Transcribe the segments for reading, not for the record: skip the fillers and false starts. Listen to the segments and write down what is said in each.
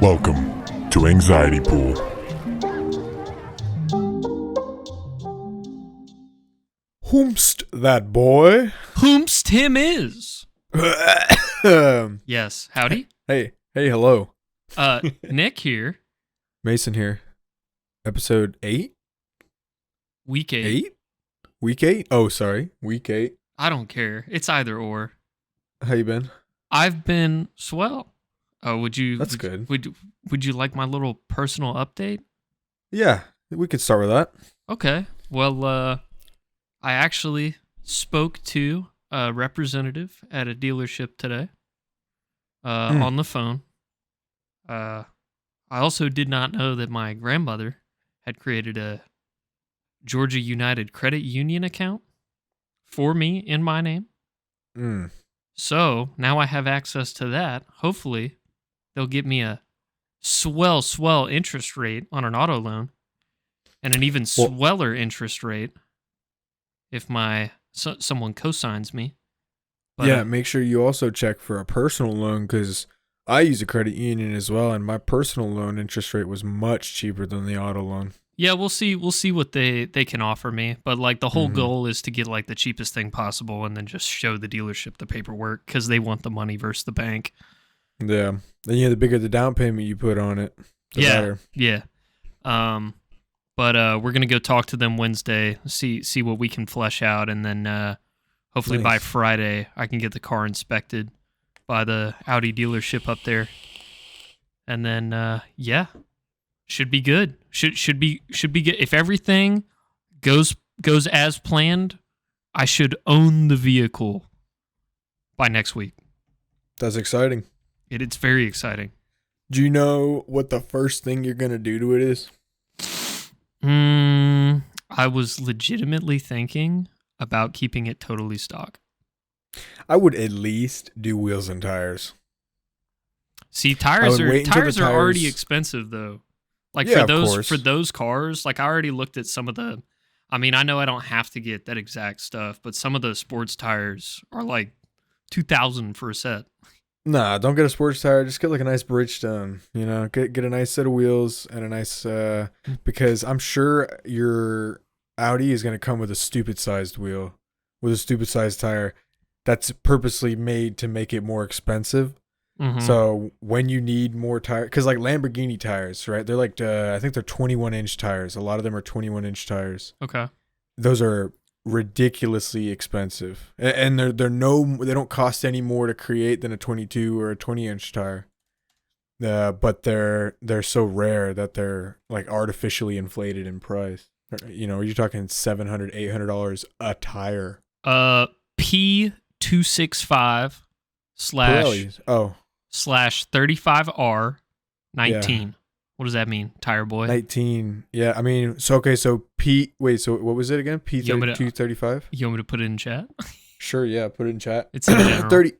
Welcome to Anxiety Pool. Whomst that boy? Whomst him is. Yes. Howdy. Hey, hello. Nick here. Mason here. Episode 8? Week 8. 8? Week 8? Oh, sorry. Week 8. I don't care. It's either or. How you been? I've been swell. Would you? That's good. Would you like my little personal update? Yeah, we could start with that. Okay. Well, I actually spoke to a representative at a dealership today. On the phone. I also did not know that my grandmother had created a Georgia United Credit Union account for me in my name. So now I have access to that. Hopefully, they'll give me a swell interest rate on an auto loan, and an even sweller interest rate if someone co-signs me. But, yeah, make sure you also check for a personal loan, because I use a credit union as well, and my personal loan interest rate was much cheaper than the auto loan. Yeah, we'll see what they can offer me, but like the whole goal is to get like the cheapest thing possible and then just show the dealership the paperwork because they want the money versus the bank. Yeah. Then the bigger the down payment you put on it, the better. Yeah. But we're gonna go talk to them Wednesday, see what we can flesh out, and then hopefully by Friday I can get the car inspected by the Audi dealership up there, and then should be good. Should be good. If everything goes as planned, I should own the vehicle by next week. That's exciting. It's very exciting. Do you know what the first thing you're gonna do to it is? I was legitimately thinking about keeping it totally stock. I would at least do wheels and tires. See, tires are already expensive though. Like for those cars, like I already looked at some of the, I mean, I know I don't have to get that exact stuff, but some of the sports tires are like $2,000 for a set. Nah, don't get a sports tire. Just get like a nice Bridgestone. You know, get a nice set of wheels and a nice because I'm sure your Audi is going to come with a stupid sized wheel with a stupid sized tire that's purposely made to make it more expensive. Mm-hmm. So when you need more tires, because like Lamborghini tires, right? They're like I think they're 21-inch tires. A lot of them are 21-inch tires. Okay, those are ridiculously expensive, and they don't cost any more to create than a 22 or a 20-inch tire. But they're so rare that they're like artificially inflated in price. You know, you're talking $700, $800 a tire. P265 / 35R 19. Yeah. What does that mean, tire boy? 19. Yeah, I mean, so P. Wait, so what was it again? P235. You want me to put it in chat? Sure, yeah, put it in chat. It's in general.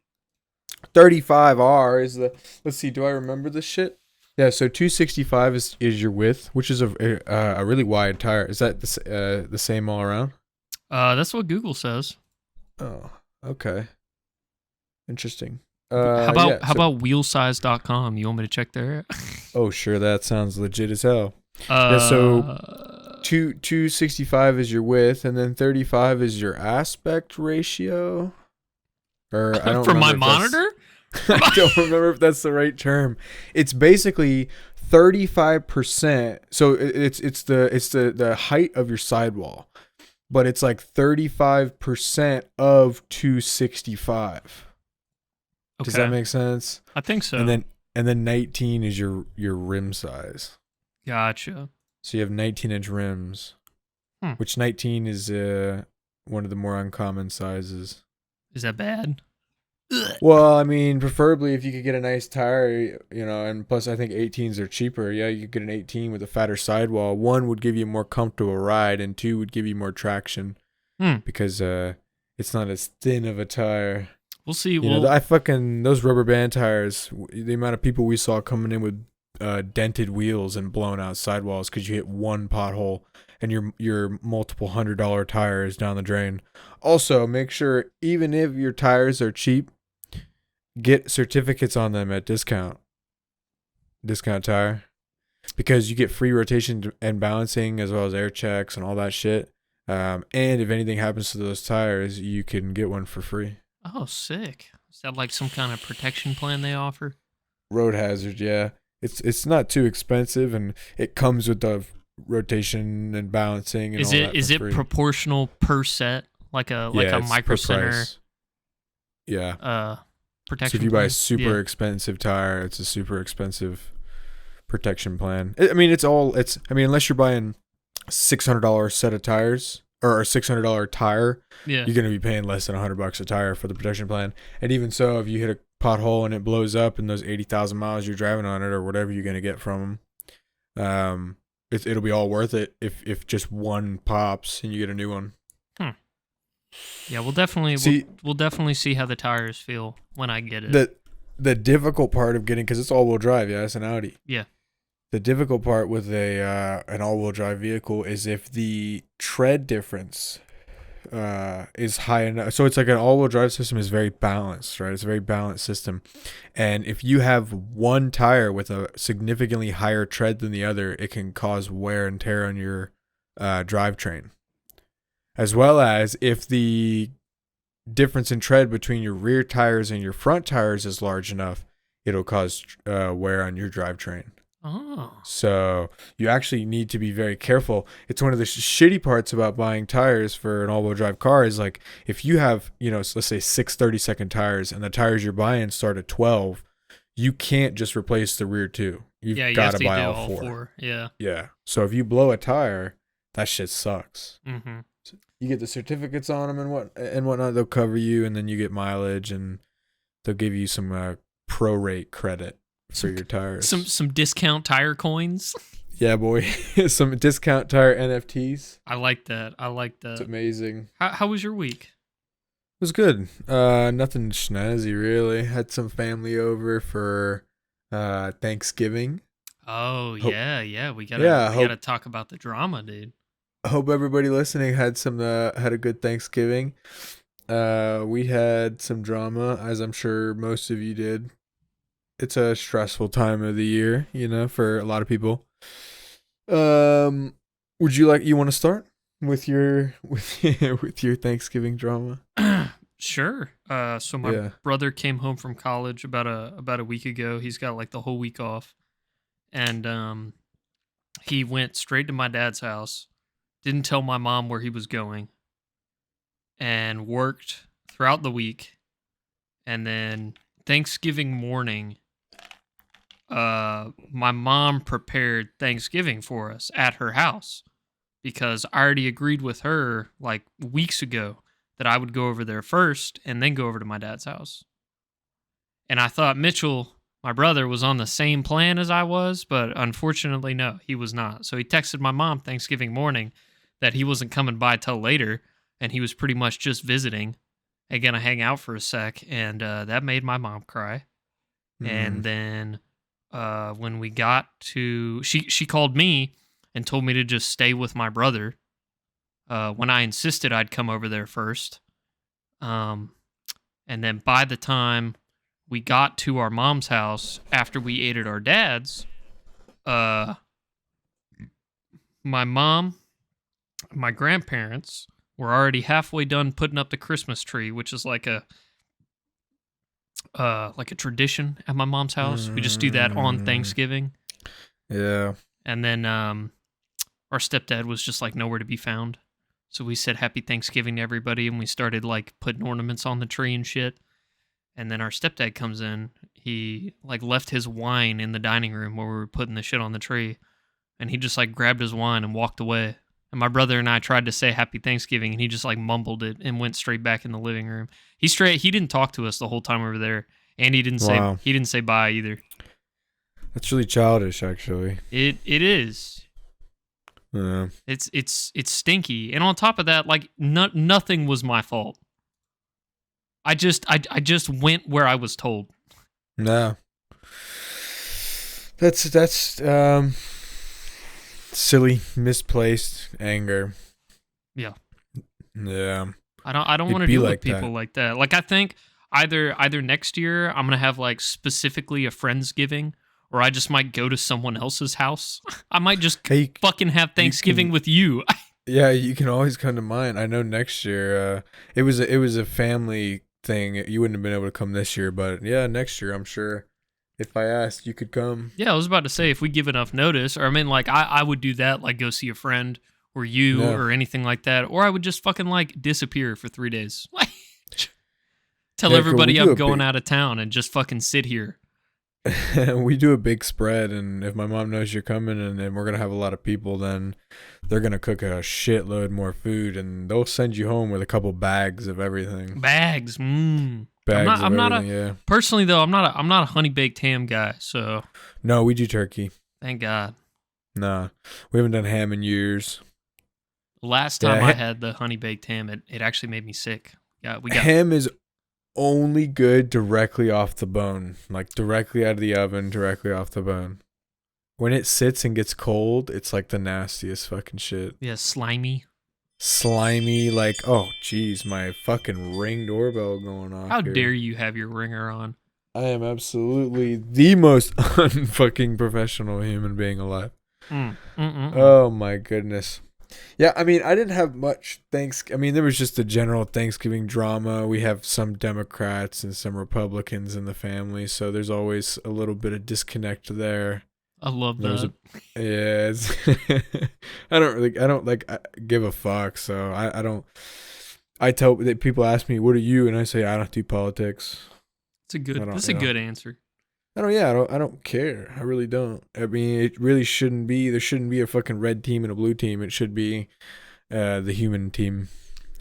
35R is the. Let's see. Do I remember this shit? Yeah. So 265 is your width, which is a really wide tire. Is that the same all around? That's what Google says. Oh, okay. Interesting. How about wheelsize.com? You want me to check there? Oh, sure. That sounds legit as hell. So 265 is your width, and then 35 is your aspect ratio. Or I don't for my monitor. I don't remember if that's the right term. It's basically 35%. So it's the height of your sidewall, but it's like 35% of 265. Okay. Does that make sense? I think so. And then 19 is your rim size. Gotcha. So you have 19-inch rims, which 19 is one of the more uncommon sizes. Is that bad? Well, I mean, preferably if you could get a nice tire, you know, and plus I think 18s are cheaper. Yeah, you could get an 18 with a fatter sidewall. 1 would give you a more comfortable ride, and 2 would give you more traction because it's not as thin of a tire. We'll see. Those rubber band tires, the amount of people we saw coming in with dented wheels and blown out sidewalls because you hit one pothole and your multiple $100 tire is down the drain. Also, make sure even if your tires are cheap, get certificates on them at discount. discount tire because you get free rotation and balancing as well as air checks and all that shit. And if anything happens to those tires, you can get one for free. Oh, sick. Is that like some kind of protection plan they offer? Road hazard, yeah. It's not too expensive, and it comes with the rotation and balancing and is all it that. Is it proportional per set, like a micro center? Yeah. Protection. So if you buy plan? a super expensive tire, it's a super expensive protection plan. Unless you're buying $600 set of tires or a $600 tire, yeah, you're going to be paying less than $100 a tire for the protection plan. And even so, if you hit a pothole and it blows up in those 80,000 miles you're driving on it or whatever you're going to get from them, it'll be all worth it if just one pops and you get a new one. Yeah, we'll definitely see how the tires feel when I get it. The difficult part of getting, because it's all-wheel drive, yeah, it's an Audi. Yeah. The difficult part with an all-wheel drive vehicle is if the tread difference is high enough. So it's like an all-wheel drive system is very balanced, right? It's a very balanced system. And if you have one tire with a significantly higher tread than the other, it can cause wear and tear on your drivetrain. As well as if the difference in tread between your rear tires and your front tires is large enough, it'll cause wear on your drivetrain. Oh. So you actually need to be very careful. It's one of the shitty parts about buying tires for an all-wheel drive car is like if you have, let's say 6 30-second tires and the tires you're buying start at 12, you can't just replace the rear two. You've got to buy all four. Yeah. Yeah. So if you blow a tire, that shit sucks. Mm-hmm. So you get the certificates on them and whatnot. They'll cover you, and then you get mileage, and they'll give you some prorate credit for your tires. Some discount tire coins. Yeah, boy. Some discount tire NFTs. I like that. It's amazing. How was your week? It was good. Nothing snazzy, really. Had some family over for Thanksgiving. Oh, yeah. We gotta talk about the drama, dude. I hope everybody listening had a good Thanksgiving. We had some drama, as I'm sure most of you did. It's a stressful time of the year, for a lot of people. Would you want to start with your with your Thanksgiving drama? Sure. So my brother came home from college about a week ago. He's got like the whole week off, and he went straight to my dad's house. Didn't tell my mom where he was going, and worked throughout the week. And then Thanksgiving morning, my mom prepared Thanksgiving for us at her house because I already agreed with her like weeks ago that I would go over there first and then go over to my dad's house. And I thought Mitchell, my brother, was on the same plan as I was, but unfortunately, no, he was not. So he texted my mom Thanksgiving morning that he wasn't coming by till later, and he was pretty much just visiting and gonna hang out for a sec, and that made my mom cry. Mm. And then when we got to, she called me and told me to just stay with my brother when I insisted I'd come over there first. And then by the time we got to our mom's house after we ate at our dad's, my mom, my grandparents were already halfway done putting up the Christmas tree, which is like a tradition at my mom's house. We just do that on Thanksgiving. Yeah. And then our stepdad was just like nowhere to be found. So we said happy Thanksgiving to everybody, and we started like putting ornaments on the tree and shit. And then our stepdad comes in. He like left his wine in the dining room where we were putting the shit on the tree. And he just like grabbed his wine and walked away. And my brother and I tried to say happy Thanksgiving, and he just like mumbled it and went straight back in the living room. He didn't talk to us the whole time over there, and he didn't say bye either. That's really childish, actually. It is. Yeah. It's stinky. And on top of that, like nothing was my fault. I just went where I was told. No. That's silly, misplaced anger. Yeah. Yeah. I don't want to deal with people like that. Like I think either next year I'm gonna have like specifically a Friendsgiving, or I just might go to someone else's house. I might just Hey, fucking have Thanksgiving with you. yeah, you can always come to mine. I know next year, it was a family thing. You wouldn't have been able to come this year, but yeah, next year I'm sure. If I asked, you could come. Yeah, I was about to say if we give enough notice, or I mean, like I would do that, like go see a friend or you Yeah. or anything like that, or I would just fucking like disappear for 3 days. Tell Yeah, cool. everybody We do I'm a going big- out of town and just fucking sit here. we do a big spread, and if my mom knows you're coming and we're gonna have a lot of people, then they're gonna cook a shitload more food, and they'll send you home with a couple bags of everything. Bags, Bags I'm of not everything, a yeah. personally though. I'm not a honey baked ham guy. So No, we do turkey. thank God. Nah, we haven't done ham in years. Last Yeah, time I had the honey baked ham, it actually made me sick. Yeah, we got ham is only good directly off the bone, like directly out of the oven, directly off the bone. When it sits and gets cold, it's like the nastiest fucking shit. slimy. Slimy, like, oh jeez, my fucking Ring doorbell going off. How here. dare you have your ringer on? I am absolutely the most unfucking professional human being alive. Oh my goodness. Yeah, I mean, I didn't have much I mean, there was just a general Thanksgiving drama. We have some Democrats and some Republicans in the family, so there's always a little bit of disconnect there. I love that. I don't give a fuck, so I don't. I tell that people ask me, "What are you?" and I say, "I don't do politics." It's a good. That's a good answer. I don't care. I really don't. I mean, it really shouldn't be. There shouldn't be a fucking red team and a blue team. It should be the human team.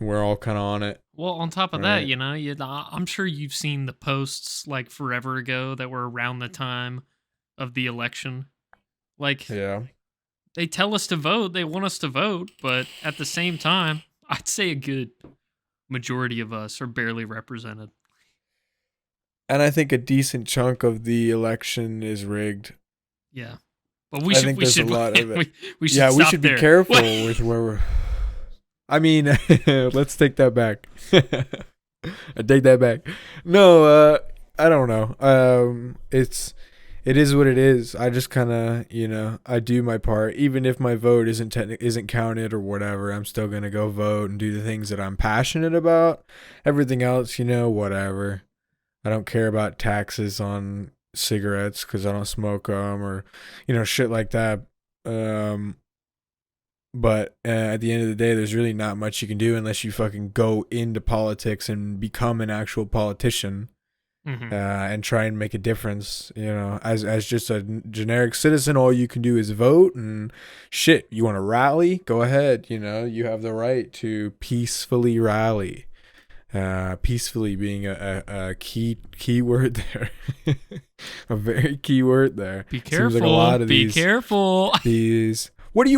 We're all kind of on it. Well, on top of Right. that, I'm sure you've seen the posts like forever ago that were around the time of the election. Like, Yeah. they tell us to vote, they want us to vote, but at the same time, I'd say a good majority of us are barely represented. And I think a decent chunk of the election is rigged. Yeah. But we I should think we there's should a lot of it. we should Yeah, we stop should there. be careful What? with where we're. I mean, let's take that back. I take that back. No, I don't know. It is what it is. I just kind of, I do my part. Even if my vote isn't counted or whatever, I'm still gonna go vote and do the things that I'm passionate about. Everything else, whatever. I don't care about taxes on cigarettes because I don't smoke them or, shit like that. But at the end of the day, there's really not much you can do unless you fucking go into politics and become an actual politician. And try and make a difference, as just a generic citizen. All you can do is vote, and shit, you want to rally, go ahead, you have the right to peacefully rally. Peacefully being a key word there. A very key word there. Be careful. Seems like a lot of be careful. These What do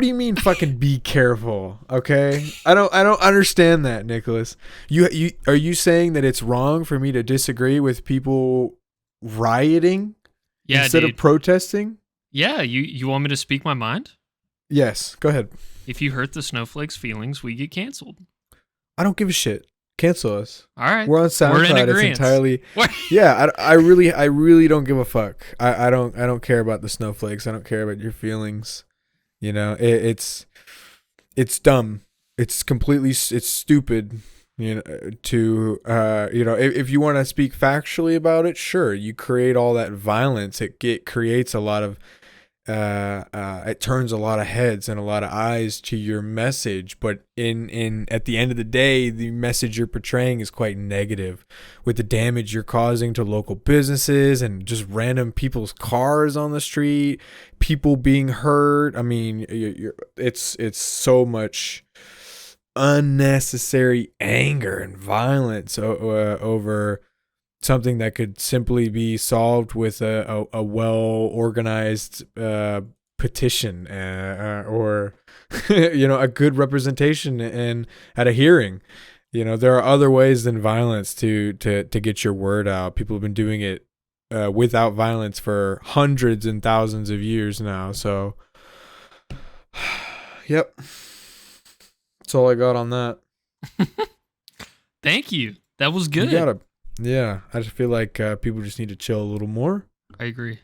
you mean fucking be careful? Okay? I don't understand that, Nicholas. You are you saying that it's wrong for me to disagree with people rioting instead of protesting? Yeah, you want me to speak my mind? Yes, go ahead. If you hurt the snowflakes' feelings, we get canceled. I don't give a shit. Cancel us. All right. We're on SoundCloud. It's entirely. Yeah, I really don't give a fuck. I don't care about the snowflakes. I don't care about your feelings. It's dumb. It's completely, it's stupid, to, if you want to speak factually about it, sure. You create all that violence. It creates a lot of, it turns a lot of heads and a lot of eyes to your message. But at the end of the day, the message you're portraying is quite negative with the damage you're causing to local businesses and just random people's cars on the street, people being hurt. I mean, it's so much unnecessary anger and violence over something that could simply be solved with a well-organized petition or a good representation and at a hearing. There are other ways than violence to get your word out. People have been doing it without violence for hundreds and thousands of years now. So, yep. That's all I got on that. Thank you. That was good. Yeah, I just feel like people just need to chill a little more. I agree.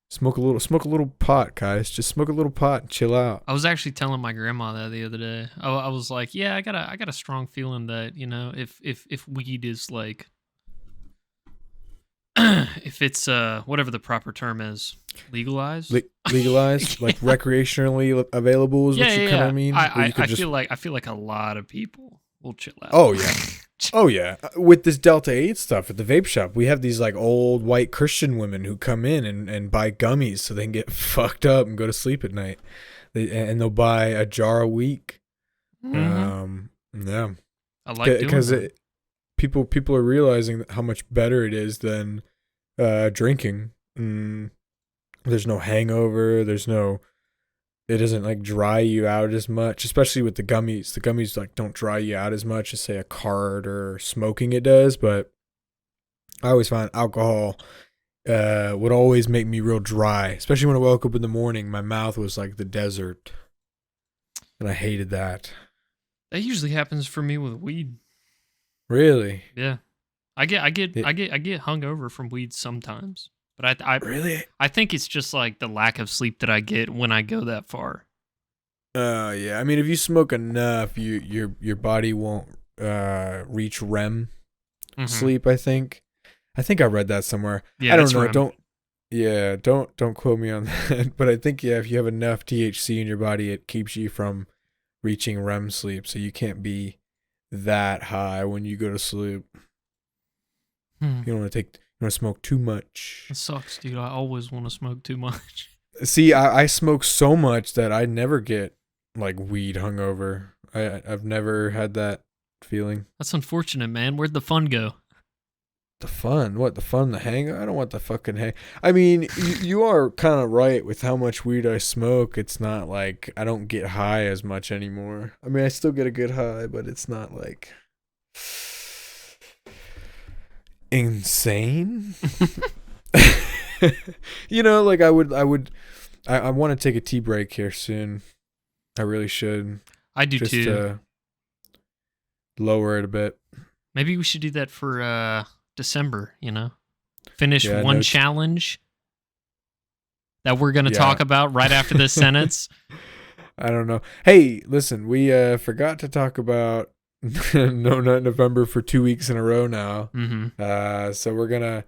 Smoke a little pot, guys. Just smoke a little pot and chill out. I was actually telling my grandma that the other day. I was like, yeah, I got a strong feeling that, you know, if weed is like, if it's whatever the proper term is, legalized. Legalized, like recreationally available is Yeah, what you yeah, kind yeah. of mean. Where you could I just. feel like a lot of people will chill out. Oh yeah. Oh yeah, with this Delta 8 stuff at the vape shop, we have these like old white Christian women who come in and buy gummies so they can get fucked up and go to sleep at night. And they'll buy a jar a week. Yeah, I like doing because that. people are realizing how much better it is than drinking. There's no hangover. It doesn't like dry you out as much, especially with the gummies. The gummies like don't dry you out as much as say a card or smoking it does. But I always find alcohol would always make me real dry, especially when I woke up in the morning. My mouth was like the desert, and I hated that. That usually happens for me with weed. Really? Yeah, I get hungover from weed sometimes, but Really? I think it's just like the lack of sleep that I get when I go that far. Yeah. I mean, if you smoke enough, your body won't reach REM sleep. I think I read that somewhere. Yeah, I don't that's know. REM. Don't quote me on that. But I think if you have enough THC in your body, it keeps you from reaching REM sleep. So you can't be that high when you go to sleep. You don't want to smoke too much. It sucks, dude. I always want to smoke too much. See, I smoke so much that I never get like weed hungover. I've never had that feeling. That's unfortunate, man. Where'd the fun go? The fun? What, the fun? The hang? I don't want the fucking hang. I mean, you are kind of right with how much weed I smoke. It's not like I don't get high as much anymore. I mean, I still get a good high, but it's not like insane. You know, like I want to take a tea break here soon. I really should. I do Just too. to lower it a bit. Maybe we should do that for December, you know? Finish Yeah, one no, challenge that we're going to talk about right after this sentence. I don't know. Hey, listen, we forgot to talk about No Nut November for 2 weeks in a row now. So we're going to,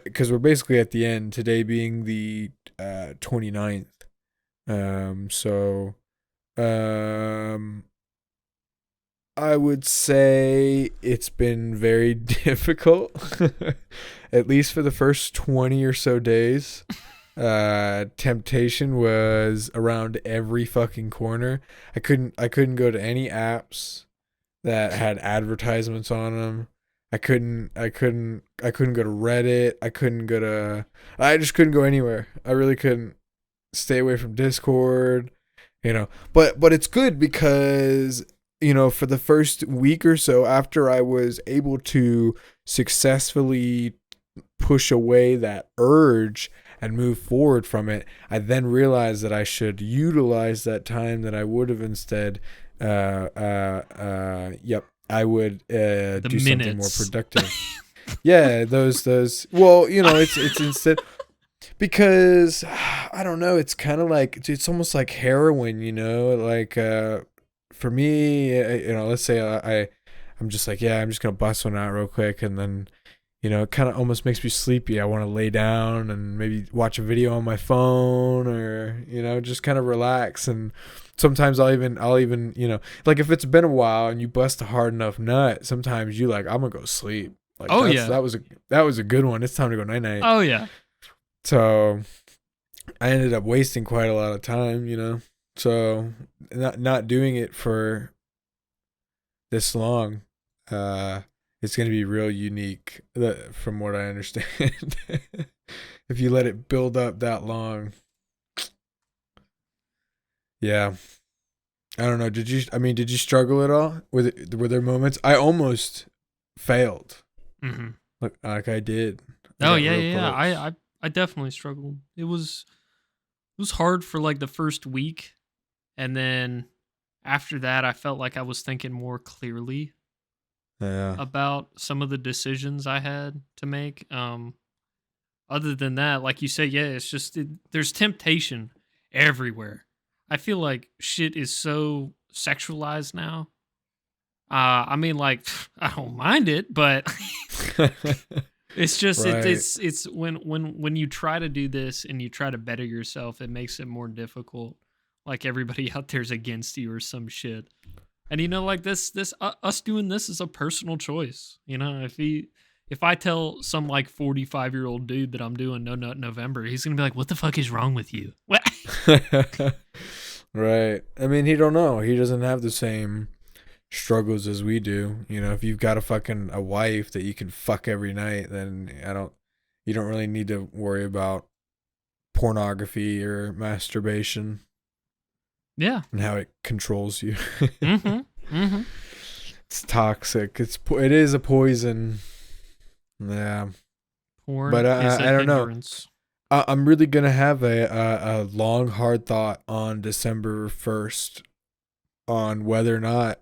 because we're basically at the end, today being the 29th. I would say it's been very difficult, at least for the first 20 or so days. Temptation was around every fucking corner. I couldn't go to any apps that had advertisements on them. I couldn't go to Reddit. I just couldn't go anywhere. I really couldn't stay away from Discord, but it's good because, for the first week or so after I was able to successfully push away that urge and move forward from it, I then realized that I should utilize that time that I would have instead. I would do something more productive. Yeah, those. Well, it's instead. Because I don't know, it's kind of like it's almost like heroin, like for me, let's say I'm just like, yeah, I'm just gonna bust one out real quick, and then it kind of almost makes me sleepy. I want to lay down and maybe watch a video on my phone, or just kind of relax. And sometimes I'll even like if it's been a while and you bust a hard enough nut, sometimes you like, I'm gonna go sleep. Like, that was a good one. It's time to go night night. Oh yeah. So I ended up wasting quite a lot of time, so not doing it for this long, it's going to be real unique from what I understand. If you let it build up that long. Yeah. I don't know. Did you struggle at all? Were there moments? I almost failed. Like I did. Oh yeah. I definitely struggled. It was hard for like the first week, and then after that I felt like I was thinking more clearly about some of the decisions I had to make. other than that, like you say, yeah, it's just there's temptation everywhere. I feel like shit is so sexualized now. I mean, like I don't mind it, but it's just Right. it's when you try to do this and you try to better yourself, it makes it more difficult. Like everybody out there's against you or some shit. And like this us doing this is a personal choice. If I tell some like 45-year-old dude that I'm doing No Nut November, he's gonna be like, "What the fuck is wrong with you?" What? Right. I mean, he don't know. He doesn't have the same struggles as we do. If you've got a wife that you can fuck every night, then you don't really need to worry about pornography or masturbation. Yeah. And how it controls you. Mm-hmm. Mm-hmm. It's toxic. It is a poison. Yeah. Porn But is I don't know. hindrance. I'm really gonna have a long, hard thought on December 1st on whether or not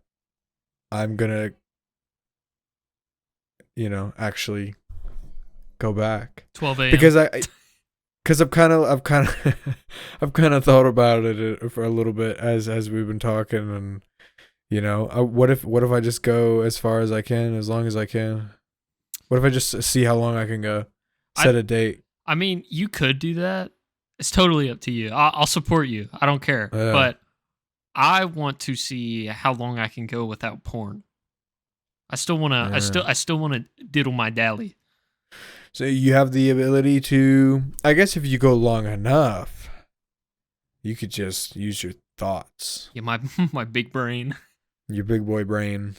I'm gonna, actually go back 12 a.m. because I've kind of I've kind of thought about it for a little bit as we've been talking, and what if I just go as far as I can, as long as I can? What if I just see how long I can go? Set a date. I mean, you could do that. It's totally up to you. I'll support you. I don't care. Yeah. But I want to see how long I can go without porn. I still want to. I still want to diddle my dally. So you have the ability to. I guess if you go long enough, you could just use your thoughts. Yeah, my big brain. Your big boy brain.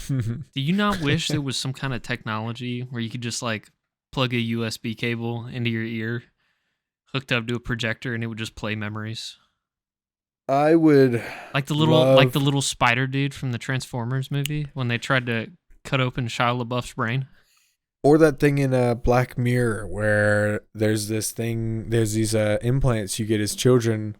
Do you not wish there was some kind of technology where you could just like plug a USB cable into your ear, hooked up to a projector, and it would just play memories? I would like the little spider dude from the Transformers movie when they tried to cut open Shia LaBeouf's brain. Or that thing in Black Mirror where there's these implants you get as children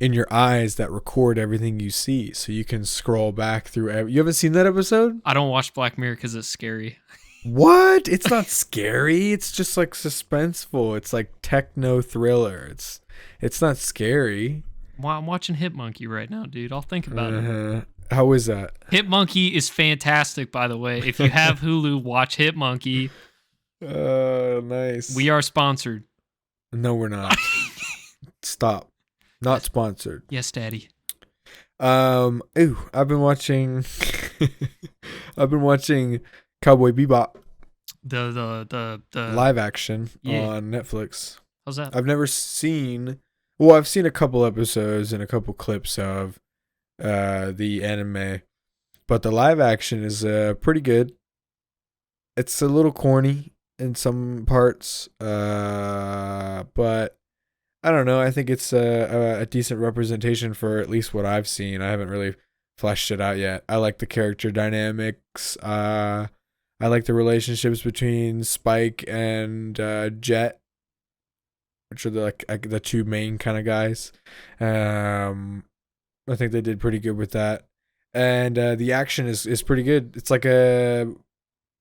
in your eyes that record everything you see, so you can scroll back through. You haven't seen that episode? I don't watch Black Mirror because it's scary. What? It's not scary. It's just like suspenseful. It's like techno thriller. It's not scary. Well, I'm watching Hit Monkey right now, dude. I'll think about it. How is that? Hit Monkey is fantastic, by the way. If you have Hulu, watch Hit Monkey. Nice. We are sponsored. No, we're not. Stop. Not sponsored. Yes, Daddy. I've been watching Cowboy Bebop. The live action on Netflix. How's that? I've never seen. Well, I've seen a couple episodes and a couple clips of the anime, but the live action is pretty good. It's a little corny in some parts, but I don't know. I think it's a decent representation for at least what I've seen. I haven't really fleshed it out yet. I like the character dynamics. I like the relationships between Spike and Jet, which are the two main kind of guys. I think they did pretty good with that, and the action is pretty good. It's like a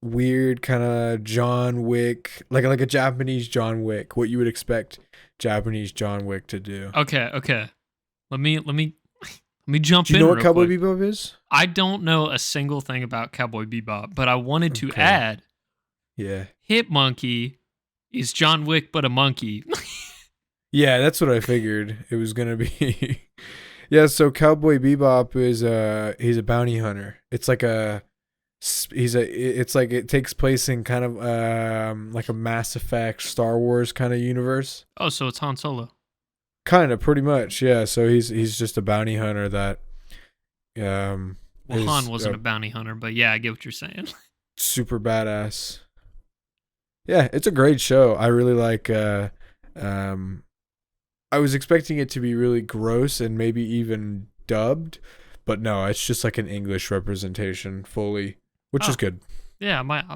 weird kind of John Wick, like a Japanese John Wick. What you would expect Japanese John Wick to do. Okay. Let me jump in. Do you know what Cowboy Bebop is? I don't know a single thing about Cowboy Bebop, but I wanted to add. Yeah. Hit Monkey is John Wick, but a monkey. Yeah, that's what I figured it was gonna be. Yeah, so Cowboy Bebop is he's a bounty hunter. It's like it takes place in kind of like a Mass Effect Star Wars kind of universe. Oh, so it's Han Solo. Kind of, pretty much, yeah. So he's just a bounty hunter that well, Han wasn't a bounty hunter, but yeah, I get what you're saying. Super badass. Yeah, it's a great show. I really like I was expecting it to be really gross and maybe even dubbed, but no, it's just like an English representation fully, which is good. Yeah, I might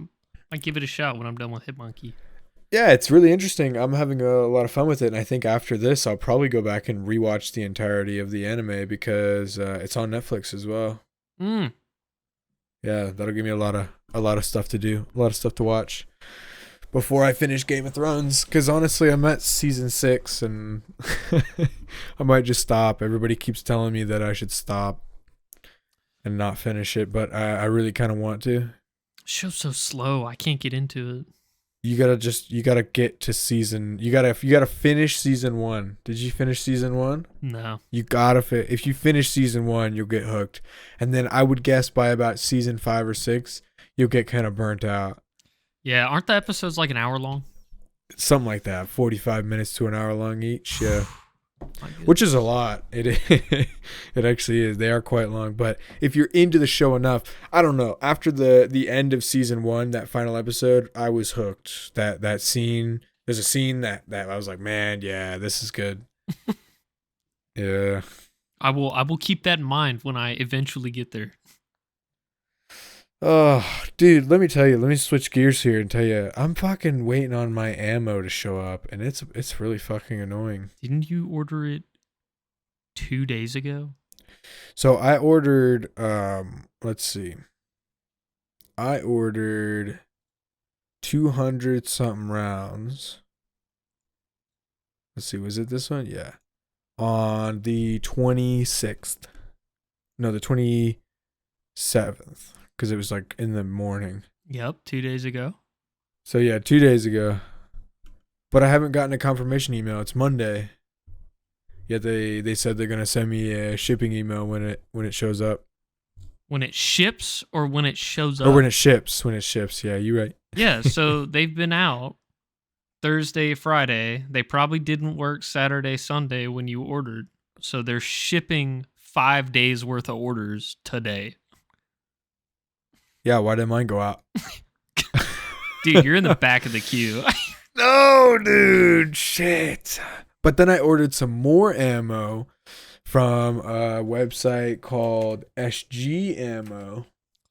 give it a shot when I'm done with Hit Monkey. Yeah, it's really interesting. I'm having a lot of fun with it, and I think after this, I'll probably go back and rewatch the entirety of the anime because it's on Netflix as well. Yeah, that'll give me a lot of stuff to do, a lot of stuff to watch. before I finish Game of Thrones. Because honestly, I'm at season 6 and I might just stop. Everybody keeps telling me that I should stop and not finish it, but I really kind of want to. Show's so slow. I can't get into it. You gotta get to you gotta finish season 1. Did you finish season 1? No. You gotta if you finish season 1, you'll get hooked, and then I would guess by about season 5 or 6, you'll get kind of burnt out. Yeah, aren't the episodes like an hour long? Something like that, 45 minutes to an hour long each. Yeah. Which is a lot. It actually is. They are quite long, but if you're into the show enough, I don't know. After the end of season 1, that final episode, I was hooked. That scene. There's a scene that I was like, man, yeah, this is good. Yeah. I will keep that in mind when I eventually get there. Oh, dude, let me tell you. Let me switch gears here and tell you. I'm fucking waiting on my ammo to show up, and it's really fucking annoying. Didn't you order it 2 days ago? So I ordered. Let's see. I ordered 200 something rounds. Let's see. Was it this one? Yeah. On the 26th. No, the 27th. Because it was like in the morning. Yep, 2 days ago. So yeah, 2 days ago. But I haven't gotten a confirmation email. It's Monday. Yet they said they're gonna send me a shipping email when it shows up. When it ships or when it shows up? Or when it ships. When it ships. Yeah, you're right. Yeah, so they've been out Thursday, Friday. They probably didn't work Saturday, Sunday when you ordered. So they're shipping 5 days worth of orders today. Yeah, why didn't mine go out? Dude, you're in the back of the queue. No, dude, shit. But then I ordered some more ammo from a website called SG Ammo.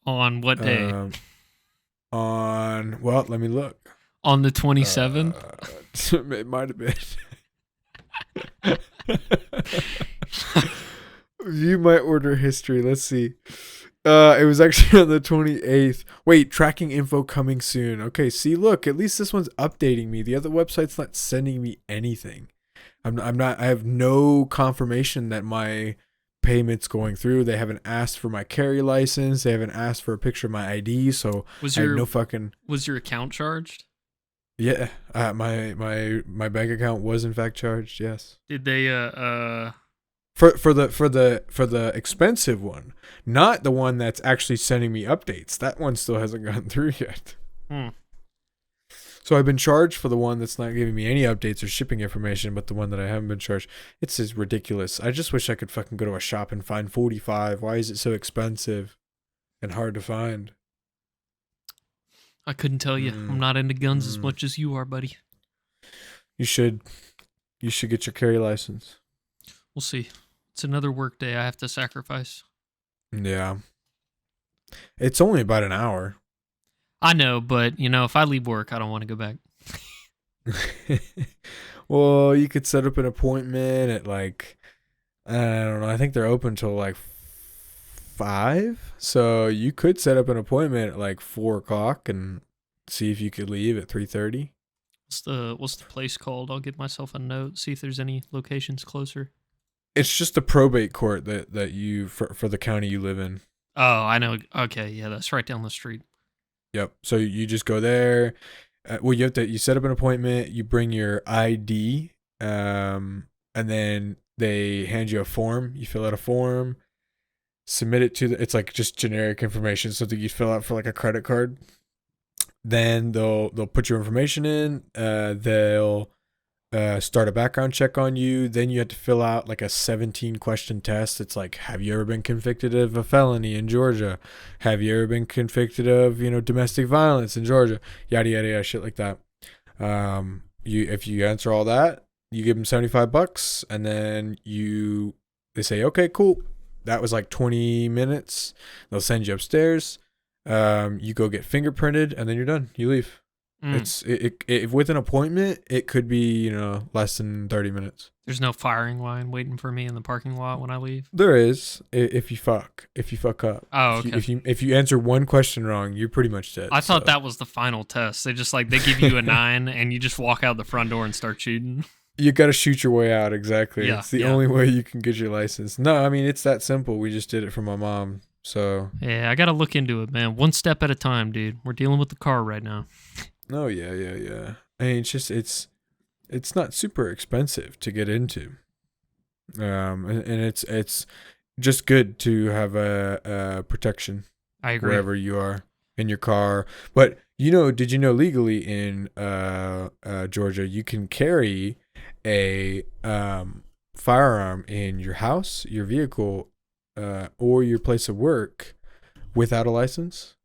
On what day? Well, let me look. On the 27th? It might have been. You might order history. Let's see. It was actually on the 28th. Wait, tracking info coming soon. Okay, see, look, at least this one's updating me. The other website's not sending me anything. I have no confirmation that my payment's going through. They haven't asked for my carry license. They haven't asked for a picture of my ID, so I had no fucking... Was your account charged? Yeah, my bank account was in fact charged, yes. Did they For the expensive one, not the one that's actually sending me updates. That one still hasn't gotten through yet. So I've been charged for the one that's not giving me any updates or shipping information, but the one that I haven't been charged, it's just ridiculous. I just wish I could fucking go to a shop and find 45. Why is it so expensive and hard to find? I couldn't tell you. I'm not into guns as much as you are, buddy. You should get your carry license. We'll see. It's another work day I have to sacrifice. Yeah. It's only about an hour. I know, but, if I leave work, I don't want to go back. Well, you could set up an appointment at like, I don't know, I think they're open till like 5. So you could set up an appointment at like 4 o'clock and see if you could leave at 3:30. What's the place called? I'll give myself a note, see if there's any locations closer. It's just the probate court that you for the county you live in. Oh, I know. Okay, yeah, that's right down the street. Yep. So you just go there. Well, you set up an appointment. You bring your ID, and then they hand you a form. You fill out a form, submit it to it's like just generic information, something you fill out for like a credit card. Then they'll put your information in. They'll start a background check on you. Then you have to fill out like a 17 question test. It's like, have you ever been convicted of a felony in Georgia? Have you ever been convicted of, domestic violence in Georgia? Yada, yada, yada, shit like that. If you answer all that, you give them $75 and then they say, okay, cool. That was like 20 minutes. They'll send you upstairs. You go get fingerprinted and then you're done. You leave. If with an appointment, it could be less than 30 minutes. There's no firing line waiting for me in the parking lot when I leave. There is if you fuck up. Oh, okay. If you answer one question wrong, you're pretty much dead. I thought that was the final test. They just they give you a 9 and you just walk out the front door and start shooting. You got to shoot your way out. Exactly. Yeah, it's the only way you can get your license. No, I mean it's that simple. We just did it for my mom. So yeah, I got to look into it, man. One step at a time, dude. We're dealing with the car right now. Oh yeah. I mean, it's not super expensive to get into, and it's just good to have a protection. I agree. Wherever you are in your car. But did you know legally in Georgia you can carry a firearm in your house, your vehicle, or your place of work without a license?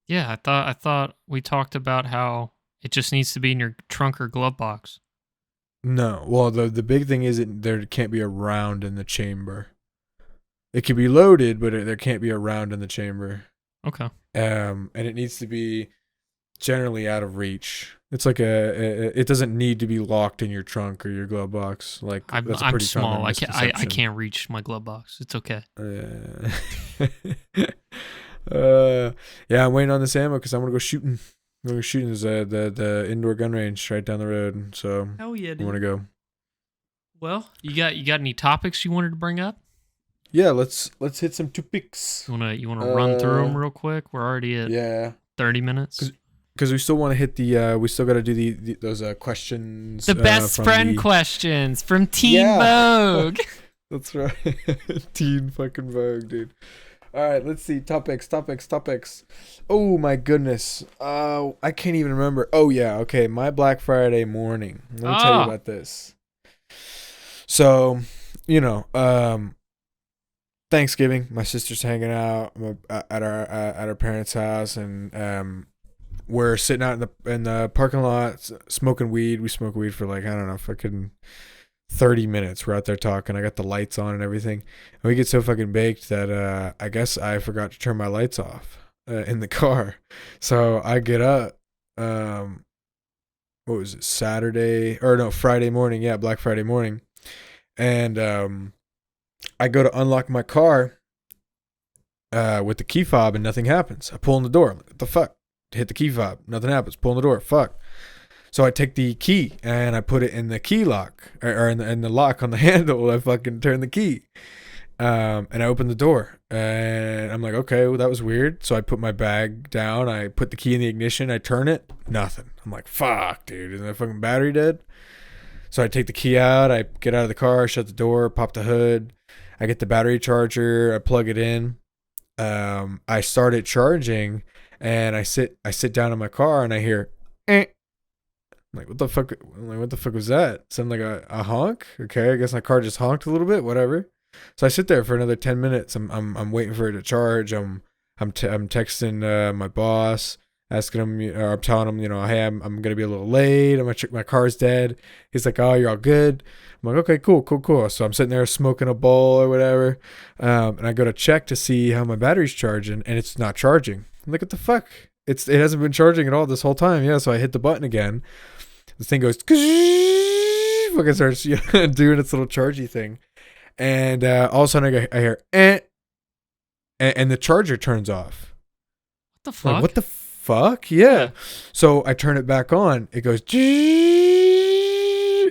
Yeah, I thought we talked about how it just needs to be in your trunk or glove box. No. Well, the big thing is there can't be a round in the chamber. It can be loaded, but there can't be a round in the chamber. Okay. And it needs to be generally out of reach. It's like it doesn't need to be locked in your trunk or your glove box. Like I'm small. I can't reach my glove box. It's okay. Yeah, I'm waiting on this ammo because I'm gonna go shooting. I'm gonna go shooting. There's the indoor gun range right down the road. So hell yeah, dude. I want to go. Well, you got any topics you wanted to bring up? Yeah, let's hit some topics. You wanna run through them real quick? We're already at 30 minutes. Because we still want to hit we still got to do those questions. The best friend questions from Teen Vogue. That's right. Teen fucking Vogue, dude. All right, let's see. Topics. Oh, my goodness. I can't even remember. Oh, yeah. Okay, my Black Friday morning. Let me tell you about this. So, Thanksgiving, my sister's hanging out at our parents' house, and we're sitting out in the parking lot smoking weed. We smoke weed for fucking 30 minutes. We're out there talking. I got the lights on and everything. And we get so fucking baked that I guess I forgot to turn my lights off in the car. So I get up. What was it? Friday morning. Yeah, Black Friday morning. And I go to unlock my car with the key fob and nothing happens. I pull in the door. I'm like, what the fuck? Hit the key fob. Nothing happens. Pull in the door. Fuck. So I take the key and I put it in the key lock or in the lock on the handle. I fucking turn the key. And I open the door and I'm like, okay, well, that was weird. So I put my bag down. I put the key in the ignition. I turn it. Nothing. I'm like, fuck, dude. Is that fucking battery dead? So I take the key out. I get out of the car, shut the door, pop the hood. I get the battery charger. I plug it in. I start it charging. And I sit down in my car and I hear, eh. I'm like, what the fuck? I'm like, what the fuck was that? Sounded like a honk. Okay, I guess my car just honked a little bit. Whatever. So I sit there for another 10 minutes. I'm waiting for it to charge. I'm texting my boss, asking him, or I'm telling him, hey, I'm gonna be a little late. I'm gonna check my car's dead. He's like, oh, you're all good. I'm like, okay, cool. So I'm sitting there smoking a bowl or whatever, and I go to check to see how my battery's charging, and it's not charging. I'm like, what the fuck? It hasn't been charging at all this whole time. Yeah, so I hit the button again. The thing goes, fucking starts doing its little chargy thing. And all of a sudden I hear, eh. And the charger turns off. What the fuck? Like, what the fuck? Yeah. So I turn it back on. It goes,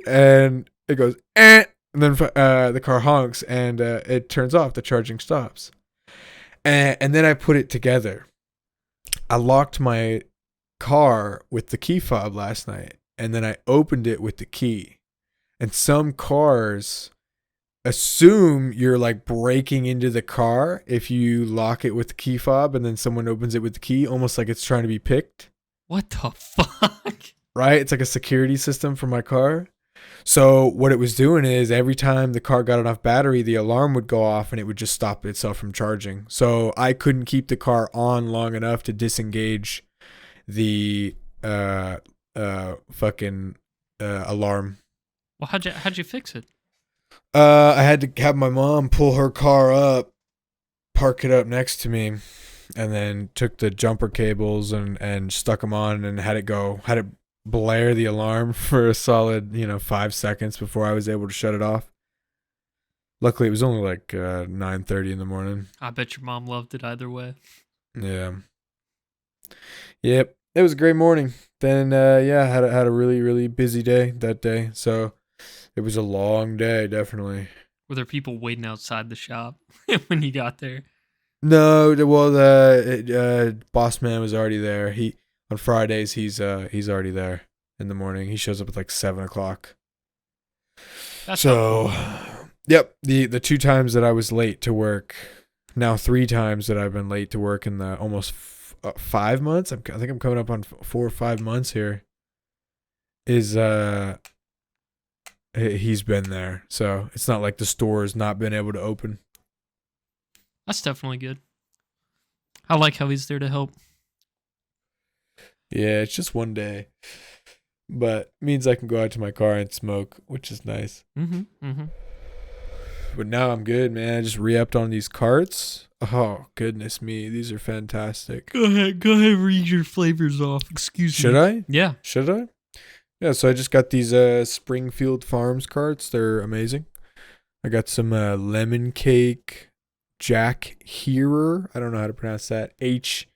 and it goes, eh. And then the car honks and it turns off. The charging stops. And then I put it together. I locked my car with the key fob last night, and then I opened it with the key. And some cars assume you're like breaking into the car if you lock it with the key fob and then someone opens it with the key, almost like it's trying to be picked. What the fuck? Right? It's like a security system for my car. So what it was doing is every time the car got enough battery, the alarm would go off and it would just stop itself from charging. So I couldn't keep the car on long enough to disengage the fucking alarm. Well, how'd you fix it? I had to have my mom pull her car up, park it up next to me, and then took the jumper cables and stuck them on and had it blare the alarm for a solid 5 seconds before I was able to shut it off. Luckily, it was only like 9:30 in the morning. I bet your mom loved it either way. Yeah. Yep. It was a great morning. Then had a really really busy day that day. So it was a long day, definitely. Were there people waiting outside the shop when you got there? No, well the boss man was already there. He on Fridays he's already there in the morning. He shows up at like 7 o'clock. That's So, helpful. yep, the 2 times that I was late to work, now 3 times that I've been late to work in the almost 5 months. I think I'm coming up on 4 or 5 months here. Is he's been there, so it's not like the store's not been able to open. That's definitely good. I like how he's there to help. Yeah, it's just one day, but means I can go out to my car and smoke, which is nice. Mm-hmm. But now I'm good, man. I just re-upped on these carts. Oh, goodness me. These are fantastic. Go ahead, read your flavors off. Excuse me. Should I? Yeah. Should I? Yeah, so I just got these Springfield Farms carts. They're amazing. I got some lemon cake, Jack Herer. I don't know how to pronounce that. Herer.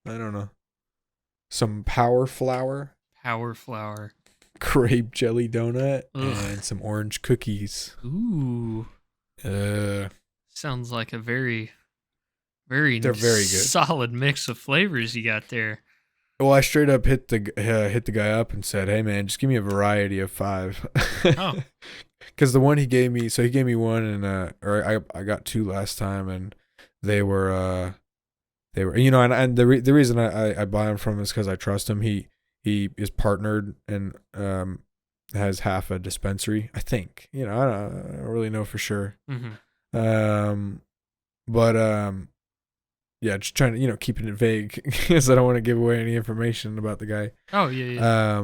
I don't know. Some power flour. Power flour. Grape jelly donut. Ugh. And some orange cookies. Ooh. Sounds like a very, very, they're very good. solid mix of flavors you got there. Well, I straight up hit the guy up and said, "Hey, man, just give me a variety of 5." Oh. Because the one he gave me, so he gave me one, and I got 2 last time, and they were and the reason I buy them from him is because I trust him. He is partnered and has half a dispensary, I think. I don't really know for sure. Mm-hmm. Yeah, just trying to keeping it vague because I don't want to give away any information about the guy. Oh yeah.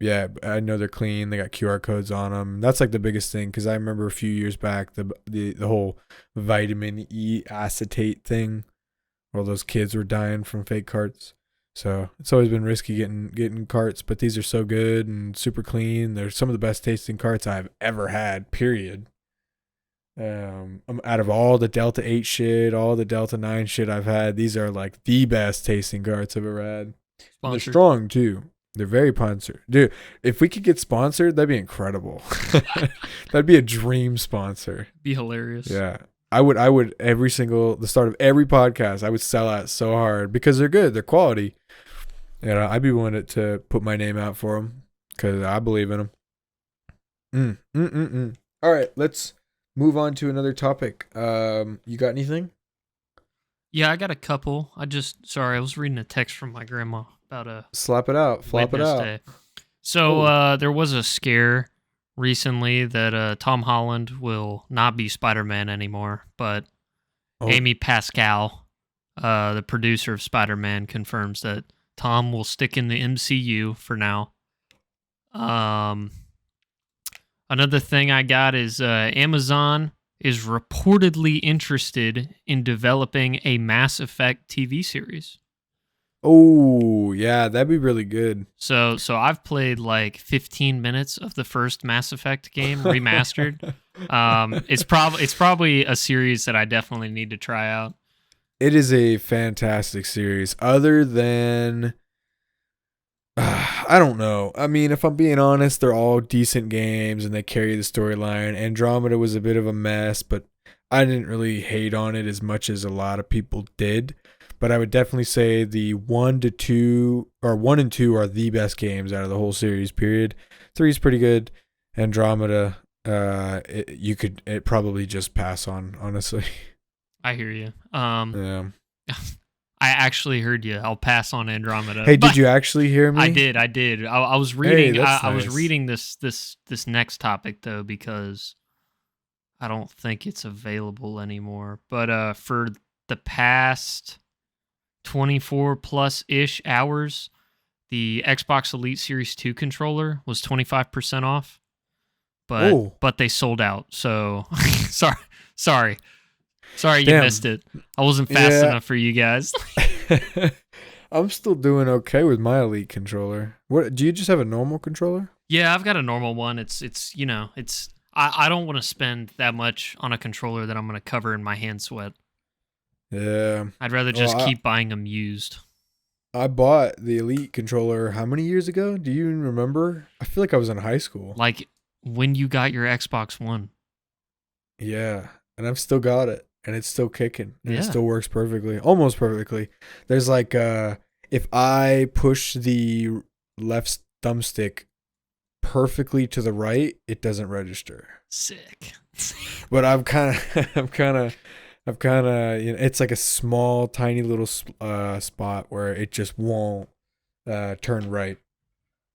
Yeah, I know they're clean. They got QR codes on them. That's like the biggest thing because I remember a few years back the whole vitamin E acetate thing, where all those kids were dying from fake carts. So it's always been risky getting carts, but these are so good and super clean. They're some of the best tasting carts I've ever had. Period. Out of all the Delta 8 shit, all the Delta 9 shit I've had, these are like the best tasting carts I've ever had. They're strong too. They're very sponsored. Dude, if we could get sponsored, that'd be incredible. That'd be a dream sponsor. Be hilarious. Yeah. I would the start of every podcast, I would sell out so hard because they're good. They're quality. I'd be willing to put my name out for them because I believe in them. All right, let's move on to another topic. You got anything? Yeah, I got a couple. I was reading a text from my grandma about a slap it out, flop it out. Day. So there was a scare recently that Tom Holland will not be Spider-Man anymore, but Amy Pascal, the producer of Spider-Man, confirms that Tom will stick in the MCU for now. Another thing I got is Amazon is reportedly interested in developing a Mass Effect TV series. Oh, yeah, that'd be really good. So I've played like 15 minutes of the first Mass Effect game remastered. It's probably a series that I definitely need to try out. It is a fantastic series. Other than I don't know. I mean, if I'm being honest, they're all decent games and they carry the storyline. Andromeda was a bit of a mess, but I didn't really hate on it as much as a lot of people did. But I would definitely say the 1 and 2 are the best games out of the whole series, period. 3 is pretty good. Andromeda, it probably just pass on, honestly. I hear you. Yeah. I actually heard you. I'll pass on Andromeda. Hey, did you actually hear me? I did. I was reading. Hey, I was nice. reading this next topic though because I don't think it's available anymore. But for the past 24 plus ish hours, the Xbox Elite Series 2 controller was 25% off. But they sold out. So sorry you missed it. I wasn't fast enough for you guys. I'm still doing okay with my Elite controller. What do you just have a normal controller? Yeah, I've got a normal one. I don't want to spend that much on a controller that I'm going to cover in my hand sweat. Yeah. I'd rather Well, just keep buying them used. I bought the Elite controller how many years ago? Do you even remember? I feel like I was in high school. Like when you got your Xbox One. Yeah, and I've still got it, and it's still kicking, and it Yeah. still works perfectly, almost perfectly. There's like, if I push the left thumbstick perfectly to the right, it doesn't register. Sick. But I'm kind of, it's like a small, tiny little spot where it just won't turn right.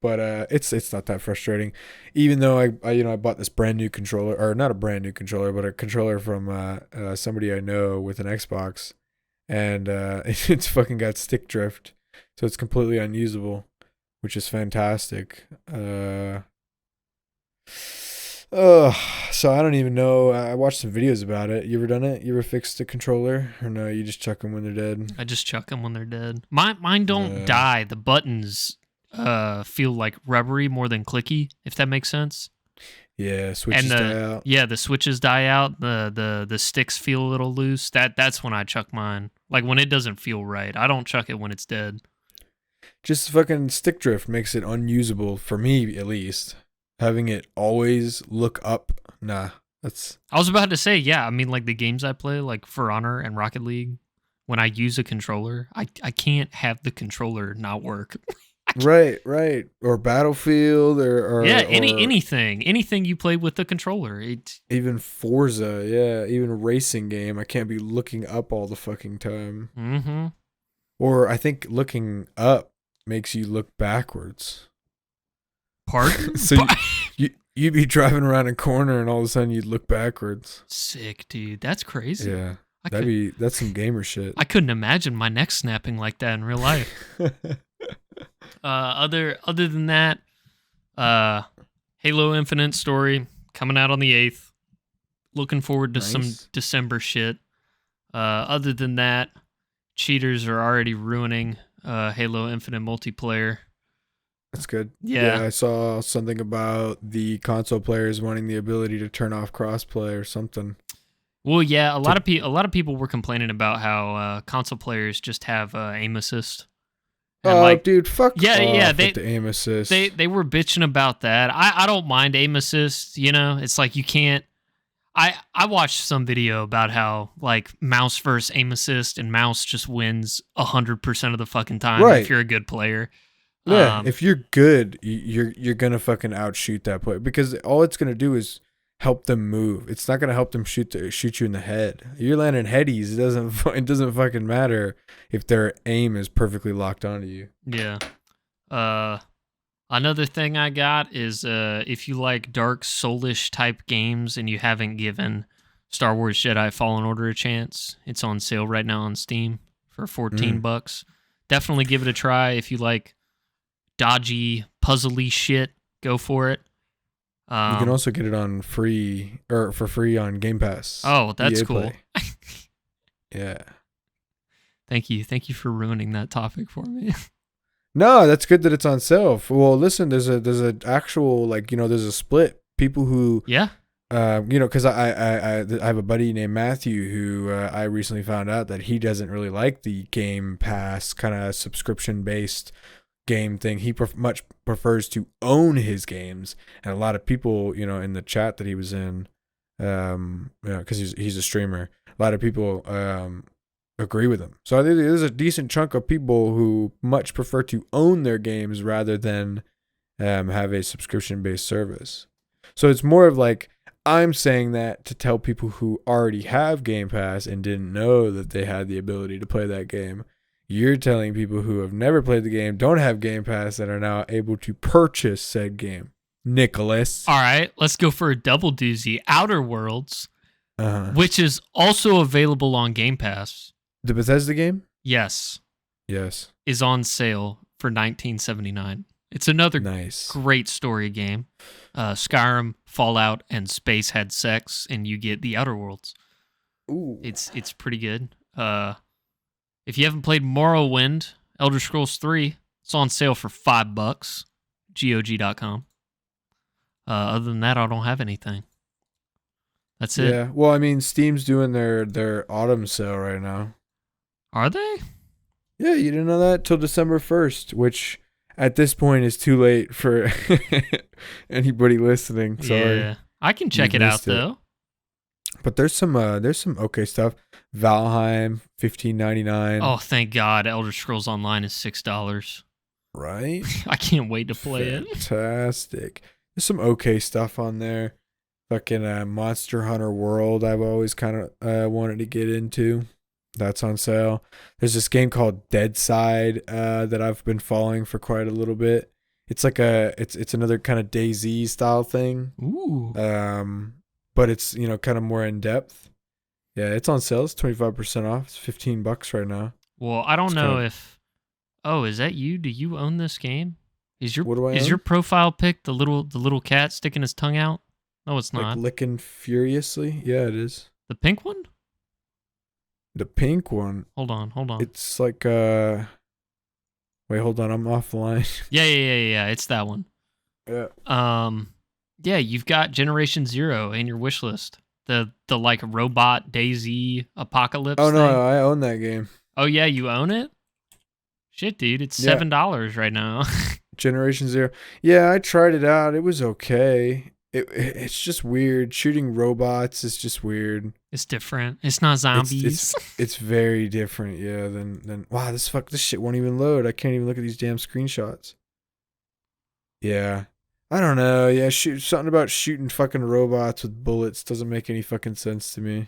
But it's not that frustrating, even though I bought this brand new controller, or not a brand new controller, but a controller from somebody I know with an Xbox, and it's fucking got stick drift, so it's completely unusable, which is fantastic. So I don't even know. I watched some videos about it. You ever done it? You ever fixed a controller, or no? You just chuck them when they're dead. I just chuck them when they're dead. Mine don't die. The buttons feel like rubbery more than clicky, if that makes sense. Yeah, switches die out. Yeah, the switches die out. The sticks feel a little loose. That's when I chuck mine. Like when it doesn't feel right. I don't chuck it when it's dead. Just fucking stick drift makes it unusable for me, at least. Having it always look up, nah. I was about to say, yeah. I mean, like the games I play, like For Honor and Rocket League, when I use a controller, I can't have the controller not work. Right. Or Battlefield, or anything you play with the controller. Even Forza, yeah, even racing game. I can't be looking up all the fucking time. Mm-hmm. Or I think looking up makes you look backwards. Pardon? So you'd be driving around a corner and all of a sudden you'd look backwards. Sick, dude. That's crazy. Yeah. That's some gamer shit. I couldn't imagine my neck snapping like that in real life. Other than that, Halo Infinite story coming out on the 8th. Looking forward to some December shit. Other than that, cheaters are already ruining Halo Infinite multiplayer. That's good. Yeah, I saw something about the console players wanting the ability to turn off crossplay or something. Well, yeah, a lot of people were complaining about how console players just have aim assist. And dude, fuck off with the aim assist. They were bitching about that. I don't mind aim assist. You know, it's like you can't. I watched some video about how like mouse versus aim assist, and mouse just wins 100% of the fucking time if you're a good player. Yeah, if you're good, you're gonna fucking outshoot that player, because all it's gonna do is help them move. It's not gonna help them shoot you in the head. You're landing headies. It doesn't fucking matter if their aim is perfectly locked onto you. Yeah. Another thing I got is if you like dark soulish type games and you haven't given Star Wars Jedi Fallen Order a chance, it's on sale right now on Steam for $14. Definitely give it a try if you like dodgy, puzzly shit. Go for it. You can also get it on for free on Game Pass. Oh, that's cool. Yeah. Thank you for ruining that topic for me. No, that's good that it's on sale. Well, listen, there's a actual, like, there's a split. People who because I have a buddy named Matthew who I recently found out that he doesn't really like the Game Pass kind of subscription based game thing. He much prefers to own his games, and a lot of people, in the chat that he was in, because he's a streamer, a lot of people agree with him. So I think there's a decent chunk of people who much prefer to own their games rather than have a subscription based service. So it's more of like, I'm saying that to tell people who already have Game Pass and didn't know that they had the ability to play that game. You're telling people who have never played the game, don't have Game Pass, that are now able to purchase said game. Nicholas. All right, let's go for a double doozy. Outer Worlds, which is also available on Game Pass. The Bethesda game? Yes. Is on sale for $19.79. It's another great story game. Skyrim, Fallout, and space had sex, and you get the Outer Worlds. Ooh. It's pretty good. If you haven't played Morrowind, Elder Scrolls 3. It's on sale for $5. GOG.com. Other than that, I don't have anything. That's it. Yeah. Well, I mean, Steam's doing their autumn sale right now. Are they? Yeah, you didn't know that? Till December 1st, which at this point is too late for anybody listening. Sorry. Yeah. I can check You've it out, missed it. though. But there's some okay stuff. Valheim, $15.99. Oh, thank God. Elder Scrolls Online is $6. Right? I can't wait to play it. Fantastic. There's some okay stuff on there. Fucking Monster Hunter World I've always kind of wanted to get into. That's on sale. There's this game called Dead Side that I've been following for quite a little bit. It's like it's another kind of DayZ style thing. Ooh. But it's, kind of more in depth. Yeah, it's on sale. It's 25% off. It's $15 right now. Well, I don't know if... Oh, is that you? Do you own this game? What do I own? Your profile pic the little cat sticking his tongue out? No, it's not. Like licking furiously? Yeah, it is. The pink one? The pink one. Hold on. It's like wait, hold on, I'm offline. Yeah. It's that one. Yeah. Yeah, you've got Generation Zero in your wish list. The like robot DayZ apocalypse. Oh no, thing. I own that game. Oh yeah, you own it? Shit, dude, it's $7 right now. Generation Zero. Yeah, I tried it out. It was okay. It's just weird. Shooting robots is just weird. It's different. It's not zombies. It's very different, yeah, than wow, this shit won't even load. I can't even look at these damn screenshots. Yeah. I don't know. Yeah, something about shooting fucking robots with bullets doesn't make any fucking sense to me.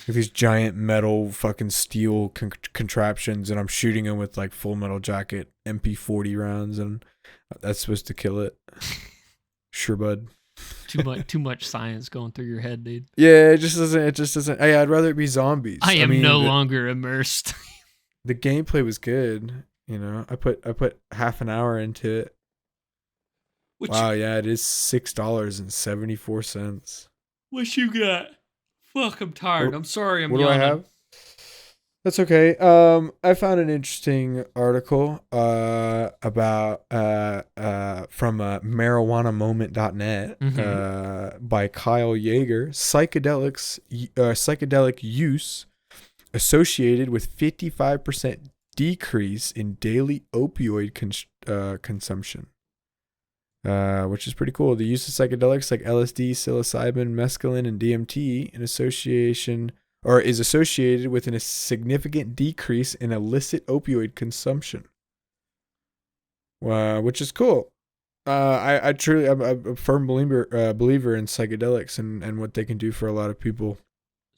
Like these giant metal fucking steel contraptions, and I'm shooting them with like Full Metal Jacket MP40 rounds, and that's supposed to kill it. Sure, bud. Too much science going through your head, dude. Yeah, it just doesn't. Hey, I'd rather it be zombies. I mean, no longer immersed. The gameplay was good. I put half an hour into it. Wow, yeah, it is $6.74. What you got? Fuck, I'm tired. I'm sorry. I'm what yawning. do I have? That's okay. I found an interesting article about from marijuanamoment.net by Kyle Yeager. Psychedelic use associated with 55% decrease in daily opioid consumption. Which is pretty cool. The use of psychedelics like LSD, psilocybin, mescaline, and DMT is associated with a significant decrease in illicit opioid consumption. Which is cool. I'm a firm believer in psychedelics and what they can do for a lot of people.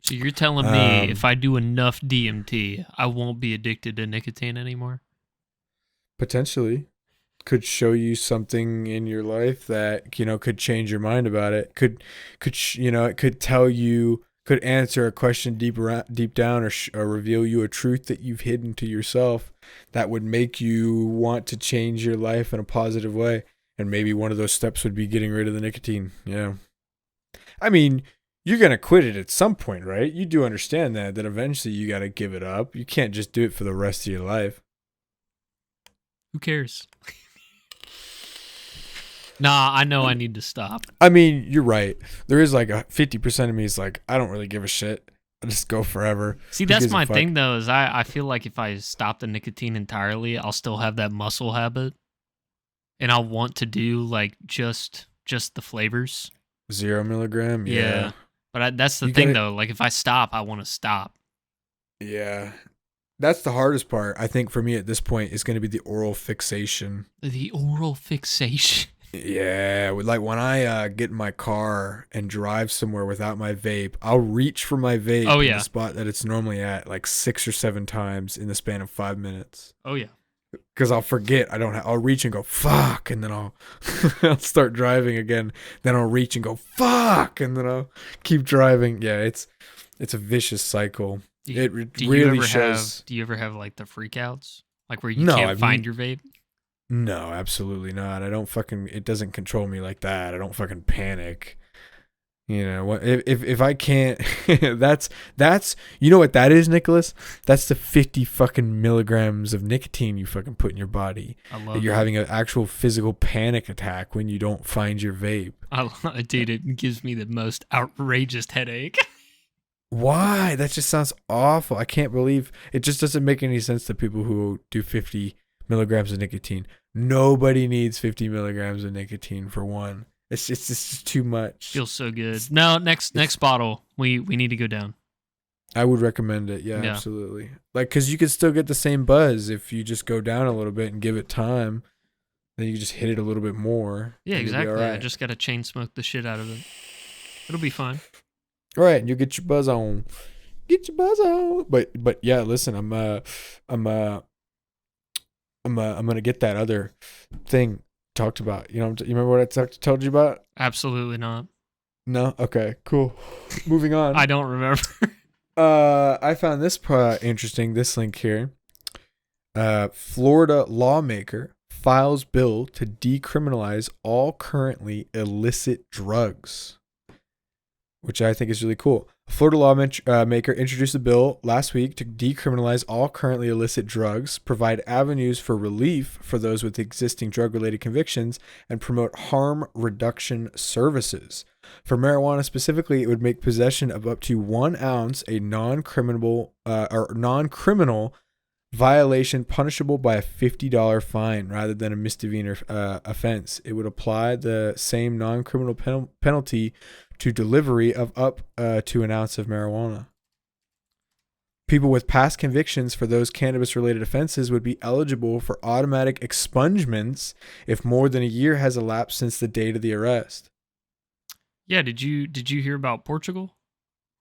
So you're telling me if I do enough DMT, I won't be addicted to nicotine anymore? Potentially. Could show you something in your life that could change your mind about it. It could tell you, could answer a question deep down, or reveal you a truth that you've hidden to yourself that would make you want to change your life in a positive way. And maybe one of those steps would be getting rid of the nicotine. Yeah, I mean, you're gonna quit it at some point, right? You do understand that eventually you got to give it up. You can't just do it for the rest of your life. Who cares? Nah, I know I need to stop. I mean, you're right. There is like a 50% of me is like, I don't really give a shit. I just go forever. See, that's my thing though, is I feel like if I stop the nicotine entirely, I'll still have that muscle habit. And I'll want to do like just the flavors. 0 milligram? Yeah. But that's the thing though. Like if I stop, I want to stop. Yeah. That's the hardest part, I think, for me at this point is going to be the oral fixation. The oral fixation? Yeah, like when I get in my car and drive somewhere without my vape, I'll reach for my vape in the spot that it's normally at like 6 or 7 times in the span of 5 minutes. Oh yeah, because I'll forget. I'll reach and go fuck, and then I'll I'll start driving again. Then I'll reach and go fuck, and then I'll keep driving. Yeah, it's a vicious cycle. Do you ever have like the freakouts, like where you can't find your vape? No, absolutely not. It doesn't control me like that. I don't fucking panic. You know what? If I can't, that's you know what that is, Nicholas? That's the 50 fucking milligrams of nicotine you fucking put in your body. I That love you're it. having an actual physical panic attack when you don't find your vape. Dude, it gives me the most outrageous headache. Why? That just sounds awful. I can't believe it. Just doesn't make any sense to people who do 50 milligrams of nicotine. Nobody needs 50 milligrams of nicotine for one. It's just too much. Feels so good. No, next bottle, we need to go down. I would recommend it. Yeah, Yeah. absolutely. Like, because you could still get the same buzz if you just go down a little bit and give it time. Then you just hit it a little bit more. Yeah, and you'll be exactly. all I right. just gotta chain smoke the shit out of it. It'll be fine. All right, you'll get your buzz on. Get your buzz on. But yeah, listen, I'm gonna get that other thing talked about. You remember what I told you about? Absolutely not. No. Okay. Cool. Moving on. I don't remember. I found this interesting. This link here. Florida lawmaker files bill to decriminalize all currently illicit drugs, which I think is really cool. A Florida lawmaker introduced a bill last week to decriminalize all currently illicit drugs, provide avenues for relief for those with existing drug-related convictions, and promote harm reduction services. For marijuana specifically, it would make possession of up to 1 ounce a non-criminal violation punishable by a $50 fine rather than a misdemeanor offense. It would apply the same non-criminal penalty to delivery of up to 1 ounce of marijuana. People with past convictions for those cannabis-related offenses would be eligible for automatic expungements if more than a year has elapsed since the date of the arrest. Yeah, did you hear about Portugal?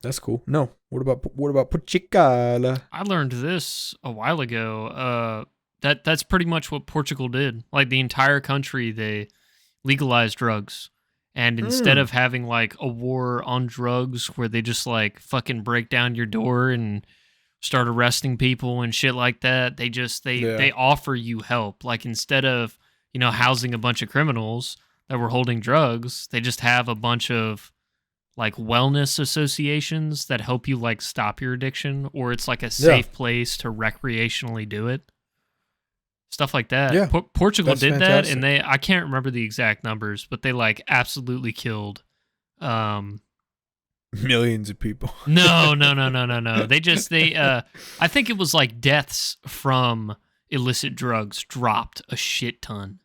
That's cool. No. What about Portugal? I learned this a while ago. That's pretty much what Portugal did. Like the entire country, they legalized drugs. And instead of having like a war on drugs where they just like fucking break down your door and start arresting people and shit like that, they offer you help. Like instead of, housing a bunch of criminals that were holding drugs, they just have a bunch of like wellness associations that help you like stop your addiction, or it's like a safe place to recreationally do it. Stuff like that. Yeah, Portugal did fantastic. that, and I can't remember the exact numbers, but they like absolutely killed millions of people. No. I think it was like deaths from illicit drugs dropped a shit ton.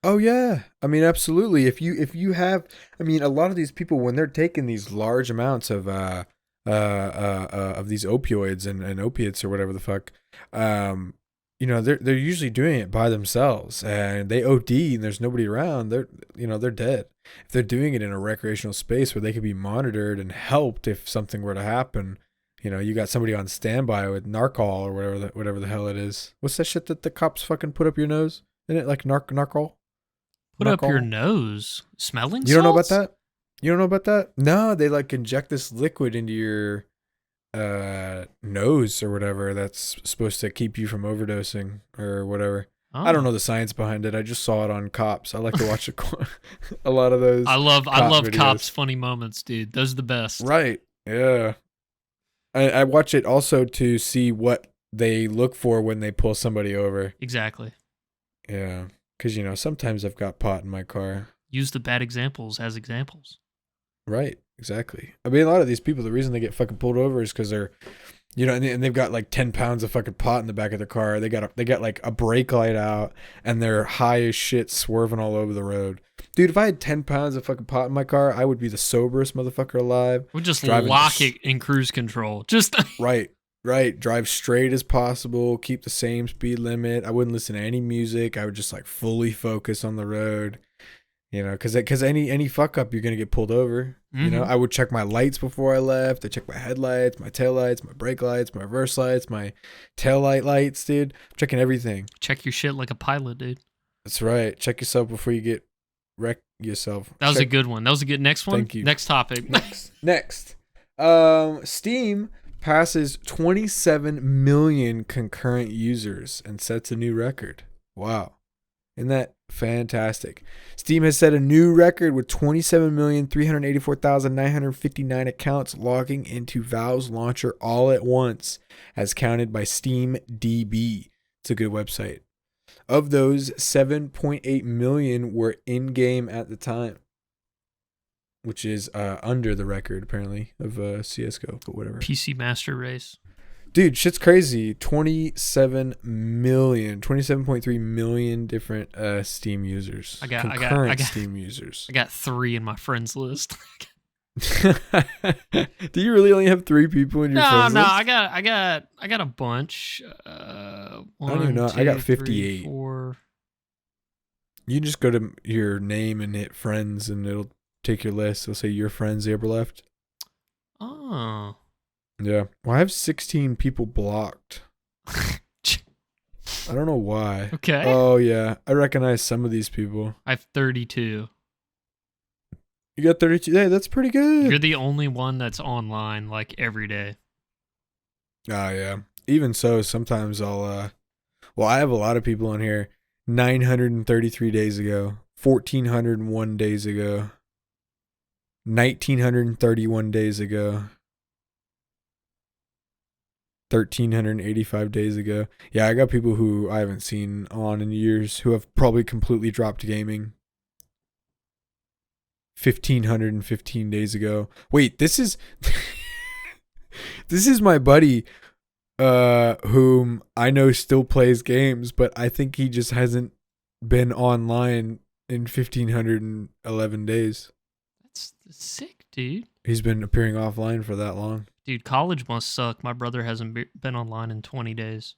Oh yeah, I mean absolutely. If you have, I mean, a lot of these people when they're taking these large amounts of these opioids and opiates or whatever the fuck, they're usually doing it by themselves and they OD and there's nobody around. They're dead. If they're doing it in a recreational space where they could be monitored and helped if something were to happen, you got somebody on standby with Narcol or whatever the hell it is. What's that shit that the cops fucking put up your nose? Isn't it like Narcol? Put up your nose? Smelling salts? You don't know about that? You don't know about that? No, they like inject this liquid into your nose or whatever that's supposed to keep you from overdosing or whatever. Oh. I don't know the science behind it. I just saw it on Cops. I like to watch a lot of those. I love videos. Cops funny moments, dude. Those are the best. Right. Yeah. I watch it also to see what they look for when they pull somebody over. Exactly. Yeah. Because, sometimes I've got pot in my car. Use the bad examples as examples. Right. Exactly. I mean, a lot of these people, the reason they get fucking pulled over is because they're, and they've got like 10 pounds of fucking pot in the back of their car. They got like a brake light out and they're high as shit swerving all over the road. Dude, if I had 10 pounds of fucking pot in my car, I would be the soberest motherfucker alive. We'll just lock it in cruise control. Just Right. Drive straight as possible. Keep the same speed limit. I wouldn't listen to any music. I would just like fully focus on the road. Because any fuck up, you're gonna get pulled over. Mm-hmm. I would check my lights before I left. I check my headlights, my taillights, my brake lights, my reverse lights, my taillight lights, dude. I'm checking everything. Check your shit like a pilot, dude. That's right. Check yourself before you wreck yourself. That was a good one. That was a good next one. Thank you. Next topic. Next. Steam passes 27 million concurrent users and sets a new record. Wow. Isn't that fantastic? Steam has set a new record with 27,384,959 accounts logging into Valve's launcher all at once, as counted by SteamDB. It's a good website. Of those, 7.8 million were in-game at the time, which is under the record, apparently, of CSGO, but whatever. PC Master Race. Dude, shit's crazy. 27.3 million different Steam users. Concurrent Steam users. I got 3 in my friends list. Do you really only have 3 people in your friends list? No, I got a bunch. I don't even know. I got 58. 3, 4. You just go to your name and hit friends, and it'll take your list. It'll say your friends ever left. Oh. Yeah. Well, I have 16 people blocked. I don't know why. Okay. Oh, yeah. I recognize some of these people. I have 32. You got 32? Hey, that's pretty good. You're the only one that's online, like, every day. Oh, yeah. Even so, sometimes I'll, well, I have a lot of people on here 933 days ago, 1,401 days ago, 1,931 days ago, 1,385 days ago. Yeah, I got people who I haven't seen on in years who have probably completely dropped gaming. 1,515 days ago. Wait, this is this is my buddy whom I know still plays games, but I think he just hasn't been online in 1,511 days. That's sick, dude. He's been appearing offline for that long. Dude, college must suck. My brother hasn't been online in 20 days.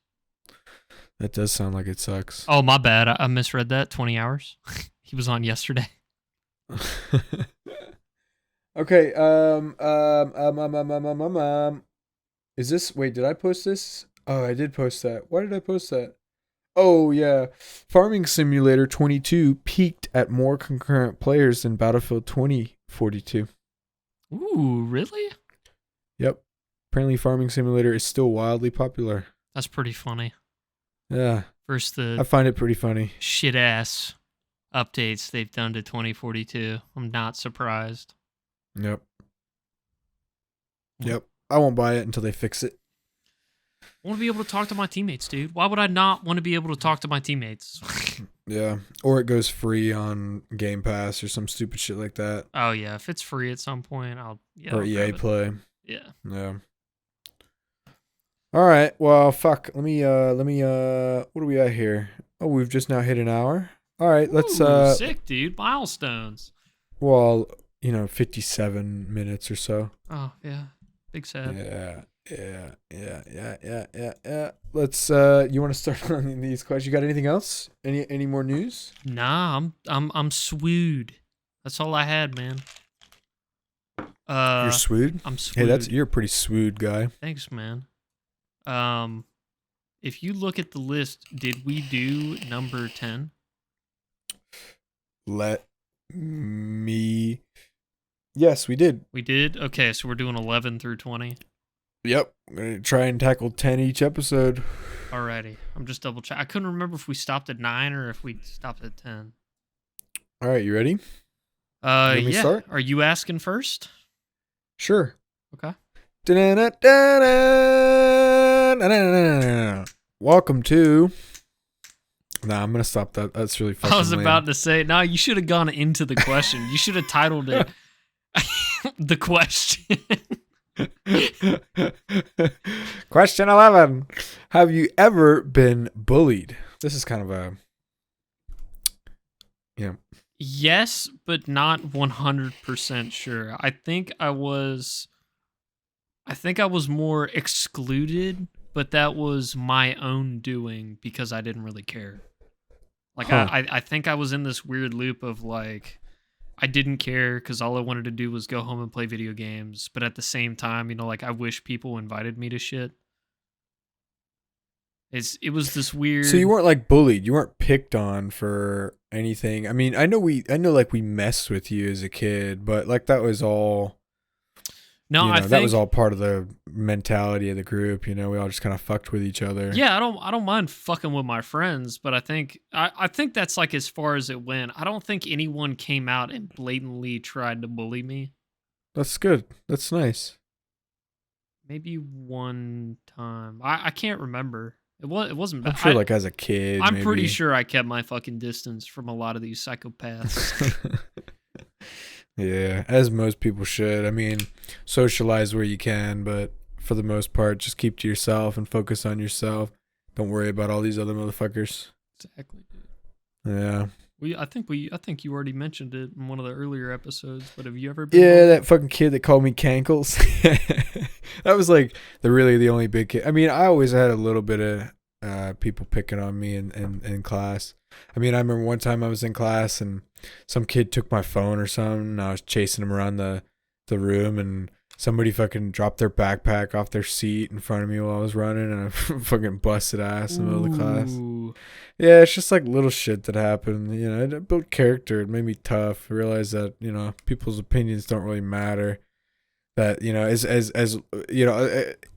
That does sound like it sucks. Oh, my bad. I misread that. 20 hours. He was on yesterday. Okay. Is this? Wait, did I post this? Oh, I did post that. Why did I post that? Oh yeah, Farming Simulator 22 peaked at more concurrent players than Battlefield 2042. Ooh, really? Yep. Apparently, Farming Simulator is still wildly popular. That's pretty funny. Yeah. Versus the I find it pretty funny. shit ass updates they've done to 2042. I'm not surprised. Yep. Yep. I won't buy it until they fix it. I want to be able to talk to my teammates, dude. Why would I not want to be able to talk to my teammates? Yeah. Or it goes free on Game Pass or some stupid shit like that. Oh yeah, if it's free at some point, Or I'll EA grab it. Play. Yeah. Yeah. All right. Well, fuck. Let me what do we got here? Oh, we've just now hit an hour. All right, let's Ooh, sick, dude. Milestones. well, 57 minutes or so. Oh yeah. Big sad. Yeah. Let's you want to start on these questions? You got anything else? Any more news? Nah, I'm swooed. That's all I had, man. You're swooed? I'm swooed. Hey, you're a pretty swooed guy. Thanks, man. If you look at the list, did we do number 10? Let me. Yes, we did. We did? Okay, so we're doing 11 through 20. Yep. I'm going to try and tackle 10 each episode. Alrighty. I'm just double check. I couldn't remember if we stopped at 9 or if we stopped at 10. All right, you ready? Let me start? Are you asking first? Sure. Okay. Welcome to. Nah, I'm going to stop that. That's really fucking I was lame. about to say, no, you should have gone into the question. You should have titled it The Question. Question 11. Have you ever been bullied? This is kind of a. Yeah. Yes, but not 100% sure. I think I was more excluded, but that was my own doing because I didn't really care. Like, I think I was in this weird loop of, like, I didn't care because all I wanted to do was go home and play video games. But at the same time, like, I wish people invited me to shit. It was this weird... So you weren't, like, bullied. You weren't picked on for anything. I mean, I know like, we messed with you as a kid, but, like, that was all... No, I that think was all part of the mentality of the group. We all just kind of fucked with each other. yeah, I don't mind fucking with my friends, but I think that's like as far as it went. I don't think anyone came out and blatantly tried to bully me. That's good. That's nice. Maybe one time. I can't remember. It wasn't I'm bad. sure, like as a kid, I'm maybe. pretty sure I kept my fucking distance from a lot of these psychopaths. Yeah, as most people should. I mean, socialize where you can, but for the most part, just keep to yourself and focus on yourself. Don't worry about all these other motherfuckers. Exactly, dude. Yeah. I think you already mentioned it in one of the earlier episodes, but have you ever been Yeah, bullied? that fucking kid that called me Cankles. That was like the only big kid. I mean, I always had a little bit of people picking on me in class. I mean, I remember one time I was in class and some kid took my phone or something, and I was chasing him around the room, and somebody fucking dropped their backpack off their seat in front of me while I was running, and I fucking busted ass in the middle of the class. Ooh. Yeah, it's just like little shit that happened. It built character. It made me tough. I realized that, people's opinions don't really matter. That,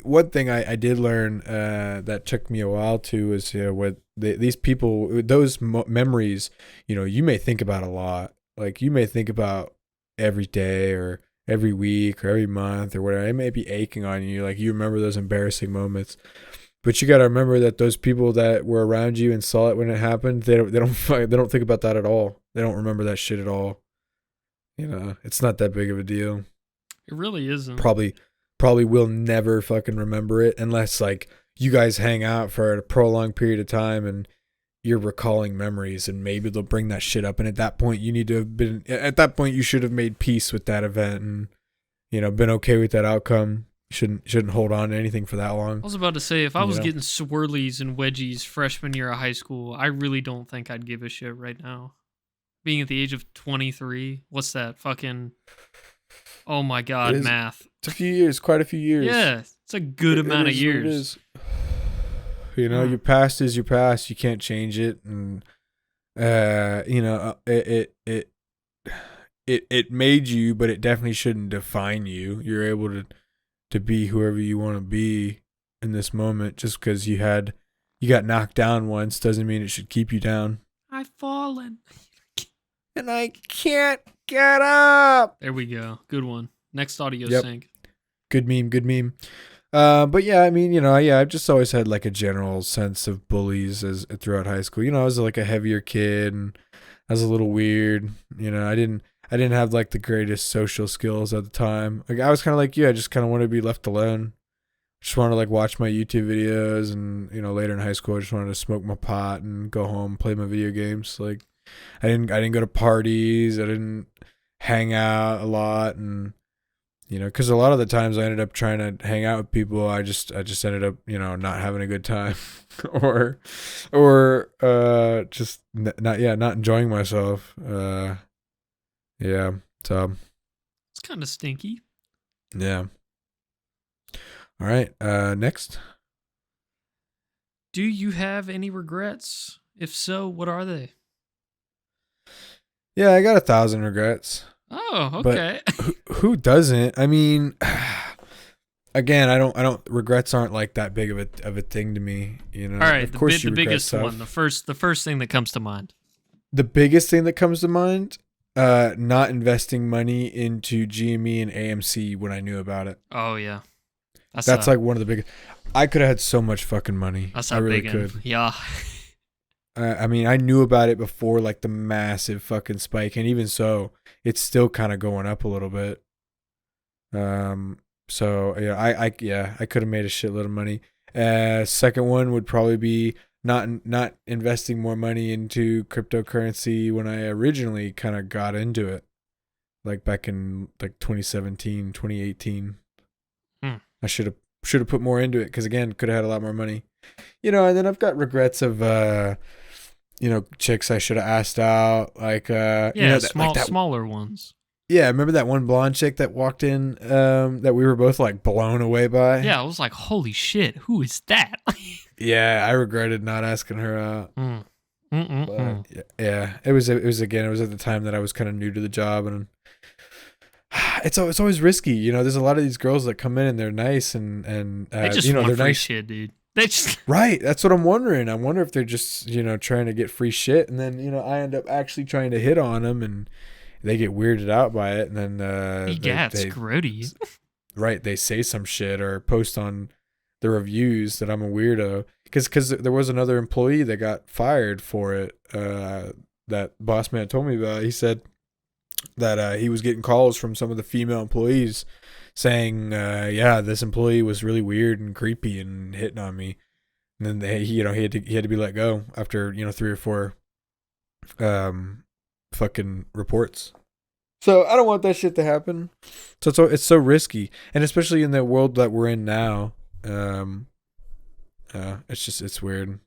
one thing I did learn that took me a while too is, what these people, those memories, you may think about a lot. Like you may think about every day or every week or every month or whatever. It may be aching on you. Like you remember those embarrassing moments. But you got to remember that those people that were around you and saw it when it happened, they don't think about that at all. They don't remember that shit at all. It's not that big of a deal. It really isn't. Probably will never fucking remember it unless like you guys hang out for a prolonged period of time and you're recalling memories, and maybe they'll bring that shit up. And at that point, you should have made peace with that event and, been okay with that outcome. Shouldn't hold on to anything for that long. I was about to say, if I was getting swirlies and wedgies freshman year of high school, I really don't think I'd give a shit right now. Being at the age of 23, what's that fucking... Oh my god, math. It's a few years, quite a few years. Yeah, it's a good amount of years. Your past is your past. You can't change it, and it made you, but it definitely shouldn't define you. You're able to be whoever you want to be in this moment. Just because you got knocked down once doesn't mean it should keep you down. I've fallen. And I can't get up. There we go. Good one. Next audio sync. Good meme. But yeah, I mean, I've just always had like a general sense of bullies as throughout high school. I was like a heavier kid and I was a little weird. I didn't have like the greatest social skills at the time. Like I was kind of like you. I just kind of wanted to be left alone. Just wanted to like watch my YouTube videos, and later in high school, I just wanted to smoke my pot and go home, play my video games. Like I didn't go to parties. I didn't hang out a lot, and because a lot of the times I ended up trying to hang out with people, I just ended up not having a good time, or just not enjoying myself. Yeah, so it's kind of stinky. Yeah. All right. Next. Do you have any regrets? If so, what are they? Yeah, I got 1,000 regrets. Oh, okay. But who doesn't? I mean, again, I don't. Regrets aren't like that big of a thing to me. All right, of course the biggest one, the first thing that comes to mind. The biggest thing that comes to mind, not investing money into GME and AMC when I knew about it. Oh yeah, that's like one of the biggest. I could have had so much fucking money. That's I really could. Yeah. I mean, I knew about it before, like the massive fucking spike, and even so, it's still kind of going up a little bit. So yeah, I could have made a shitload of money. Second one would probably be not investing more money into cryptocurrency when I originally kind of got into it, like back in like 2017, 2018. I should have put more into it because again, could have had a lot more money. And then I've got regrets of chicks I should have asked out, like smaller ones. Yeah, remember that one blonde chick that walked in that we were both like blown away by? Yeah, I was like, holy shit, who is that? Yeah, I regretted not asking her out. But, yeah, it was at the time that I was kind of new to the job, and it's always risky. You know, there's a lot of these girls that come in and they're nice and They just you know, want they're free nice. shit, dude. They just Right. That's what I'm wondering. I wonder if they're just, you know, trying to get free shit, and then, you know, I end up actually trying to hit on them, and they get weirded out by it, and then egats, they grody. right, they say some shit or post on the reviews that I'm a weirdo, because there was another employee that got fired for it. That boss man told me about. He said that he was getting calls from some of the female employees saying, yeah, this employee was really weird and creepy and hitting on me. And then he had to be let go after, you know, 3 or 4 fucking reports. So I don't want that shit to happen. So it's so risky, and especially in the world that we're in now. It's weird.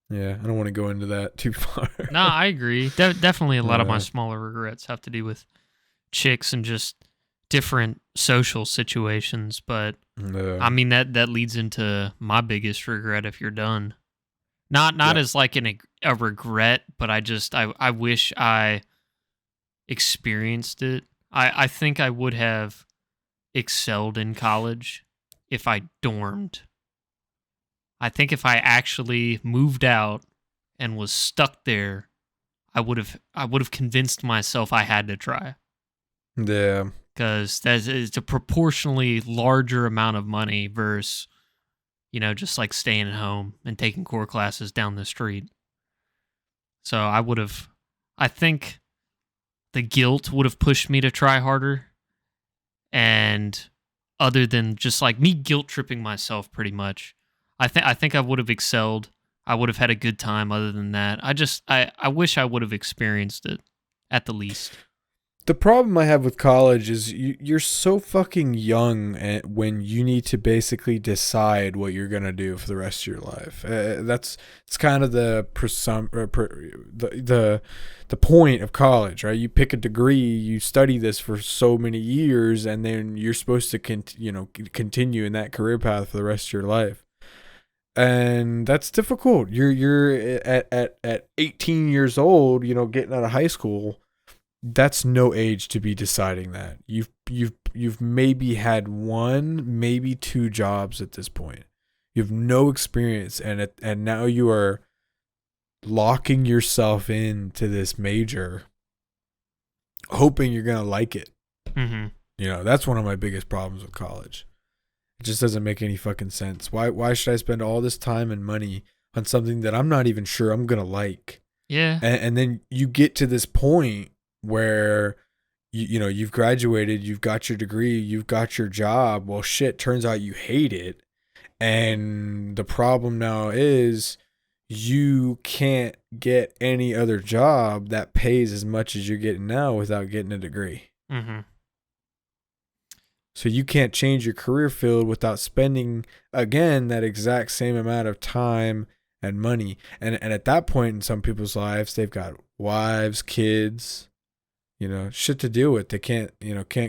Yeah, I don't want to go into that too far. No, I agree. Definitely a lot of my smaller regrets have to do with chicks and just different social situations. But I mean, that leads into my biggest regret if you're done. Not as like a regret, but I wish I experienced it. I think I would have excelled in college if I dormed. I think if I actually moved out and was stuck there, I would have convinced myself I had to try. Yeah. Because it's a proportionally larger amount of money versus, you know, just like staying at home and taking core classes down the street. So I think the guilt would have pushed me to try harder. And other than just like me guilt tripping myself pretty much, I think I would have excelled. I would have had a good time other than that. I wish I would have experienced it at the least. The problem I have with college is you're so fucking young when you need to basically decide what you're gonna do for the rest of your life. It's kind of the point of college, right? You pick a degree, you study this for so many years, and then you're supposed to continue in that career path for the rest of your life. And that's difficult. You're at 18 years old, you know, getting out of high school. That's no age to be deciding that. You've maybe had 1, maybe 2 jobs at this point. You have no experience, and now you are locking yourself into this major, hoping you're gonna like it. Mm-hmm. You know, that's one of my biggest problems with college. It just doesn't make any fucking sense. Why should I spend all this time and money on something that I'm not even sure I'm gonna like? Yeah. And then you get to this point where you know, you've graduated, you've got your degree, you've got your job. Well, shit, turns out you hate it. And the problem now is you can't get any other job that pays as much as you're getting now without getting a degree. Mm-hmm. So you can't change your career field without spending, again, that exact same amount of time and money. And at that point in some people's lives, they've got wives, kids, you know, shit to deal with. They can't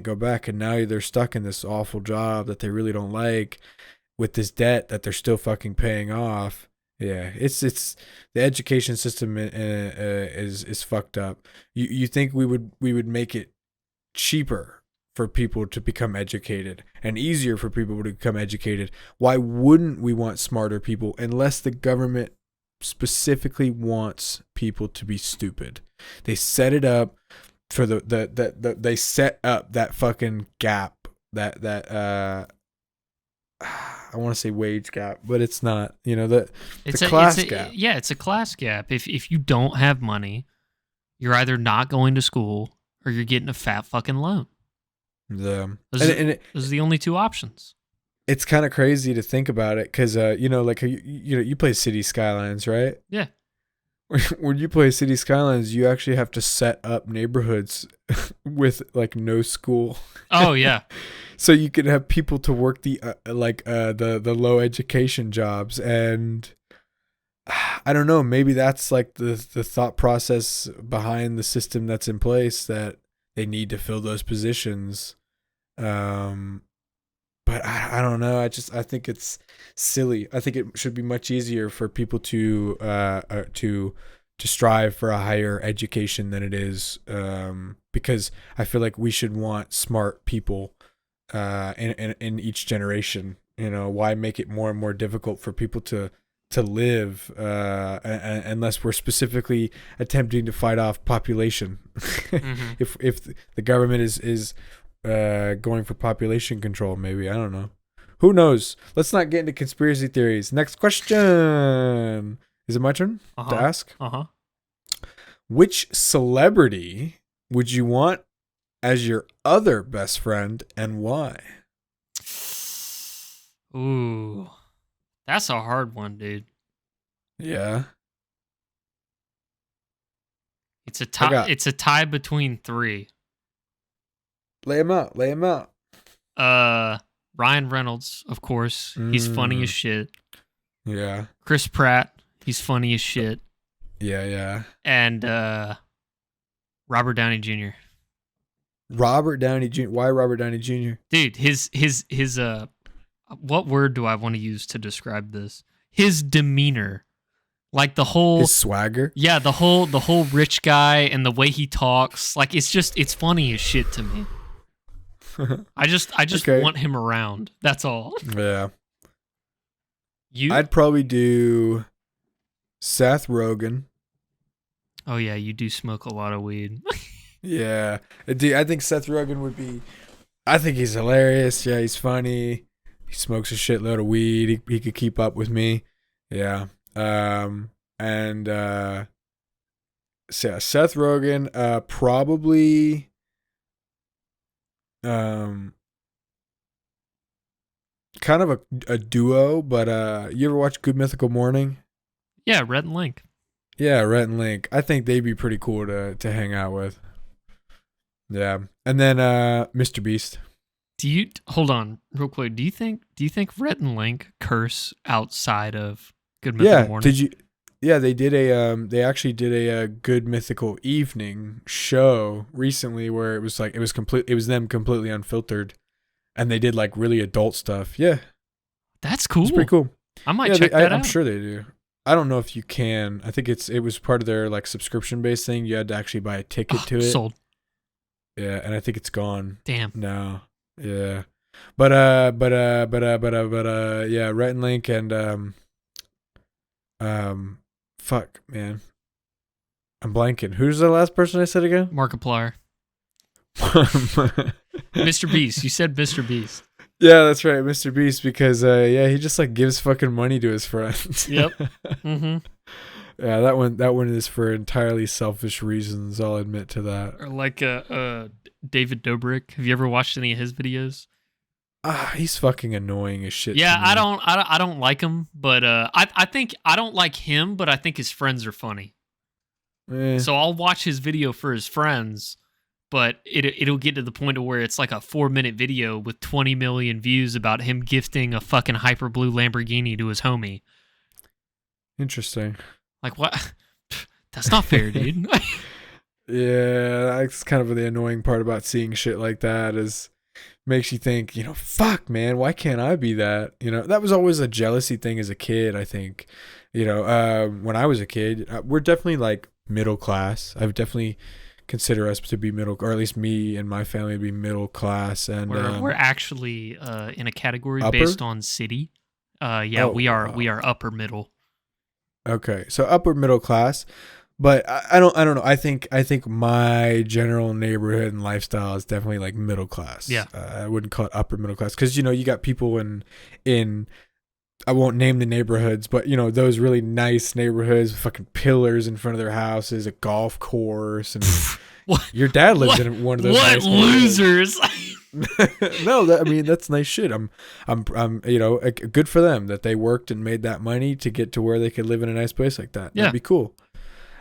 go back. And now they're stuck in this awful job that they really don't like with this debt that they're still fucking paying off. Yeah, it's the education system is fucked up. You think we would make it cheaper for people to become educated and easier for people to become educated? Why wouldn't we want smarter people unless the government specifically wants people to be stupid? They set it up for they set up that fucking gap, that I want to say wage gap, but it's not, you know, the class gap. Yeah, it's a class gap. If you don't have money, you're either not going to school or you're getting a fat fucking loan. Those are the only 2 options. It's kind of crazy to think about it because, you know, like, you play City Skylines, right? Yeah. When you play City Skylines, you actually have to set up neighborhoods with like no school. Oh yeah. So you can have people to work the low education jobs, and I don't know, maybe that's like the thought process behind the system that's in place, that they need to fill those positions. But I don't know. I think it's silly. I think it should be much easier for people to strive for a higher education than it is, because I feel like we should want smart people in each generation. You know, why make it more and more difficult for people to live, unless we're specifically attempting to fight off population. Mm-hmm. If the government is going for population control, maybe, I don't know. Who knows? Let's not get into conspiracy theories. Next question. Is it my turn to ask? Which celebrity would you want as your other best friend, and why? Ooh, that's a hard one, dude. Yeah. It's a tie. It's a tie between 3. Lay him out. Ryan Reynolds, of course. He's funny as shit. Yeah. Chris Pratt, he's funny as shit. Yeah. And Robert Downey Jr. Robert Downey Jr. Why Robert Downey Jr.? Dude, his what word do I want to use to describe this? His demeanor. Like the whole his swagger. Yeah, the whole rich guy and the way he talks. Like it's funny as shit to me. I just okay. want him around. That's all. Yeah. You? I'd probably do Seth Rogen. Oh yeah, you do smoke a lot of weed. Yeah. I think Seth Rogen would be, I think he's hilarious. Yeah, he's funny. He smokes a shitload of weed. He could keep up with me. Yeah. So yeah, Seth Rogen, probably kind of a duo, but you ever watch Good Mythical Morning? Yeah, Rhett and Link. Yeah, Rhett and Link. I think they'd be pretty cool to hang out with. Yeah. And then Mr. Beast. Hold on real quick. Do you think Rhett and Link curse outside of Good Mythical Morning? They actually did a Good Mythical Evening show recently where it was them completely unfiltered, and they did like really adult stuff. Yeah. That's cool. It's pretty cool. I might check that out. I'm sure they do. I don't know if you can. I think it was part of their like subscription based thing. You had to actually buy a ticket to it. Sold. Yeah, and I think it's gone. Damn. No. Yeah. But yeah, Rhett and Link and fuck, man. I'm blanking. Who's the last person I said again? Markiplier. Mr. Beast. You said Mr. Beast. Yeah, that's right, Mr. Beast, because he just like gives fucking money to his friends. Yep. Mm-hmm. Yeah, that one is for entirely selfish reasons. I'll admit to that. Or like David Dobrik. Have you ever watched any of his videos? He's fucking annoying as shit. Yeah, I don't like him, but I think I don't like him, but I think his friends are funny. So I'll watch his video for his friends, but it'll get to the point of where it's like a 4-minute video with 20 million views about him gifting a fucking hyper blue Lamborghini to his homie. Interesting. Like, what? That's not fair, dude. Yeah, that's kind of the annoying part about seeing shit like that is makes you think, fuck, man, why can't I be that? That was always a jealousy thing as a kid, I think. When I was a kid, we're definitely like middle class. I would definitely consider us to be middle, or at least me and my family to be middle class. And we're actually in a category upper? Based on city. We are upper middle. Okay, so upper middle class, but I don't know. I think my general neighborhood and lifestyle is definitely like middle class. Yeah, I wouldn't call it upper middle class because you got people in I won't name the neighborhoods, but those really nice neighborhoods with fucking pillars in front of their houses, a golf course, and your dad lives in one of those. What nice losers? No, that's nice shit. I'm good for them that they worked and made that money to get to where they could live in a nice place like that. Yeah. That'd be cool.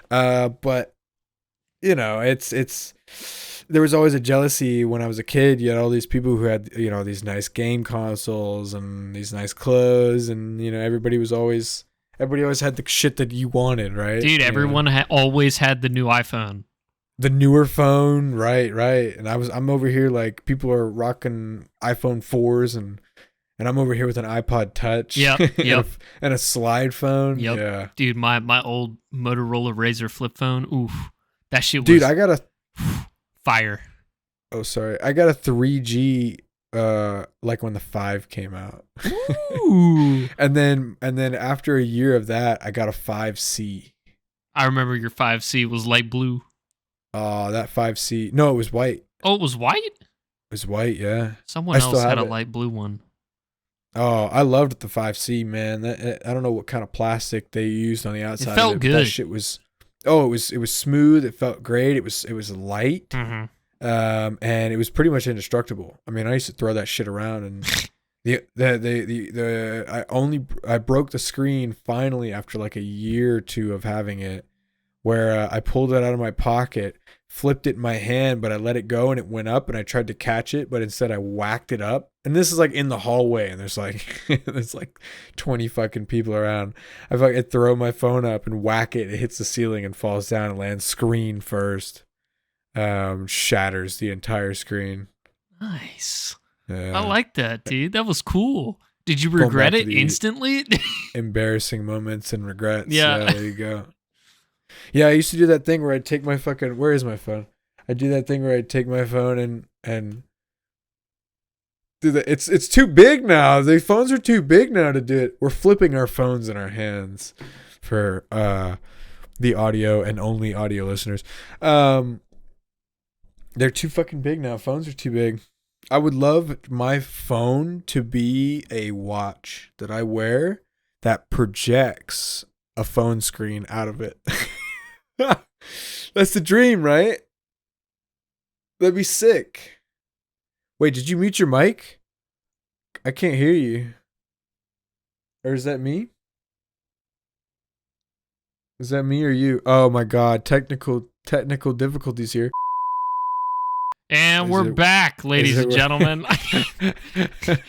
But it's there was always a jealousy when I was a kid. You had all these people who had these nice game consoles and these nice clothes, and everybody always had the shit that you wanted, right? Dude, everyone always had the new iPhone. The newer phone, right. And I'm over here like people are rocking iPhone 4s and and I'm over here with an iPod Touch. Yep, yep. and a slide phone. Yep. Yeah, Dude, my old Motorola Razr flip phone. Oof, that shit was. dude, I got a. Fire. Oh, sorry, I got a 3G. Like when the 5 came out. Ooh. and then after a year of that, I got a 5C. I remember your 5C was light blue. Oh, that 5C. No, it was white. Oh, it was white? It was white, yeah. Someone else had a light blue one. Oh, I loved the 5C, man. I don't know what kind of plastic they used on the outside. It felt good. That shit was. Oh, it was smooth. It felt great. It was light. Mm-hmm. And it was pretty much indestructible. I mean, I used to throw that shit around, and I broke the screen finally after like a year or two of having it, where I pulled it out of my pocket, flipped it in my hand, but I let it go and it went up, and I tried to catch it, but instead I whacked it up. And this is like in the hallway, and there's like 20 fucking people around. I throw my phone up and whack it hits the ceiling and falls down and lands screen first. Shatters the entire screen. Nice. Yeah. I like that, dude. That was cool. Did you regret it instantly? Embarrassing moments and regrets. Yeah. There you go. Yeah, I used to do that thing where I'd take my fucking. Where is my phone? I do that thing where I'd take my phone and do that. It's too big now. The phones are too big now to do it. We're flipping our phones in our hands for the audio and only audio listeners. They're too fucking big now. Phones are too big. I would love my phone to be a watch that I wear that projects a phone screen out of it. That's the dream, right? That'd be sick. Wait, did you mute your mic? I can't hear you. Or is that me? Is that me or you? Oh my god, technical difficulties here. And we're back, ladies and gentlemen. Yeah, okay,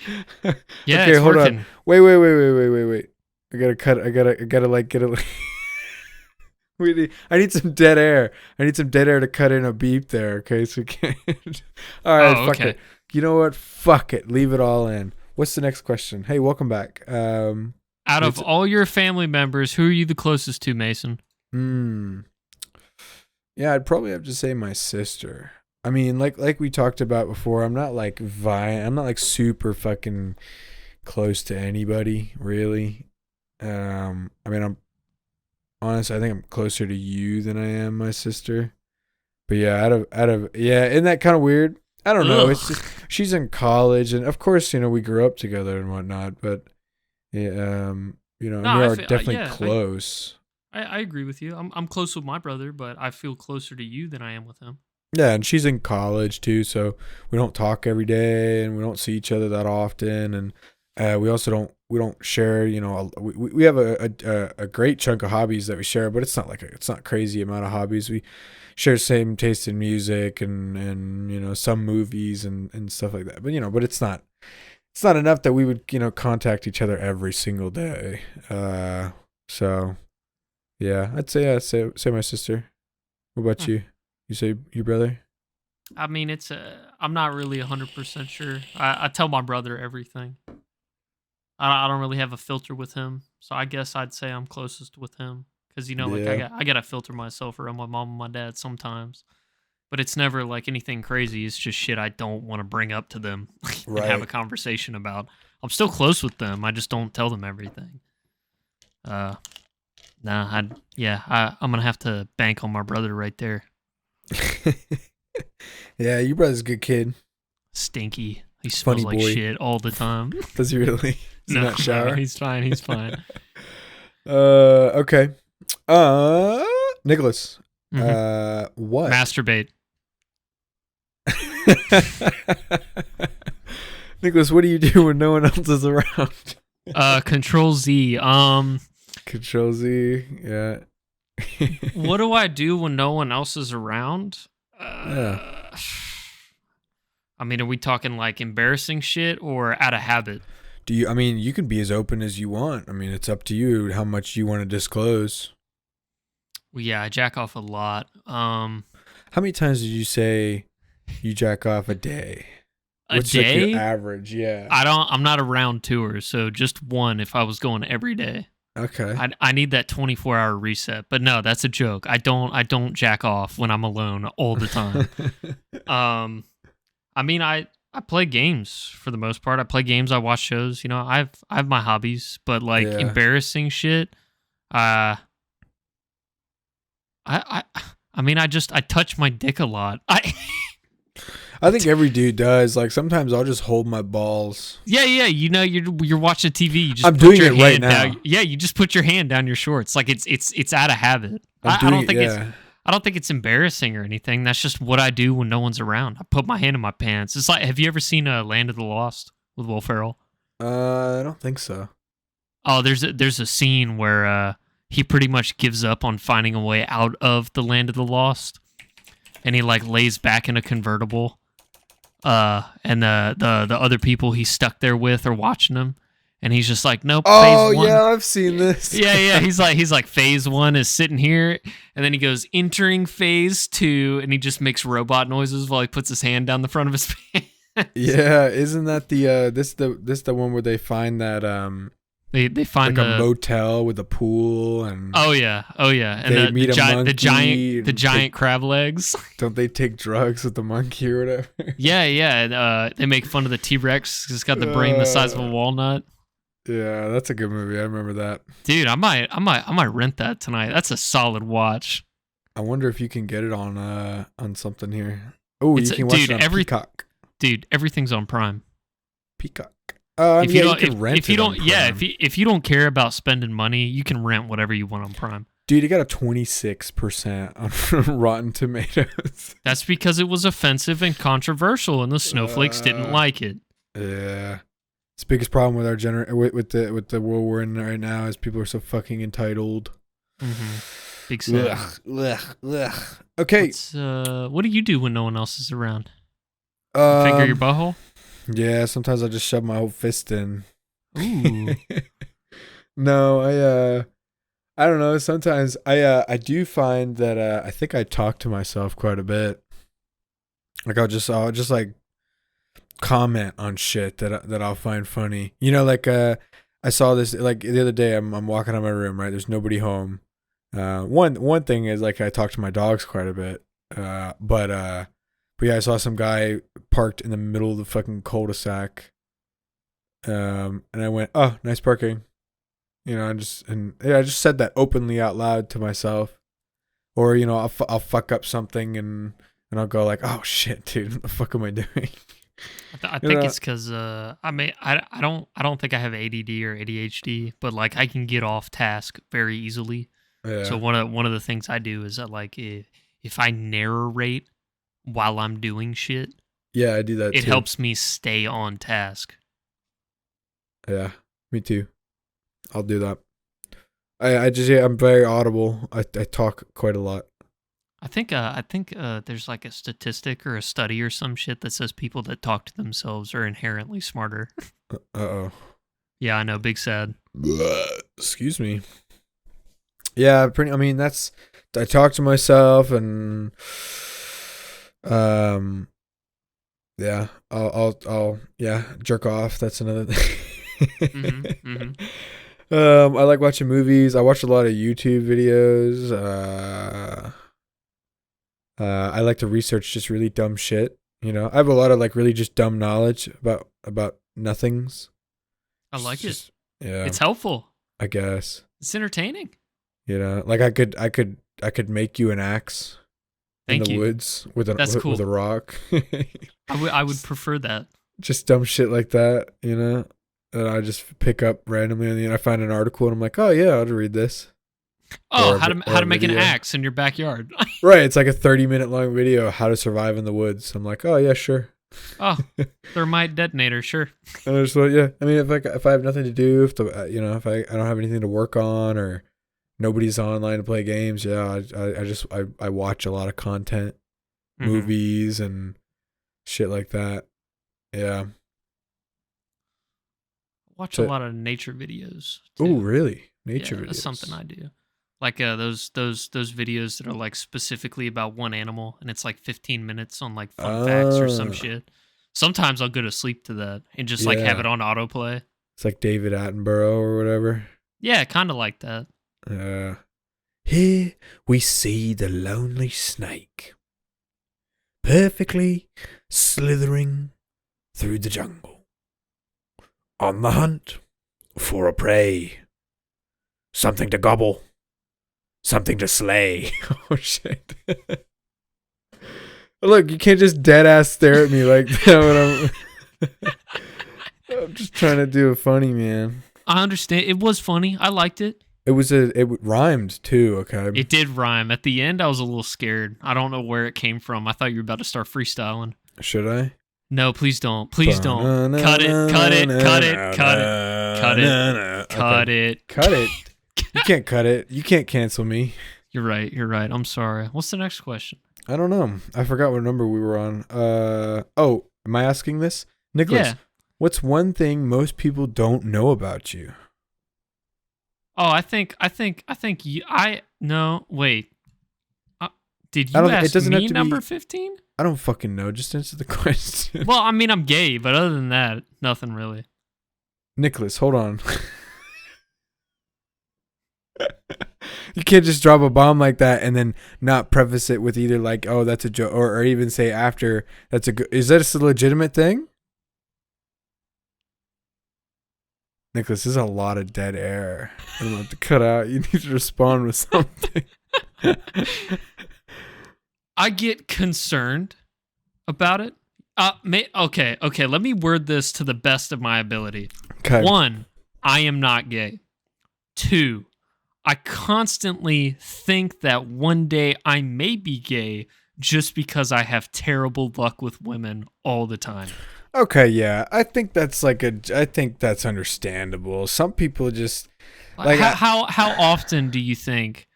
it's hold working. on. Wait. I gotta cut. I gotta like get it. I need some dead air. I need some dead air to cut in a beep there. Okay, so we can't. All right, fuck it. You know what? Fuck it. Leave it all in. What's the next question? Hey, welcome back. Out of all your family members, who are you the closest to, Mason? Yeah, I'd probably have to say my sister. I mean, like we talked about before, I'm not like super fucking close to anybody, really. I mean, I'm honest, I think I'm closer to you than I am my sister. But yeah, out of isn't that kind of weird? I don't know. It's just she's in college, and of course, we grew up together and whatnot. But yeah, we are definitely close. I agree with you. I'm close with my brother, but I feel closer to you than I am with him. Yeah, and she's in college too, so we don't talk every day, and we don't see each other that often, and we also don't share. We have a great chunk of hobbies that we share, but it's not crazy amount of hobbies. We share same taste in music and some movies and stuff like that. But it's not enough that we would contact each other every single day. So yeah, I'd say my sister. What about you? You say your brother? I mean, I'm not really 100% sure. I tell my brother everything. I don't really have a filter with him, so I guess I'd say I'm closest with him because I gotta filter myself around my mom and my dad sometimes, but it's never like anything crazy. It's just shit I don't want to bring up to them and have a conversation about. I'm still close with them. I just don't tell them everything. I'm gonna have to bank on my brother right there. Yeah, your brother's a good kid. Stinky. He smells like shit all the time. Does he really? Does he not shower? No, he's fine. He's fine. Okay. Nicholas. What? Masturbate. Nicholas, what do you do when no one else is around? Control Z. Control Z. Yeah. What do I do when no one else is around? Yeah. I mean, are we talking like embarrassing shit or out of habit? You can be as open as you want. I mean, it's up to you how much you want to disclose. Well, yeah, I jack off a lot. How many times did you say you jack off a day? A What's like day? your average? Yeah. I'm not around tours, so just one if I was going every day. Okay. I need that 24-hour reset. But no, that's a joke. I don't jack off when I'm alone all the time. I mean, I play games for the most part. I play games, I watch shows, you know. I have my hobbies, but like Yeah. embarrassing shit, I mean, I touch my dick a lot. I think every dude does. Like sometimes I'll just hold my balls. Yeah, you know, you're watching TV. You just I'm put doing your it right hand now. down. Yeah, you just put your hand down your shorts. Like it's out of habit. I'm I doing don't it. think Yeah. I don't think it's embarrassing or anything. That's just what I do when no one's around. I put my hand in my pants. It's like, have you ever seen Land of the Lost with Will Ferrell? I don't think so. Oh, there's a scene where he pretty much gives up on finding a way out of the Land of the Lost, and he like lays back in a convertible. And the other people he's stuck there with are watching him, and he's just like, nope. Oh phase one. yeah, I've seen this. Yeah. He's like phase 1 is sitting here, and then he goes entering phase 2, and he just makes robot noises while he puts his hand down the front of his pants. Yeah, isn't that the this the one where they find that They find like a motel with a pool and Oh yeah, and they the meet a monkey the giant crab legs. don't they take drugs with the monkey or whatever? Yeah, and they make fun of the T-Rex 'cause it's got the brain the size of a walnut. Yeah, that's a good movie. I remember that. Dude, I might rent that tonight. That's a solid watch. I wonder if you can get it on something here. Oh, you can watch it on Peacock. Dude, everything's on Prime. Peacock. If yeah, you you can rent if you it on don't, yeah, Prime. if you don't care about spending money, you can rent whatever you want on Prime. Dude, it got a 26% on Rotten Tomatoes. That's because it was offensive and controversial, and the snowflakes didn't like it. Yeah, it's the biggest problem with our with the world we're in right now is people are so fucking entitled. Mm-hmm. Big sad. Ugh. Okay. What do you do when no one else is around? Finger your butthole? Yeah, sometimes I just shove my whole fist in. Ooh. No, I don't know. Sometimes I do find that I think I talk to myself quite a bit. Like I'll just like comment on shit that I'll find funny. You know, like I saw this like the other day. I'm walking out of my room, right? There's nobody home. One thing is like I talk to my dogs quite a bit. But yeah, I saw some guy parked in the middle of the fucking cul-de-sac. And I went, "Oh, nice parking." You know, I just said that openly out loud to myself. Or, you know, I'll fuck up something and I'll go like, "Oh shit, dude, what the fuck am I doing?" I think it's because I mean I don't think I have ADD or ADHD, but like I can get off task very easily. Yeah. So one of the things I do is that like if I narrate while I'm doing shit, Yeah, I do that too. It helps me stay on task. Yeah, me too. I'll do that. I'm very audible. I talk quite a lot. I think there's like a statistic or a study or some shit that says people that talk to themselves are inherently smarter. Uh-oh. Yeah, I know, big sad. Excuse me. Yeah, I mean I talk to myself and yeah, I'll jerk off. That's another thing. I like watching movies. I watch a lot of YouTube videos. I like to research just really dumb shit. You know, I have a lot of like really just dumb knowledge about nothings. I like it. Yeah, it's helpful. I guess it's entertaining. You know, like I could make you an axe in the woods with a rock. I would prefer that. Just dumb shit like that, you know. And I just pick up randomly, and then I find an article, and I'm like, oh yeah, I'll read this. Oh, how to make an axe in your backyard. Right, it's like a 30-minute long video, how to survive in the woods. I'm like, oh yeah, sure. Oh, thermite detonator, sure. And I just like, yeah. I mean, if I have nothing to do, if I don't have anything to work on, or nobody's online to play games, yeah, I watch a lot of content, movies and shit like that. Yeah. Watch a lot of nature videos. Oh, really? Nature videos. That's something I do. Like those videos that are like specifically about one animal, and it's like 15 minutes on like fun facts or some shit. Sometimes I'll go to sleep to that and just like have Yeah. it on autoplay. It's like David Attenborough or whatever. Yeah, kind of like that. Here we see the lonely snake, perfectly slithering through the jungle, on the hunt for a prey, something to gobble, something to slay. Oh shit! Look, you can't just dead ass stare at me like that when I'm just trying to do a funny, man. I understand. It was funny. I liked it. It rhymed too, okay? It did rhyme. At the end, I was a little scared. I don't know where it came from. I thought you were about to start freestyling. Should I? No, please don't. Please don't. Cut it. Cut it. Cut it. Cut it. Cut it. Cut it. Cut it. You can't cut it. You can't cancel me. You're right. You're right. I'm sorry. What's the next question? I don't know. I forgot what number we were on. Oh, am I asking this? Nicholas, Yeah. what's one thing most people don't know about you? Oh, no, wait. Did you ask me number 15? I don't fucking know. Just answer the question. Well, I mean, I'm gay, but other than that, nothing really. Nicholas, hold on. You can't just drop a bomb like that and then not preface it with either like, oh, that's a joke, or even say after that's a good. Is that a legitimate thing? Nicholas, this is a lot of dead air. I don't have to cut out. You need to respond with something. I get concerned about it. Okay. Let me word this to the best of my ability. Okay. 1, I am not gay. 2, I constantly think that one day I may be gay just because I have terrible luck with women all the time. Okay, yeah. I think that's understandable. Some people just like how often do you think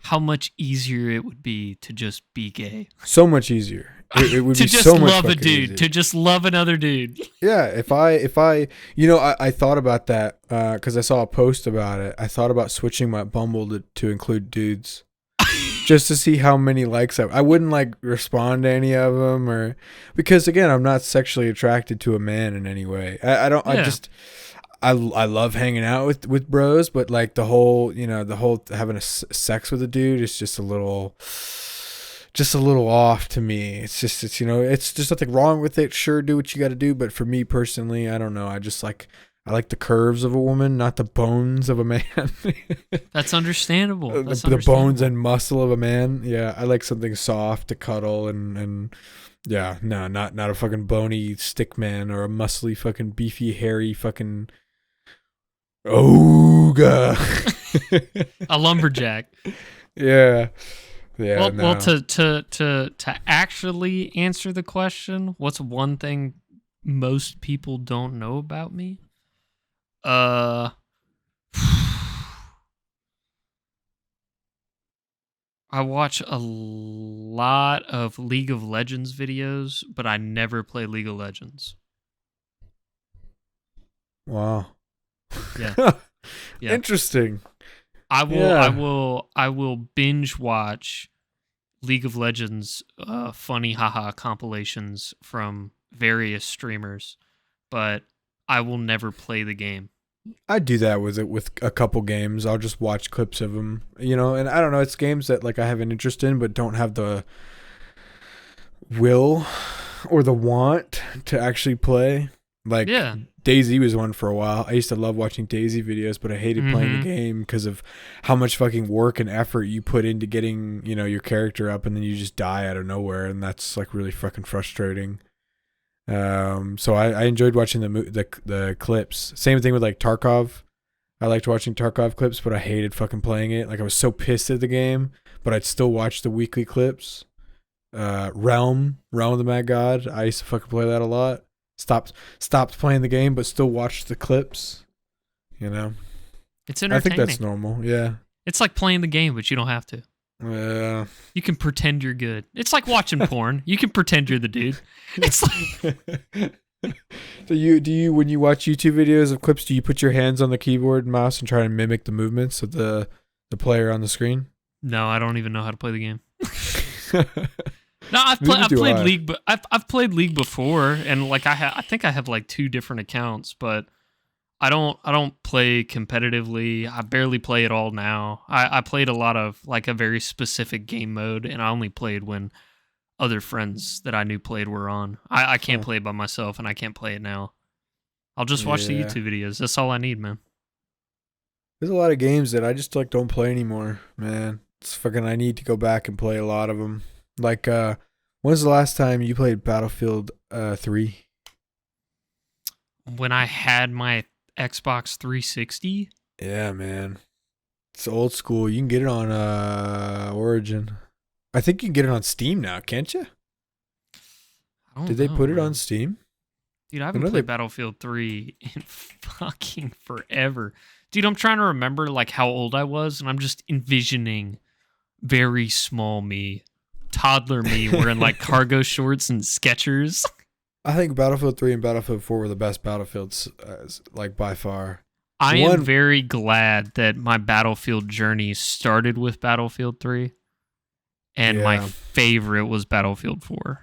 how much easier it would be to just be gay? So much easier. It would to be just so much love a fucking dude, easier. to just love another dude. Yeah, if I I thought about that because I saw a post about it. I thought about switching my Bumble to include dudes, just to see how many likes I wouldn't like respond to any of them, or because again I'm not sexually attracted to a man in any way. I don't. Yeah. I love hanging out with bros, but like the whole having sex with a dude is just a little off to me. It's just nothing wrong with it. Sure, do what you got to do, but for me personally, I don't know. I like the curves of a woman, not the bones of a man. That's understandable. The bones and muscle of a man. Yeah, I like something soft to cuddle and yeah, no, not a fucking bony stick man or a muscly fucking beefy hairy fucking ogre. A lumberjack. Yeah. Yeah. Well, to actually answer the question, what's one thing most people don't know about me? I watch a lot of League of Legends videos, but I never play League of Legends. Wow. Yeah. Yeah. Interesting. I will binge watch League of Legends funny haha compilations from various streamers, but I will never play the game. I do that with a couple games. I'll just watch clips of them, and I don't know, it's games that like I have an interest in but don't have the will or the want to actually play. Like Yeah. DayZ was one for a while. I used to love watching DayZ videos, but I hated playing the game because of how much fucking work and effort you put into getting, your character up, and then you just die out of nowhere, and that's like really fucking frustrating. So I enjoyed watching the clips. Same thing with like Tarkov. I liked watching Tarkov clips, but I hated fucking playing it. Like I was so pissed at the game, but I'd still watch the weekly clips. Realm of the Mad God. I used to fucking play that a lot. Stopped playing the game, but still watched the clips. It's entertaining. I think that's normal. Yeah. It's like playing the game, but you don't have to. Yeah. You can pretend you're good. It's like watching porn. You can pretend you're the dude. It's like So do you when you watch YouTube videos of clips, do you put your hands on the keyboard and mouse and try to mimic the movements of the player on the screen? No, I don't even know how to play the game. No, Neither I've do played I. League, but I've played League before, and like I think I have like 2 different accounts, but I don't play competitively. I barely play at all now. I played a lot of like a very specific game mode, and I only played when other friends that I knew played were on. I can't Huh. play it by myself, and I can't play it now. I'll just watch the Yeah. YouTube videos. That's all I need, man. There's a lot of games that I just like don't play anymore, man. It's fucking. I need to go back and play a lot of them. Like, when's the last time you played Battlefield 3? When I had my Xbox 360, Yeah, man. It's old school. You can get it on Origin. I think you can get it on Steam now, can't you? I don't Did they know, put it on man. Steam? Dude, I I haven't know they. played Battlefield 3 in fucking forever. Dude, I'm trying to remember like how old I was, and I'm just envisioning very small me, toddler me, wearing like cargo shorts and Skechers. I think Battlefield 3 and Battlefield 4 were the best Battlefields, like by far. I am One, very glad that my Battlefield journey started with Battlefield 3, and my yeah, favorite was Battlefield 4.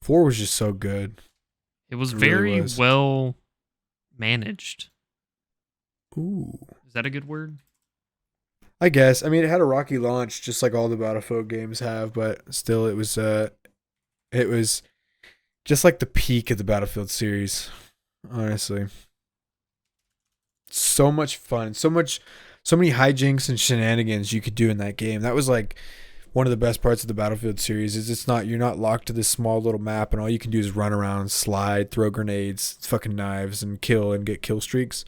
4 was just so good. It was It really very was. well managed. Ooh. Is that a good word? I guess. I mean, it had a rocky launch, just like all the Battlefield games have, but still, it was just like the peak of the Battlefield series. Honestly, so much fun, so many hijinks and shenanigans you could do in that game. That was like one of the best parts of the Battlefield series. Is you're not locked to this small little map, and all you can do is run around, slide, throw grenades, fucking knives, and kill and get kill streaks.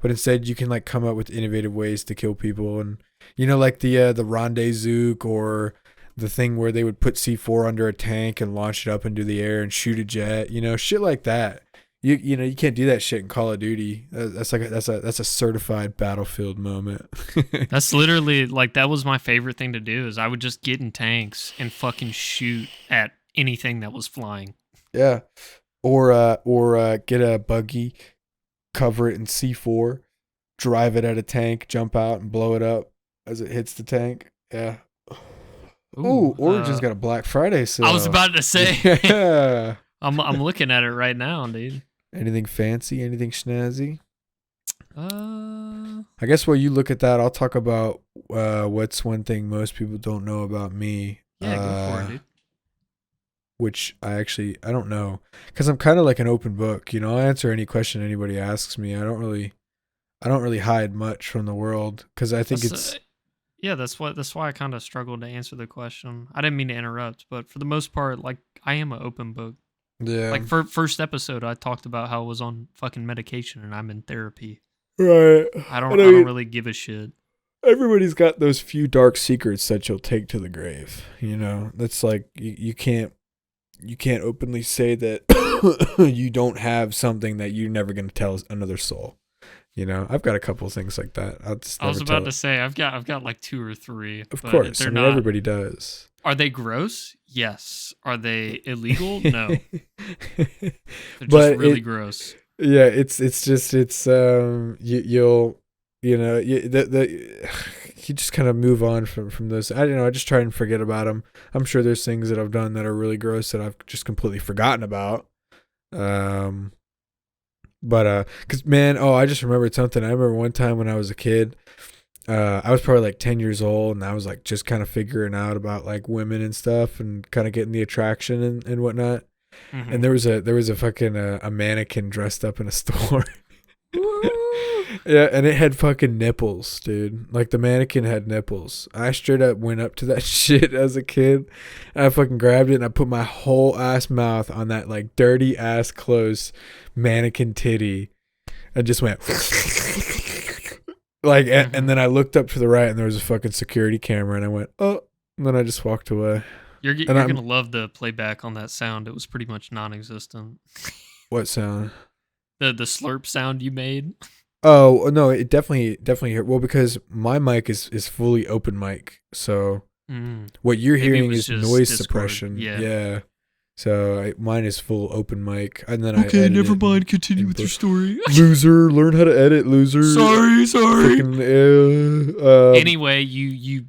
But instead, you can like come up with innovative ways to kill people, and like the rendezvous, or the thing where they would put C4 under a tank and launch it up into the air and shoot a jet. Shit like that. You can't do that shit in Call of Duty. That's a certified Battlefield moment. That's literally like that was my favorite thing to do is I would just get in tanks and fucking shoot at anything that was flying. Yeah. Or get a buggy, cover it in C4, drive it at a tank, jump out and blow it up as it hits the tank. Yeah. Ooh, Origin's got a Black Friday sale. I was about to say. Yeah. I'm looking at it right now, dude. Anything fancy? Anything snazzy? Uh, I guess while you look at that, I'll talk about what's one thing most people don't know about me. yeah, go for it, dude. Which I don't know, because I'm kind of like an open book. I'll answer any question anybody asks me. I don't really hide much from the world, because I think That's why I kind of struggled to answer the question. I didn't mean to interrupt, but for the most part, like I am an open book. yeah, Like for first episode, I talked about how I was on fucking medication and I'm in therapy. right. I don't really give a shit. Everybody's got those few dark secrets that you'll take to the grave. That's like you can't openly say that you don't have something that you're never gonna tell another soul. I've got a couple of things like that. I was about to say I've got like 2 or 3. Of but course, they're not. Everybody does. Are they gross? Yes. Are they illegal? No. They're But just really gross. Yeah, you just kind of move on from those. I don't know. I just try and forget about them. I'm sure there's things that I've done that are really gross that I've just completely forgotten about. But cause man, I just remembered something. I remember one time when I was a kid. I was probably like 10 years old, and I was like just kind of figuring out about like women and stuff, and kind of getting the attraction and whatnot. Mm-hmm. And there was a fucking a mannequin dressed up in a store. Yeah, and it had fucking nipples, dude. Like the mannequin had nipples. I straight up went up to that shit as a kid. And I fucking grabbed it and I put my whole ass mouth on that like dirty ass closed mannequin titty and just went like, and then I looked up to the right and there was a fucking security camera and I went, oh, and then I just walked away. You're going to love the playback on that sound. It was pretty much non-existent. What sound? The slurp sound you made. Oh, no, it definitely hurt. Well, because my mic is fully open mic. So what you're Maybe it hearing was is just noise Discord. suppression. Yeah. Yeah. So mine is full open mic, and then Okay, I edit never it mind. Continue and with your put- story. Loser, learn how to edit, loser. sorry. Fucking, Anyway, you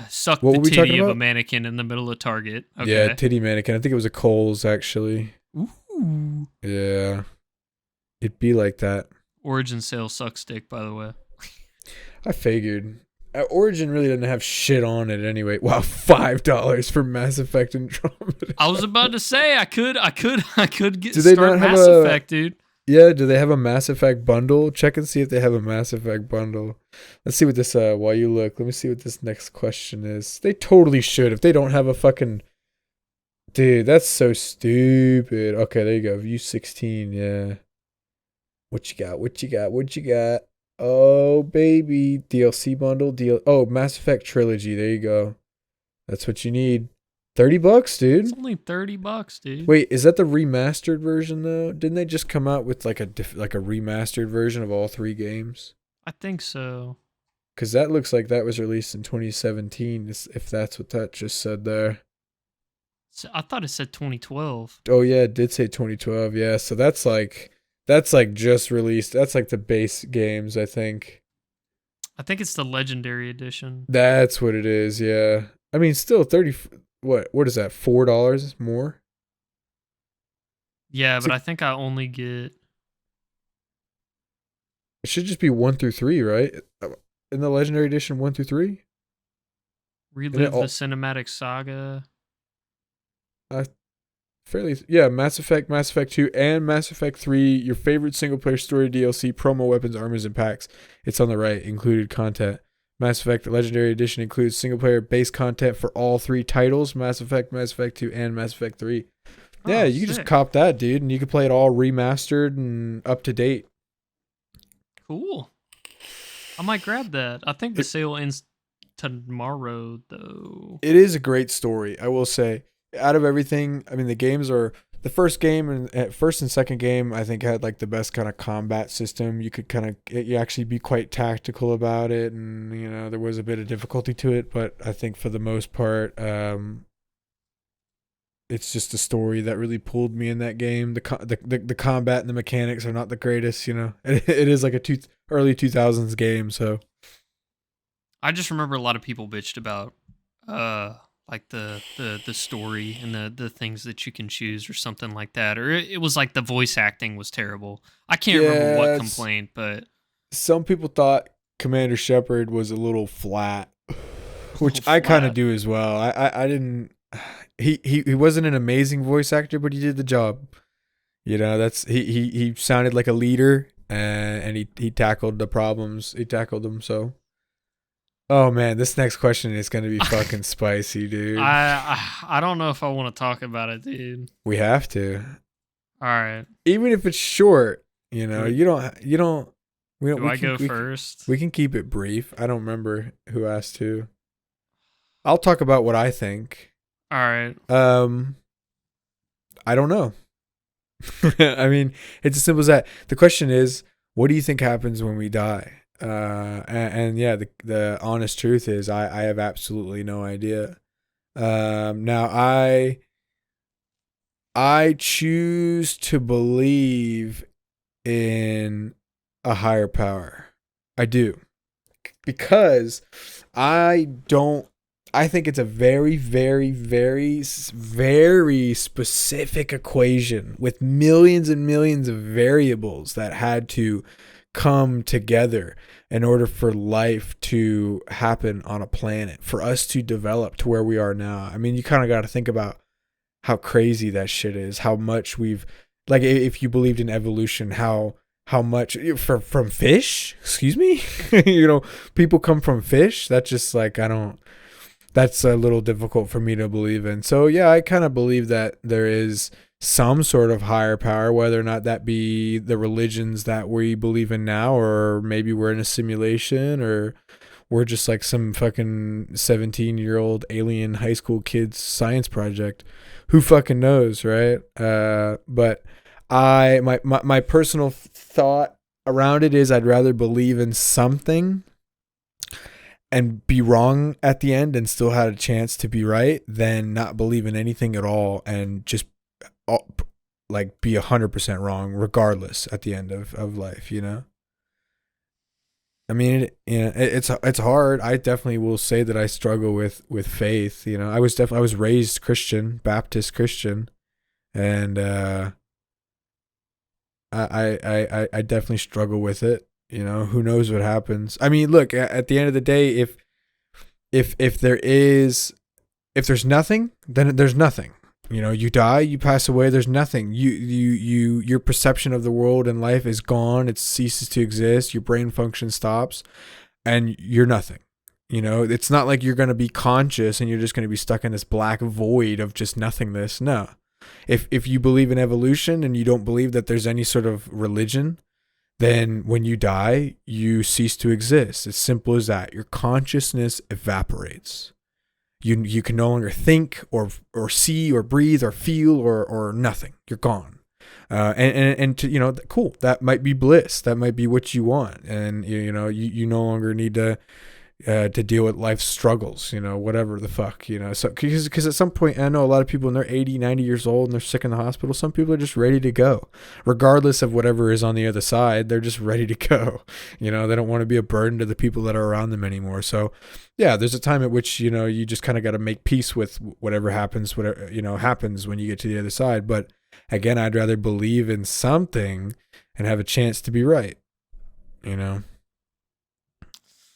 sucked what the were we talking titty of a about? mannequin in the middle of Target. Yeah, Okay. titty mannequin. I think it was a Kohl's actually. Ooh. Yeah, it'd be like that. Origin sale sucks dick, by the way. I figured. Origin really didn't have shit on it anyway. Wow, $5 for Mass Effect Andromeda. I was about to say I could get Do they start not have Mass a- Effect, dude. Yeah, do they have a Mass Effect bundle? Check and see if they have a Mass Effect bundle. Let's see what this, while you look, let me see what this next question is. They totally should if they don't have a fucking... Dude, that's so stupid. Okay, there you go. View 16, yeah. What you got? What you got? What you got? Oh, baby. DLC bundle. Oh, Mass Effect Trilogy. There you go. That's what you need. $30, dude. It's only $30, dude. Wait, is that the remastered version though? Didn't they just come out with like a remastered version of all 3 games? I think so. Because that looks like that was released in 2017. If that's what that just said there. I thought it said 2012. Oh yeah, it did say 2012. Yeah, so that's like just released. That's like the base games, I think. I think it's the Legendary Edition. That's what it is. Yeah, I mean, still 30. What is that? $4 more? Yeah, but I think I only get... It should just be 1 through 3, right? In the Legendary Edition, 1 through 3. Relive the Cinematic Saga. Mass Effect 2, and Mass Effect 3, your favorite single-player story DLC, promo weapons, armors, and packs. It's on the right, included content. Mass Effect Legendary Edition includes single-player base content for all 3 titles, Mass Effect 2, and Mass Effect 3. Yeah, you can just cop that, dude, and you can play it all remastered and up to date. Cool. I might grab that. I think the sale ends tomorrow, though. It is a great story, I will say. Out of everything, I mean, the games are the first and second game, I think, had like the best kind of combat system. You could you actually be quite tactical about it, and there was a bit of difficulty to it, but I think for the most part, it's just a story that really pulled me in that game. The combat and the mechanics are not the greatest, It is like a early 2000s game, so. I just remember a lot of people bitched about like the story and the things that you can choose or something like that, or it was like the voice acting was terrible. I can't remember what complaint, but some people thought Commander Shepard was a little flat, which I kind of do as well. I didn't. He wasn't an amazing voice actor, but he did the job. That's he sounded like a leader, and he tackled the problems. He tackled them. So, oh man, this next question is gonna be fucking spicy, dude. I don't know if I want to talk about it, dude. We have to. All right. Even if it's short, you don't. Do I go first? We can keep it brief. I don't remember who asked who. I'll talk about what I think. All right. I don't know. I mean, it's as simple as that. The question is, what do you think happens when we die? And yeah, the honest truth is, I have absolutely no idea. Now I choose to believe in a higher power. I do. Because I think it's a very, very, very, very specific equation with millions and millions of variables that had to come together in order for life to happen on a planet, for us to develop to where we are now. I mean, you kind of got to think about how crazy that shit is, how much we've, like, if you believed in evolution, how much from fish, excuse me, people come from fish. That's just like, that's a little difficult for me to believe in. So yeah, I kind of believe that there is some sort of higher power, whether or not that be the religions that we believe in now, or maybe we're in a simulation, or we're just like some fucking 17-year-old alien high school kid's science project. Who fucking knows, right? But my personal thought around it is I'd rather believe in something. and be wrong at the end and still had a chance to be right than not believe in anything at all and just like be 100% wrong regardless at the end of life, you know? I mean, it's hard. I definitely will say that I struggle with faith. You know, I was raised Christian, Baptist Christian, and I definitely struggle with it. You know, who knows what happens? I mean, look, at the end of the day, if there's nothing, then there's nothing. You know, you die, you pass away, there's nothing. Your perception of the world and life is gone. It ceases to exist. Your brain function stops and you're nothing. You know, it's not like you're going to be conscious and you're just going to be stuck in this black void of just nothingness. No. If you believe in evolution and you don't believe that there's any sort of religion, then when you die, you cease to exist. It's simple as that. Your consciousness evaporates. You can no longer think or see or breathe or feel or nothing. You're gone. And to, you know, cool. That might be bliss. That might be what you want. And you know, you no longer need to deal with life's struggles, you know, whatever the fuck, you know. So because at some point, I know a lot of people when they're 80, 90 years old and they're sick in the hospital, some people are just ready to go. Regardless of whatever is on the other side, they're just ready to go. You know, they don't want to be a burden to the people that are around them anymore. So yeah, there's a time at which, you know, you just kind of got to make peace with whatever happens when you get to the other side. But again, I'd rather believe in something and have a chance to be right, you know.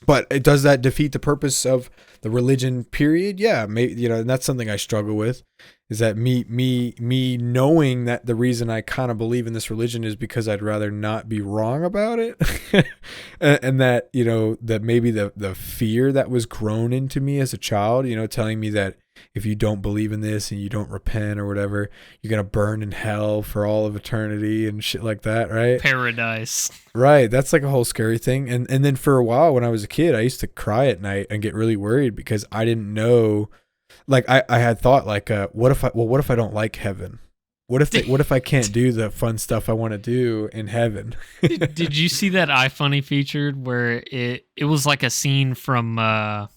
But does that defeat the purpose of the religion, period? Yeah, maybe, you know, and that's something I struggle with, is that me knowing that the reason I kind of believe in this religion is because I'd rather not be wrong about it. and that, you know, that maybe the fear that was grown into me as a child, you know, telling me that if you don't believe in this and you don't repent or whatever, you're going to burn in hell for all of eternity and shit like that, right? Paradise. Right. That's like a whole scary thing. And then for a while when I was a kid, I used to cry at night and get really worried because I didn't know, like I had thought like, what if I don't like heaven? What if I can't do the fun stuff I want to do in heaven? Did you see that iFunny featured where it was like a scene from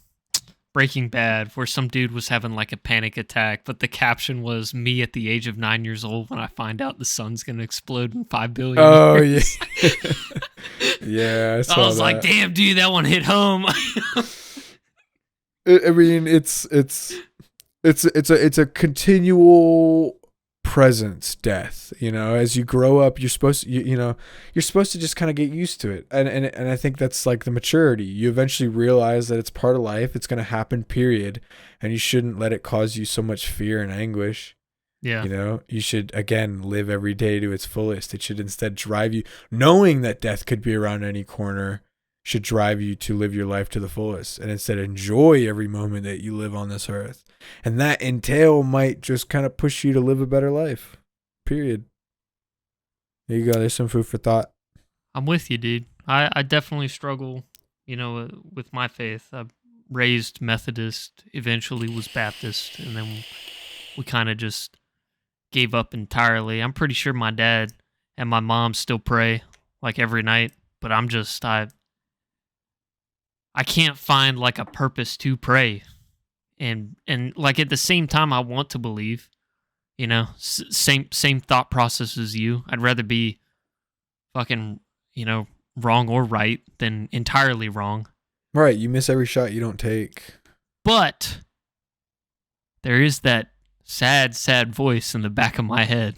Breaking Bad where some dude was having like a panic attack, but the caption was "Me at the age of 9 years old when I find out the sun's gonna explode in 5 billion years." Yeah. Yeah, I was like, damn, dude, that one hit home. I mean, it's a continual presence death, you know. As you grow up, you're supposed to, you're supposed to just kind of get used to it, and I think that's like the maturity. You eventually realize that it's part of life, it's going to happen, period, and you shouldn't let it cause you so much fear and anguish. Yeah, you know, you should again live every day to its fullest. It should instead drive you, knowing that death could be around any corner, should drive you to live your life to the fullest, and instead enjoy every moment that you live on this earth. And that entail might just kind of push you to live a better life, period. There you go. There's some food for thought. I'm with you, dude. I definitely struggle, you know, with my faith. I raised Methodist, eventually was Baptist, and then we kind of just gave up entirely. I'm pretty sure my dad and my mom still pray like every night, but I can't find like a purpose to pray. And like at the same time, I want to believe, you know, same thought process as you. I'd rather be fucking, you know, wrong or right than entirely wrong. Right. You miss every shot you don't take. But there is that sad voice in the back of my head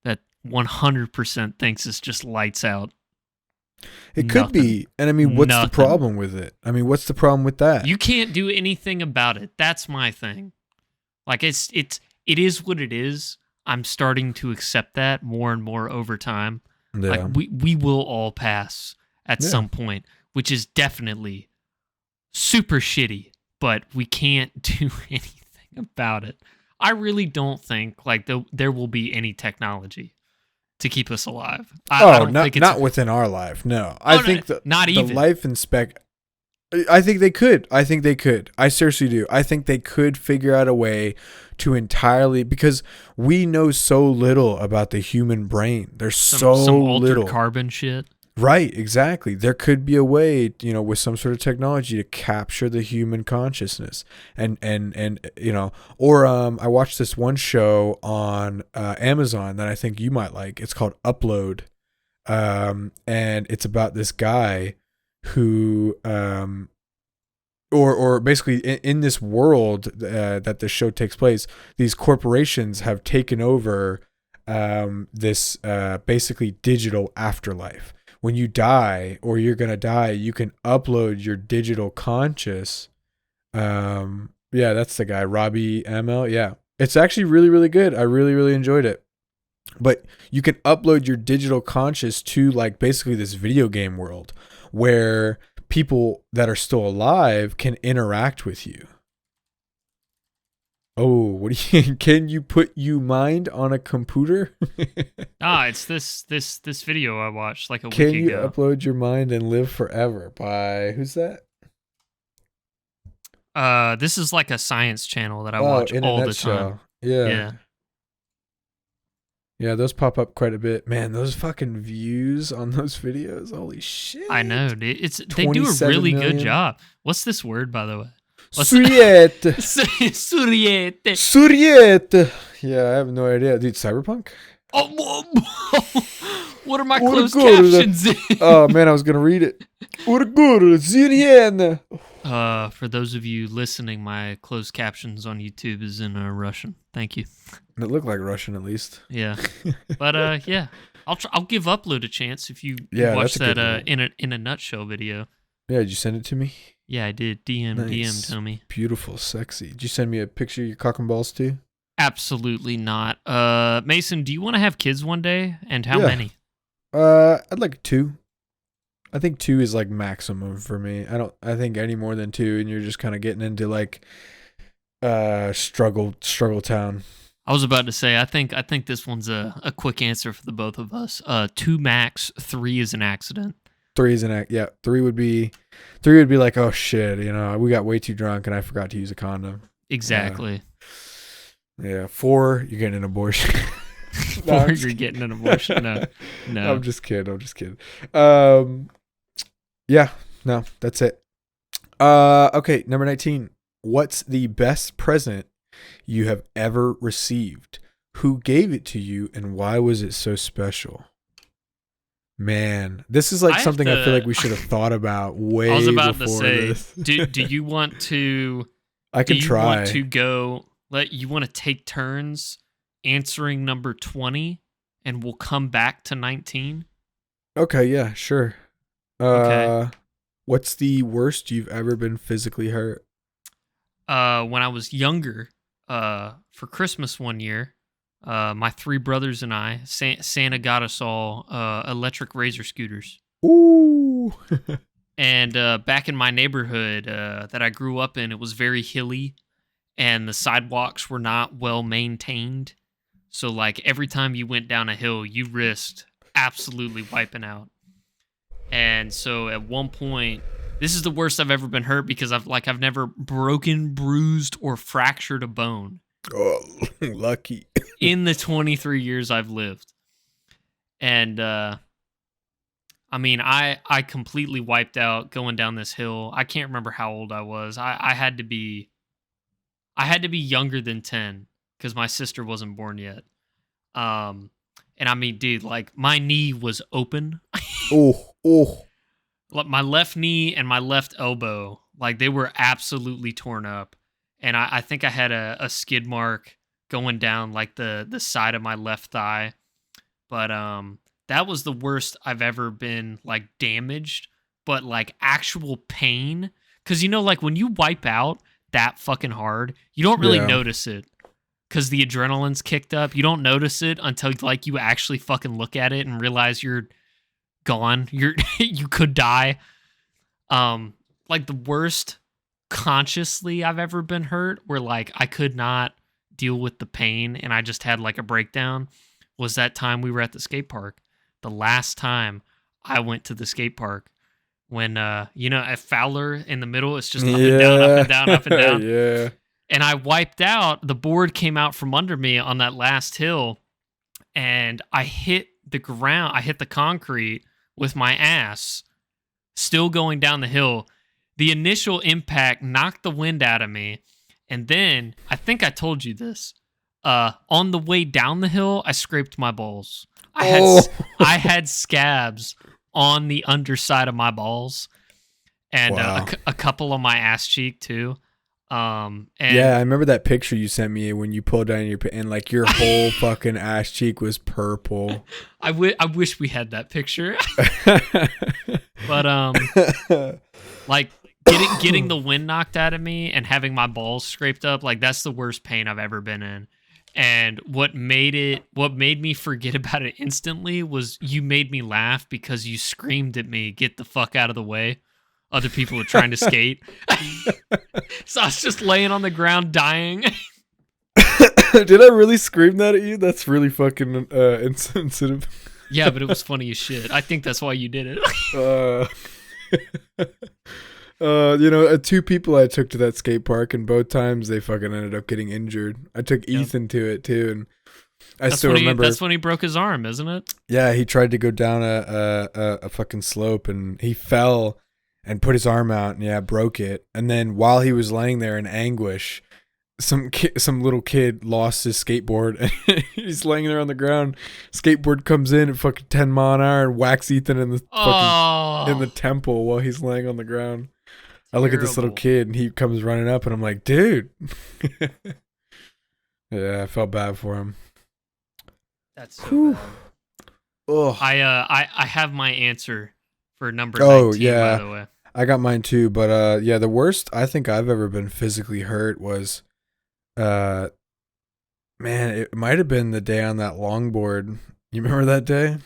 that 100% thinks it's just lights out. It could be. And I mean, what's the problem with it? I mean, what's the problem with that? You can't do anything about it. That's my thing. Like it is what it is. I'm starting to accept that more and more over time. Yeah. Like we will all pass at some point, which is definitely super shitty, but we can't do anything about it. I really don't think like there will be any technology to keep us alive. I don't think it's not within our life. No, I think not even the life inspect. I think they could. I seriously do. I think they could figure out a way to entirely, because we know so little about the human brain. There's some altered little carbon shit. Right, exactly. There could be a way, with some sort of technology to capture the human consciousness, and or I watched this one show on Amazon that I think you might like. It's called Upload, and it's about this guy who, or basically in this world that this show takes place, these corporations have taken over this basically digital afterlife. When you die or you're gonna die, you can upload your digital conscious. Yeah, that's the guy, Robbie ML. Yeah, it's actually really, really good. I really, really enjoyed it. But you can upload your digital conscious to like basically this video game world where people that are still alive can interact with you. Oh, what do you can you put you mind on a computer? It's this video I watched like a Can week you ago. upload your mind and live forever by who's that? This is like a science channel that I Oh, watch in a all the time. nutshell. Yeah. Yeah. Yeah, those pop up quite a bit. Man, those fucking views on those videos. Holy shit. I know, dude. They do a 27 really million. good job. What's this word, by the way? Suriet. Suriete. Suriet. Yeah, I have no idea. Dude, Cyberpunk? Oh, what are my What a closed good- captions? Oh, man, I was going to read it. What a good Zirien. For those of you listening, my closed captions on YouTube is in Russian. Thank you. It looked like Russian at least. Yeah, but yeah, I'll give Upload a chance if you Yeah, watch that's a that good in a nutshell video. Yeah, did you send it to me? Yeah, I did. DM Nice. Tommy. Beautiful, sexy. Did you send me a picture of your cock and balls too? Absolutely not. Mason, do you want to have kids one day, and how Yeah. many? I'd like 2. I think 2 is like maximum for me. I think any more than 2 and you're just kind of getting into like struggle town. I was about to say, I think this one's a quick answer for the both of us. 2 max, 3 is an accident. 3 is an act. Yeah, 3 would be like, oh shit, we got way too drunk and I forgot to use a condom. Exactly. Yeah, 4, you're getting an abortion. No, Or I'm just you're kidding. getting an abortion. No. I'm just kidding. Yeah, no, that's it. Okay, number 19. What's the best present you have ever received? Who gave it to you and why was it so special? Man, this is like something I feel like we should have thought about way before. I was about to say, this. do you want to I can try. Want to go you want to take turns answering number 20 and we'll come back to 19? Okay, yeah, sure. Okay. What's the worst you've ever been physically hurt? When I was younger, for Christmas one year, my 3 brothers and I, Santa got us all electric razor scooters. Ooh. And back in my neighborhood that I grew up in, it was very hilly, and the sidewalks were not well maintained. So, like, every time you went down a hill, you risked absolutely wiping out. And so, at one point, this is the worst I've ever been hurt because I've never broken, bruised, or fractured a bone. Oh, lucky. In the 23 years I've lived. And, I mean, I completely wiped out going down this hill. I can't remember how old I was. I had to be younger than 10 because my sister wasn't born yet. And I mean, dude, like my knee was open. Oh. My left knee and my left elbow, like they were absolutely torn up. And I think I had a skid mark going down like the side of my left thigh. But that was the worst I've ever been like damaged, but like actual pain. Cause like when you wipe out that fucking hard, you don't really notice it. Cause the adrenaline's kicked up. You don't notice it until like you actually fucking look at it and realize you're gone. You could die. Like the worst consciously I've ever been hurt where like I could not deal with the pain and I just had like a breakdown was that time we were at the skate park. The last time I went to the skate park when at Fowler in the middle it's just up and down, up and down, up and down. Yeah. And I wiped out, the board came out from under me on that last hill and I hit the ground, I hit the concrete with my ass still going down the hill. The initial impact knocked the wind out of me. And then, I think I told you this, on the way down the hill, I scraped my balls. I had scabs on the underside of my balls and Wow. a couple on my ass cheek too. And Yeah, I remember that picture you sent me when you pulled down and like your whole fucking ass cheek was purple. I wish we had that picture. But like getting the wind knocked out of me and having my balls scraped up, like that's the worst pain I've ever been in. And what made me forget about it instantly was you made me laugh because you screamed at me, "Get the fuck out of the way." Other people were trying to skate. So I was just laying on the ground dying. Did I really scream that at you? That's really fucking insensitive. Yeah, but it was funny as shit. I think that's why you did it. Two people I took to that skate park, and both times they fucking ended up getting injured. I took Ethan to it too, and I remember. That's when he broke his arm, isn't it? Yeah, he tried to go down a fucking slope, and he fell and put his arm out, and broke it. And then while he was laying there in anguish, some little kid lost his skateboard, and he's laying there on the ground. Skateboard comes in at fucking 10 mile an hour and whacks Ethan in the fucking in the temple while he's laying on the ground. I look at this little kid, and he comes running up, and I'm like, dude. Yeah, I felt bad for him. That's so bad. Ugh. I have my answer for number 19, by the way. I got mine too, but the worst I think I've ever been physically hurt was man, it might have been the day on that longboard. You remember that day?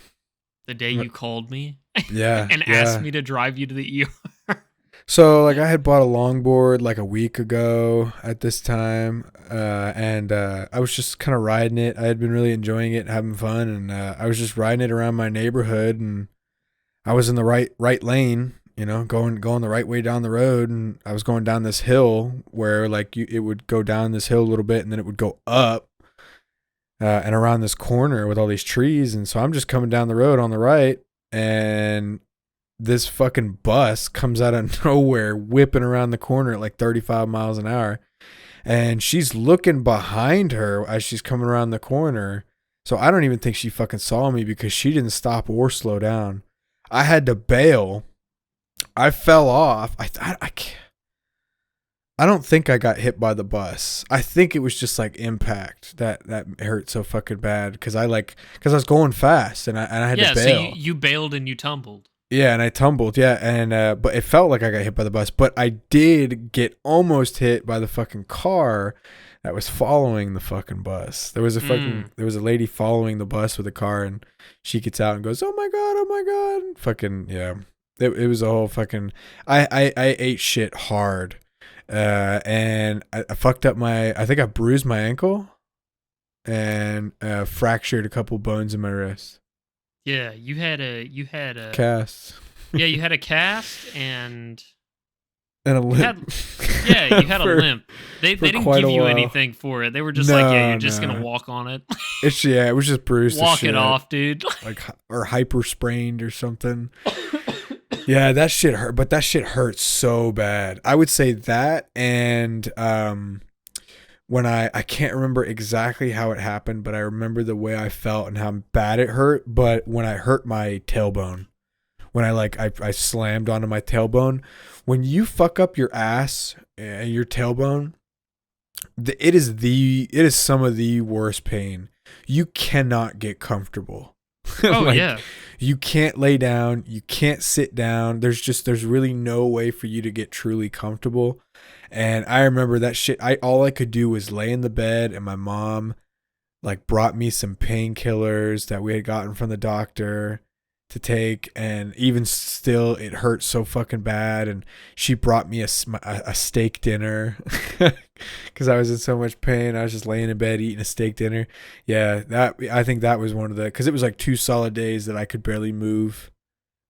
The day you called me? Yeah. And asked me to drive you to the ER. So like I had bought a longboard like a week ago at this time, and I was just kind of riding it. I had been really enjoying it, having fun, and I was just riding it around my neighborhood, and I was in the right lane, going the right way down the road, and I was going down this hill where like it would go down this hill a little bit, and then it would go up and around this corner with all these trees, and so I'm just coming down the road on the right, and this fucking bus comes out of nowhere, whipping around the corner at like 35 miles an hour, and she's looking behind her as she's coming around the corner. So I don't even think she fucking saw me because she didn't stop or slow down. I had to bail. I fell off. I don't think I got hit by the bus. I think it was just like impact that hurt so fucking bad because I was going fast and I had to bail. So you bailed and you tumbled. Yeah, and I tumbled. Yeah, and but it felt like I got hit by the bus. But I did get almost hit by the fucking car that was following the fucking bus. There was a lady following the bus with a car, and she gets out and goes, "Oh my god!" Fucking yeah. It was a whole fucking. I ate shit hard, and I fucked up I think I bruised my ankle, and fractured a couple bones in my wrist. Yeah, you had a cast. Yeah, you had a cast and a limp. You had a limp. They didn't give you anything for it. They were just you're just gonna walk on it. It was just bruised. Walk it off, dude. Or hyper sprained or something. Yeah, that shit hurt. But that shit hurt so bad. I would say that, and when I can't remember exactly how it happened, but I remember the way I felt and how bad it hurt. But when I hurt my tailbone, when I slammed onto my tailbone, when you fuck up your ass and your tailbone, it is some of the worst pain. You cannot get comfortable. Oh yeah. You can't lay down. You can't sit down. There's really no way for you to get truly comfortable. And I remember that shit. All I could do was lay in the bed, and my mom brought me some painkillers that we had gotten from the doctor to take, and even still it hurt so fucking bad. And she brought me a steak dinner because I was in so much pain. I was just laying in bed eating a steak dinner. Yeah, I think that was one of because it was like 2 solid days that I could barely move,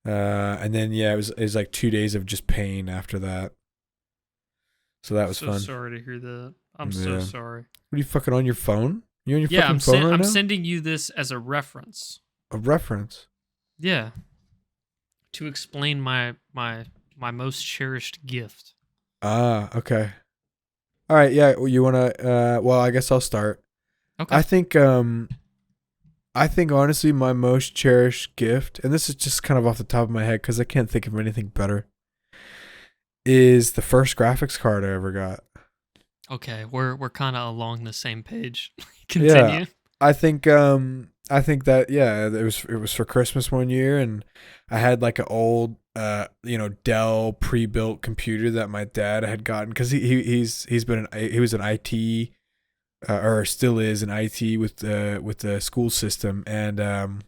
and then it was like 2 days of just pain after that. So that was fun. Sorry to hear that. I'm so sorry. What are you fucking on your phone? You on your fucking phone right now? I'm sending you this as a reference. A reference? Yeah. to explain my most cherished gift. Okay. All right, yeah, you want to well, I guess I'll start. Okay. I think honestly my most cherished gift, and this is just kind of off the top of my head cuz I can't think of anything better, is the first graphics card I ever got. Okay, we're kind of along the same page. Yeah. Continue. I think that yeah, it was for Christmas one year, and I had like an old Dell pre-built computer that my dad had gotten cuz he was an IT or still is an IT with the school system, and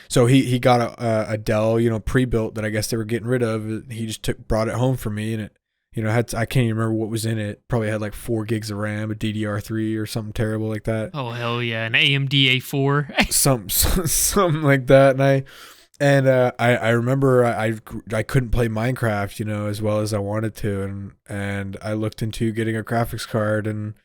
so he got a Dell, pre-built that I guess they were getting rid of. He just brought it home for me, and it I can't even remember what was in it. Probably had like 4 gigs of RAM, a DDR3 or something terrible like that. Oh hell yeah, an AMD A4. Something like that, and I remember I couldn't play Minecraft, as well as I wanted to, and I looked into getting a graphics card, and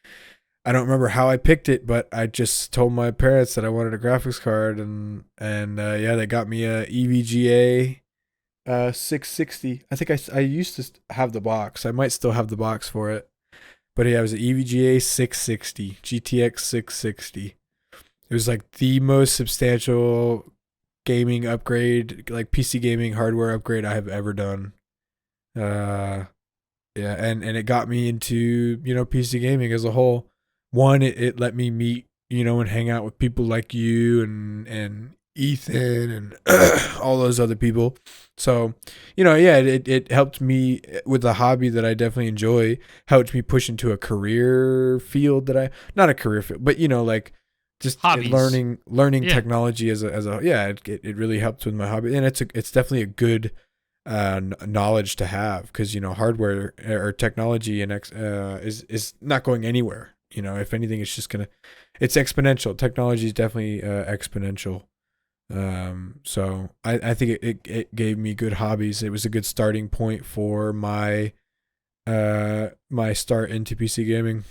I don't remember how I picked it, but I just told my parents that I wanted a graphics card, and yeah, they got me a EVGA 660. I think I used to have the box. I might still have the box for it, but yeah, it was an EVGA 660 GTX 660. It was like the most substantial gaming upgrade, like PC gaming hardware upgrade I have ever done. Yeah, and it got me into PC gaming as a whole. One, it let me meet and hang out with people like you and Ethan and all those other people. So yeah, it helped me with a hobby that I definitely enjoy. Helped me push into a career field that I not a career field, but like just Hobbies. learning Yeah. technology as a yeah, it really helped with my hobby, and it's definitely a good knowledge to have, because hardware or technology and is not going anywhere. If anything, it's exponential. Technology is definitely exponential. So I think it gave me good hobbies. It was a good starting point for my my start into PC gaming.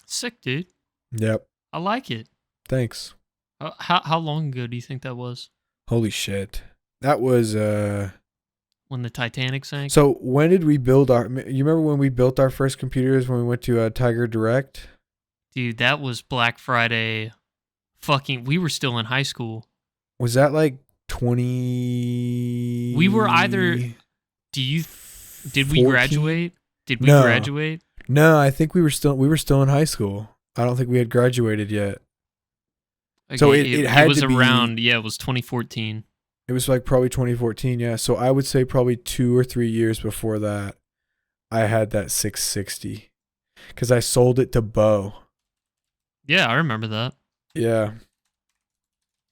Sick, dude. Yep. I like it. Thanks. How long ago do you think that was? Holy shit. That was When the Titanic sank? So when did we build our? You remember when we built our first computers when we went to Tiger Direct? Dude, that was Black Friday. We were still in high school. Was that like 20? We were either. Did we 14? graduate? Did we No. graduate? No, I think we were still in high school. I don't think we had graduated yet. Okay, So it had was to be- around. Yeah, it was 2014. It was like probably 2014, yeah. So I would say probably 2 or 3 years before that, I had that 660 because I sold it to Bo. Yeah, I remember that. Yeah,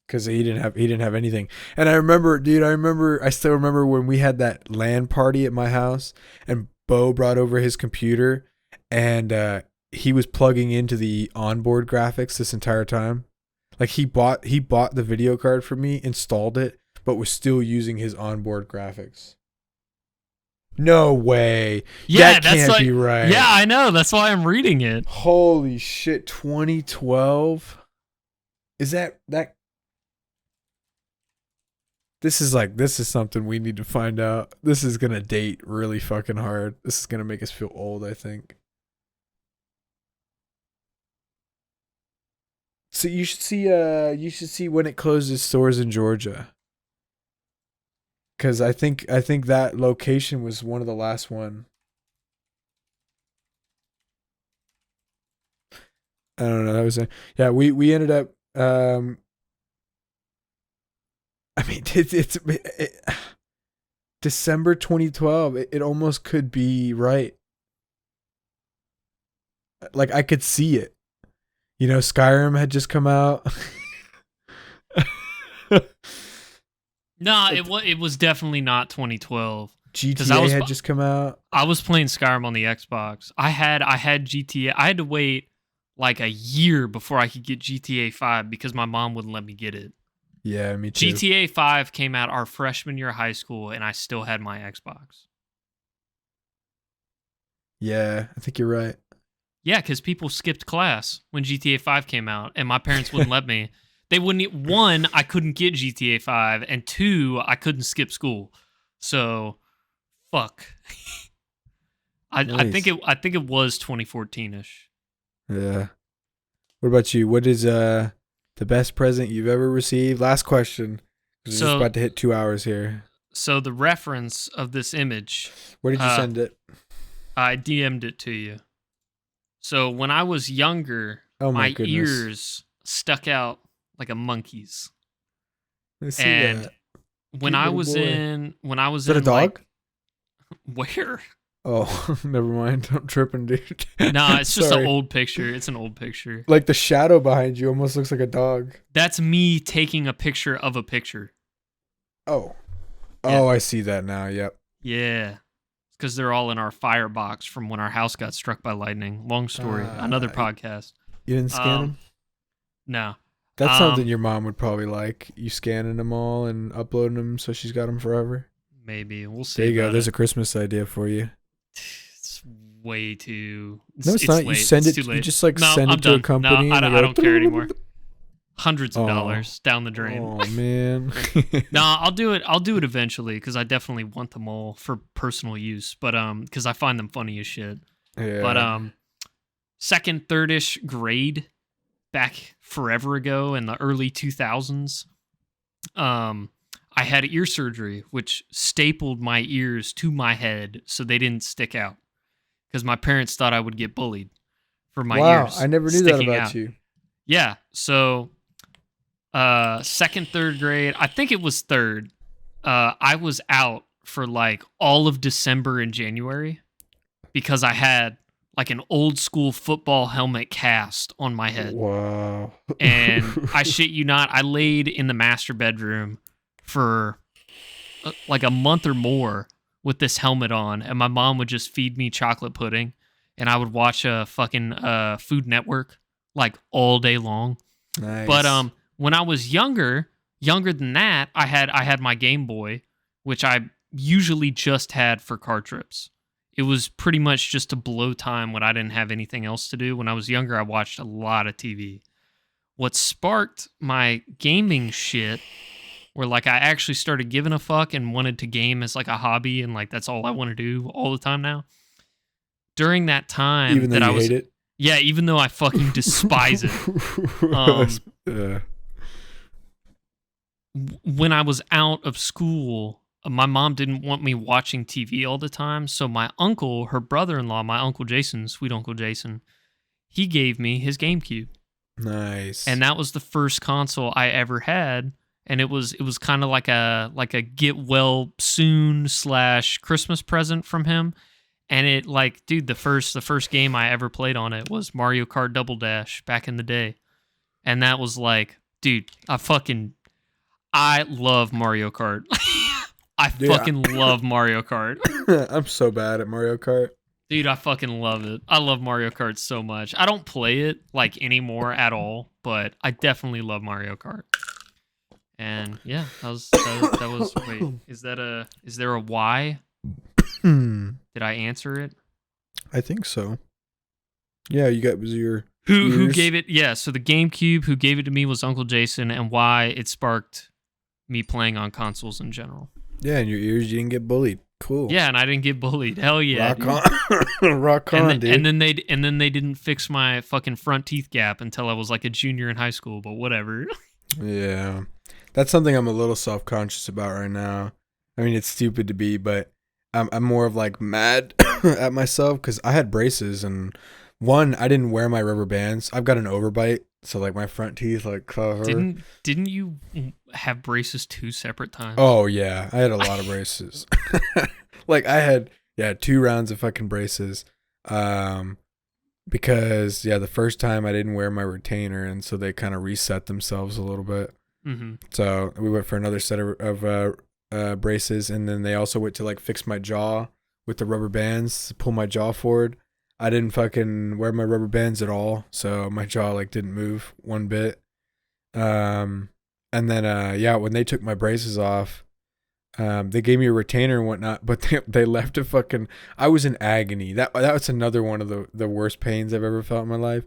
because he didn't have anything. And I remember, dude. I still remember when we had that LAN party at my house, and Bo brought over his computer, and he was plugging into the onboard graphics this entire time. Like he bought the video card for me, installed it, but was still using his onboard graphics. No way. Yeah, that that's can't like, be right. Yeah, I know. That's why I'm reading it. Holy shit, 2012? Is that This is something we need to find out. This is going to date really fucking hard. This is going to make us feel old, I think. So you should see when it closes stores in Georgia. Cuz I think that location was one of the last one. I don't know. That was yeah. We ended up. I mean, it's December 2012. It almost could be right. Like I could see it. Skyrim had just come out. No, it was definitely not 2012. GTA had just come out. I was playing Skyrim on the Xbox. I had GTA. I had to wait like a year before I could get GTA 5 because my mom wouldn't let me get it. Yeah, me too. GTA 5 came out our freshman year of high school, and I still had my Xbox. Yeah, I think you're right. Yeah, because people skipped class when GTA 5 came out, and my parents wouldn't let me. They wouldn't. One, I couldn't get GTA 5, and two, I couldn't skip school. So, fuck. I think it was 2014ish. Yeah. What about you? What is the best present you've ever received? Last question. We're just about to hit 2 hours here. So the reference of this image. Where did you send it? I DM'd it to you. So when I was younger, my ears stuck out like a monkey's. I see that. When I was in Is that a dog? Where? Oh, never mind. I'm tripping, dude. Nah, it's just an old picture. It's an old picture. Like the shadow behind you almost looks like a dog. That's me taking a picture of a picture. Oh. Yeah. Oh, I see that now. Yep. Yeah. It's because they're all in our firebox from when our house got struck by lightning. Long story. Another podcast. You didn't scan them? No. That's something your mom would probably like. You scanning them all and uploading them so she's got them forever. Maybe. We'll see. There you go. There's a Christmas idea for you. It's way too... No, it's not. Late. You send it. You just like send it to a company. No, I don't care anymore. Hundreds of dollars down the drain. Oh man. Nah, I'll do it. I'll do it eventually because I definitely want them all for personal use. But because I find them funny as shit. Yeah. But second, third-ish grade, back forever ago in the early 2000s, I had ear surgery, which stapled my ears to my head so they didn't stick out. Because my parents thought I would get bullied for my ears. Wow, I never knew that about you. Yeah, so second, third grade, I think it was third. I was out for like all of December and January because I had like an old school football helmet cast on my head. Wow. And I shit you not, I laid in the master bedroom for like a month or more with this helmet on, and my mom would just feed me chocolate pudding, and I would watch a fucking Food Network like all day long. Nice. But when I was younger than that, I had my Game Boy, which I usually just had for car trips. It was pretty much just to blow time when I didn't have anything else to do. When I was younger, I watched a lot of TV. What sparked my gaming shit, where like I actually started giving a fuck and wanted to game as like a hobby, and like that's all I want to do all the time now. During that time, even though that you I was, hate it? Yeah, even though I fucking despise it. When I was out of school, my mom didn't want me watching TV all the time, so my uncle, her brother-in-law, my Uncle Jason, sweet Uncle Jason, he gave me his GameCube. Nice. And that was the first console I ever had, and it was kind of like a get well soon / Christmas present from him. And it like, dude, the first game I ever played on it was Mario Kart Double Dash back in the day. And that was like, dude, I love Mario Kart. I fucking love Mario Kart. I'm so bad at Mario Kart. Dude, I fucking love it. I love Mario Kart so much. I don't play it like anymore at all, but I definitely love Mario Kart. And yeah, that was wait, is there a why? Did I answer it? I think so. Yeah, was your who gave it? Yeah, so the GameCube, who gave it to me was Uncle Jason, and why it sparked me playing on consoles in general. Yeah, in your ears, you didn't get bullied. Cool. Yeah, and I didn't get bullied. Hell yeah. Rock on. Rock on, dude. And then they didn't fix my fucking front teeth gap until I was like a junior in high school, but whatever. Yeah. That's something I'm a little self-conscious about right now. I mean, it's stupid to be, but I'm more of like mad at myself because I had braces, and one, I didn't wear my rubber bands. I've got an overbite, so like my front teeth like cover. Didn't you have braces 2 separate times? Oh yeah, I had a lot of braces. Like I had 2 rounds of fucking braces. Because the first time I didn't wear my retainer, and so they kind of reset themselves a little bit. Mm-hmm. So we went for another set of braces, and then they also went to like fix my jaw with the rubber bands to pull my jaw forward. I didn't fucking wear my rubber bands at all, so my jaw like didn't move one bit. And then when they took my braces off, they gave me a retainer and whatnot, but they left a fucking. I was in agony. That was another one of the worst pains I've ever felt in my life.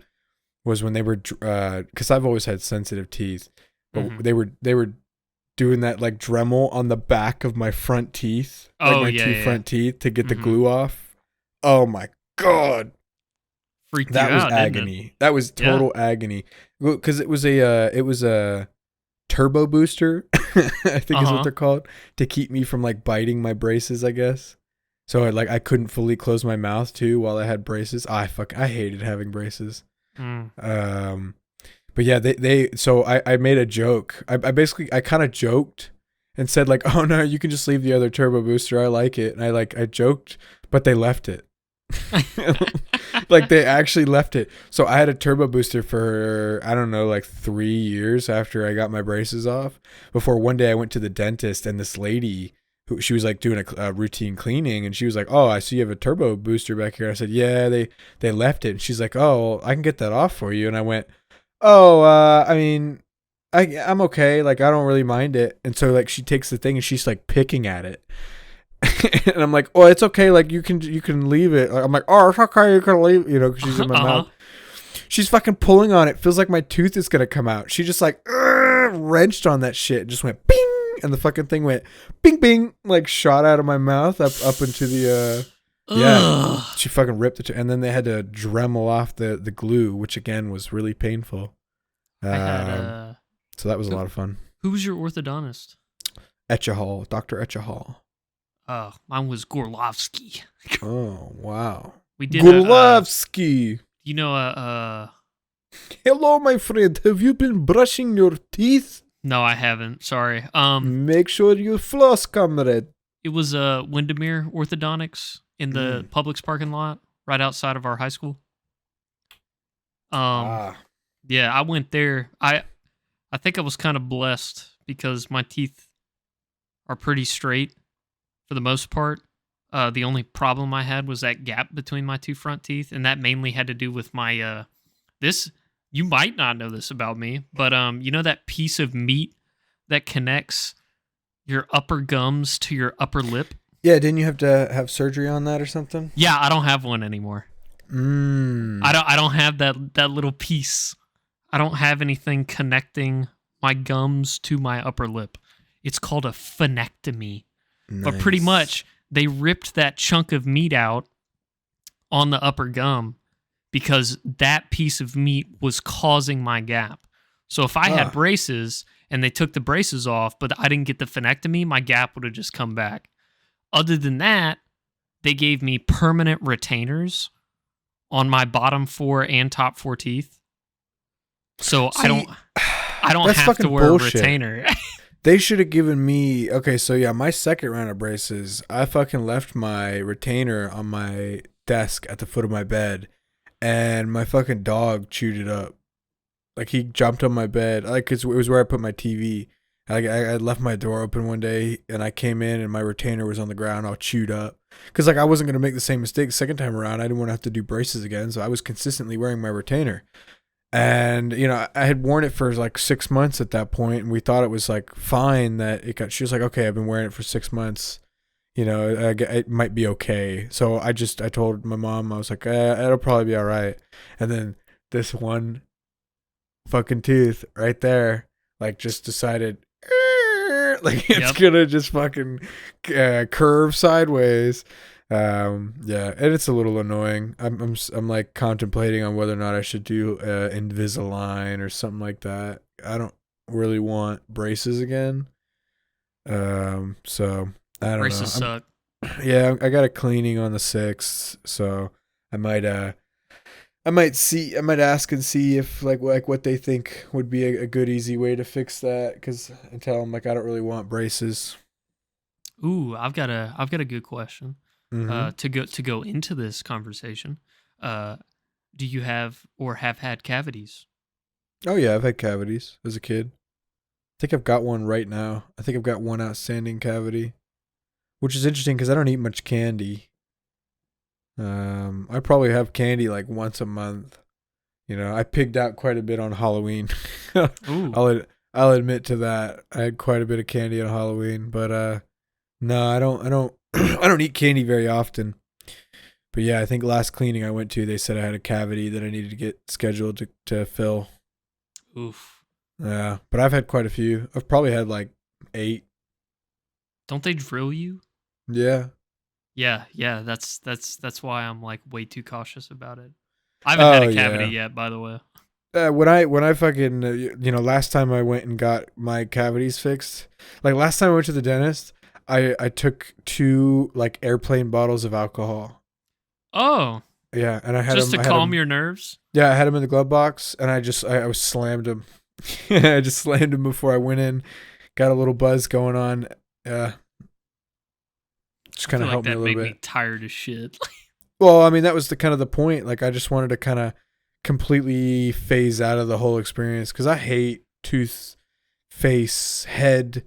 Was when they were because I've always had sensitive teeth, but Mhm. they were doing that like Dremel on the back of my front teeth, like Oh my yeah, two yeah, yeah. front teeth to get the Mhm. glue off. Oh my god, Freaked you that was out, didn't it? agony. That was Yeah. total agony. Because it was a turbo booster, I think Uh is what huh. they're called, to keep me from like biting my braces, I guess. So I couldn't fully close my mouth too while I had braces. I hated having braces. Mm. Um, but yeah, so I made a joke. I kind of joked and said like, oh no, you can just leave the other turbo booster. I like it. And I joked, but they left it. Like they actually left it. So I had a turbo booster for, I don't know, like 3 years after I got my braces off, before one day I went to the dentist and this lady who, she was like doing a routine cleaning, and she was like, oh, I see you have a turbo booster back here. I said, yeah, they left it. And she's like, oh, I can get that off for you. And I went, oh, I mean, I'm okay. Like, I don't really mind it. And so like she takes the thing and she's like picking at it. And I'm like, oh, it's okay. Like you can leave it. I'm like, oh, it's okay. You can leave. You know, because she's in my Uh mouth. She's fucking pulling on it. Feels like my tooth is gonna come out. She just like wrenched on that shit. Just went bing, and the fucking thing went bing bing, like shot out of my mouth up into the. huh. Yeah, Ugh. she fucking ripped it, and then they had to Dremel off the glue, which again was really painful. I had So that was a who, lot of fun. who was your orthodontist? Etchahall, Dr. Etchahall. Mine was Gorlovsky. Oh wow, We did Gorlovsky. you know Hello, my friend. Have you been brushing your teeth? no, I haven't. Sorry. Make sure you floss, comrade. It was Windermere Orthodontics in the Publix parking lot right outside of our high school. Yeah, I went there. I think I was kind of blessed because my teeth are pretty straight for the most part. The only problem I had was that gap between my two front teeth, and that mainly had to do with my this. You might not know this about me, but you know that piece of meat that connects your upper gums to your upper lip? Yeah, didn't you have to have surgery on that or something? Yeah, I don't have one anymore. I don't have that little piece. I don't have anything connecting my gums to my upper lip. It's called a phenectomy. Nice. But pretty much they ripped that chunk of meat out on the upper gum because that piece of meat was causing my gap. So if I had braces and they took the braces off, but I didn't get the phenectomy, my gap would have just come back. Other than that, they gave me permanent retainers on my bottom 4 and top 4 teeth. So See, I don't that's have to fucking wear bullshit. a retainer. They should have given me, okay, so yeah, my second round of braces, I fucking left my retainer on my desk at the foot of my bed, and my fucking dog chewed it up. Like, he jumped on my bed, like, it was where I put my TV. I left my door open one day, and I came in, and my retainer was on the ground all chewed up. Because, like, I wasn't going to make the same mistake the second time around. I didn't want to have to do braces again, so I was consistently wearing my retainer. And, you know, I had worn it for like 6 months at that point, and we thought it was like fine that it got, she was like, okay, I've been wearing it for 6 months. You know, it might be okay. So I told my mom, I was like, it'll probably be all right. And then this one fucking tooth right there, like, just decided, like, it's gonna just fucking curve sideways. Yeah, and it's a little annoying. I'm like contemplating on whether or not I should do Invisalign or something like that. I don't really want braces again. So I don't Braces know. suck. Yeah, I got a cleaning on the 6th, so I might ask and see if like what they think would be a good easy way to fix that, because I tell them like I don't really want braces. Ooh, I've got a good question. Mm-hmm. To go into this conversation. Do you have or have had cavities? Oh yeah, I've had cavities as a kid. I think I've got one right now. I think I've got one outstanding cavity, which is interesting because I don't eat much candy. I probably have candy like once a month. You know, I pigged out quite a bit on Halloween. Ooh. I'll admit to that. I had quite a bit of candy on Halloween, but no, I don't I don't eat candy very often. But yeah, I think last cleaning I went to, they said I had a cavity that I needed to get scheduled to fill. Oof. Yeah, but I've had quite a few. I've probably had like 8. Don't they drill you? Yeah. Yeah. That's why I'm like way too cautious about it. I haven't had Oh a cavity yeah. yet, by the way. When I fucking last time I went and got my cavities fixed, like last time I went to the dentist, I took 2 like airplane bottles of alcohol. Oh, Yeah, and I had just them. to I had calm them. your nerves? Yeah, I had them in the glove box, and I was slammed them. I just slammed them before I went in. Got a little buzz going on. Uh, just I kind feel of like helped me a that little made bit. me tired as shit. Well, I mean, that was the kind of the point. Like, I just wanted to kind of completely phase out of the whole experience because I hate tooth, face, head.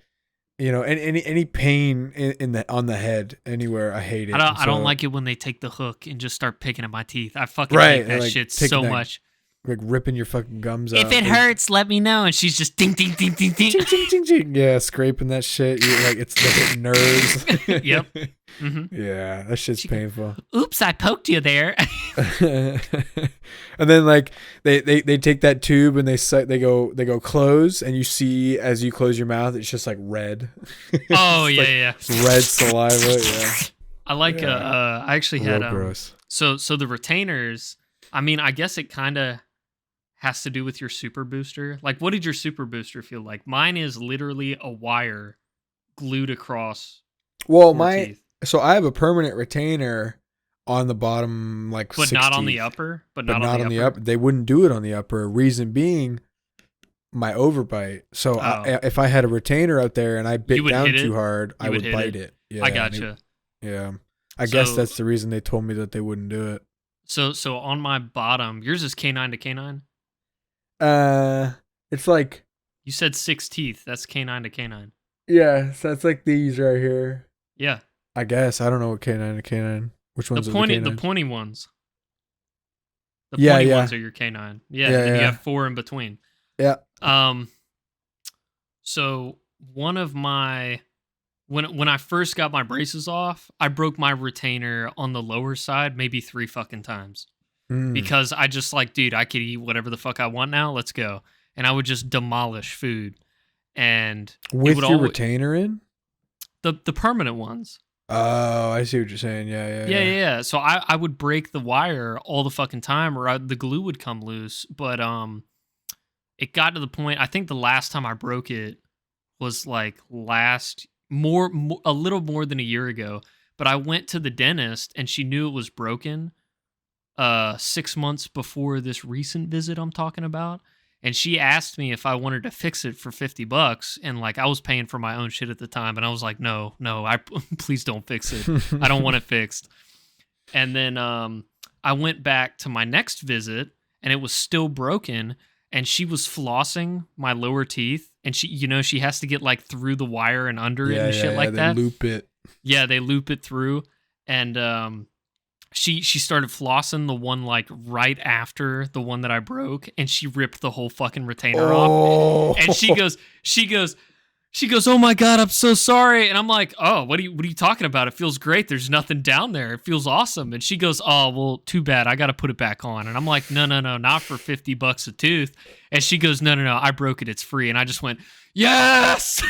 Any pain in the on the head anywhere, I hate it. And I don't so, like it when they take the hook and just start picking at my teeth. I fucking right, hate and that like shit taking so that, much. like ripping your fucking gums If out. it hurts, let me know. And she's just ding ding ding ding ding. Ching, ching, ching, ching. Yeah, scraping that shit. You're like it's hitting nerves. Yep. Mm-hmm. Yeah, that shit's painful. Oops, I poked you there. And then like they take that tube and they go close, and you see as you close your mouth, it's just like red. Oh It's yeah, like yeah. red saliva. Yeah, I like. yeah. I actually Real had gross. So the retainers. I mean, I guess it kind of has to do with your super booster. Like, what did your super booster feel like? Mine is literally a wire glued across Well, 4 teeth, so I have a permanent retainer on the bottom like but 6 not on the teeth, upper. But but not on not the on the upper. upper. They wouldn't do it on the upper. Reason being, my overbite. So Oh, if I had a retainer out there and I you bit would down hit it. too hard, I You would would hit bite it. it. Yeah, I and gotcha. yeah. I guess So that's the reason they told me that they wouldn't do it. so on my bottom, yours is canine to canine. Uh, it's like You said 6 teeth. That's canine to canine. yeah, so it's like these right here. Yeah, I guess I don't know what canine to canine. Which ones are the the canines? pointy ones. The Yeah, pointy yeah, ones are your canine. Yeah, yeah, and then you yeah, have 4 in between. yeah. Um, so one of my when I first got my braces off, I broke my retainer on the lower side maybe 3 fucking times Mm. because I just like, dude, I could eat whatever the fuck I want now. Let's go, and I would just demolish food, and it would With your always retainer in? the permanent ones. Oh, I see what you're saying. Yeah, yeah, yeah. Yeah. So I would break the wire all the fucking time, or the glue would come loose. But it got to the point. I think the last time I broke it was like a little more than a year ago. But I went to the dentist and she knew it was broken. 6 months before this recent visit I'm talking about. And she asked me if I wanted to fix it for $50, and like I was paying for my own shit at the time, and I was like, no, I please don't fix it. I don't want it fixed. And then I went back to my next visit, and it was still broken. And she was flossing my lower teeth, and she has to get like through the wire and under it Yeah, and yeah, shit yeah. like They that. loop it. Yeah, they loop it through, and she started flossing the one like right after the one that I broke, and she ripped the whole fucking retainer off. Oh. And she goes, "Oh my god, I'm so sorry." And I'm like, "Oh, what are you talking about? It feels great. There's nothing down there. It feels awesome." And she goes, "Oh, well, too bad. I got to put it back on." And I'm like, "No, not for $50 a tooth." And she goes, "No, I broke it. It's free." And I just went, "Yes."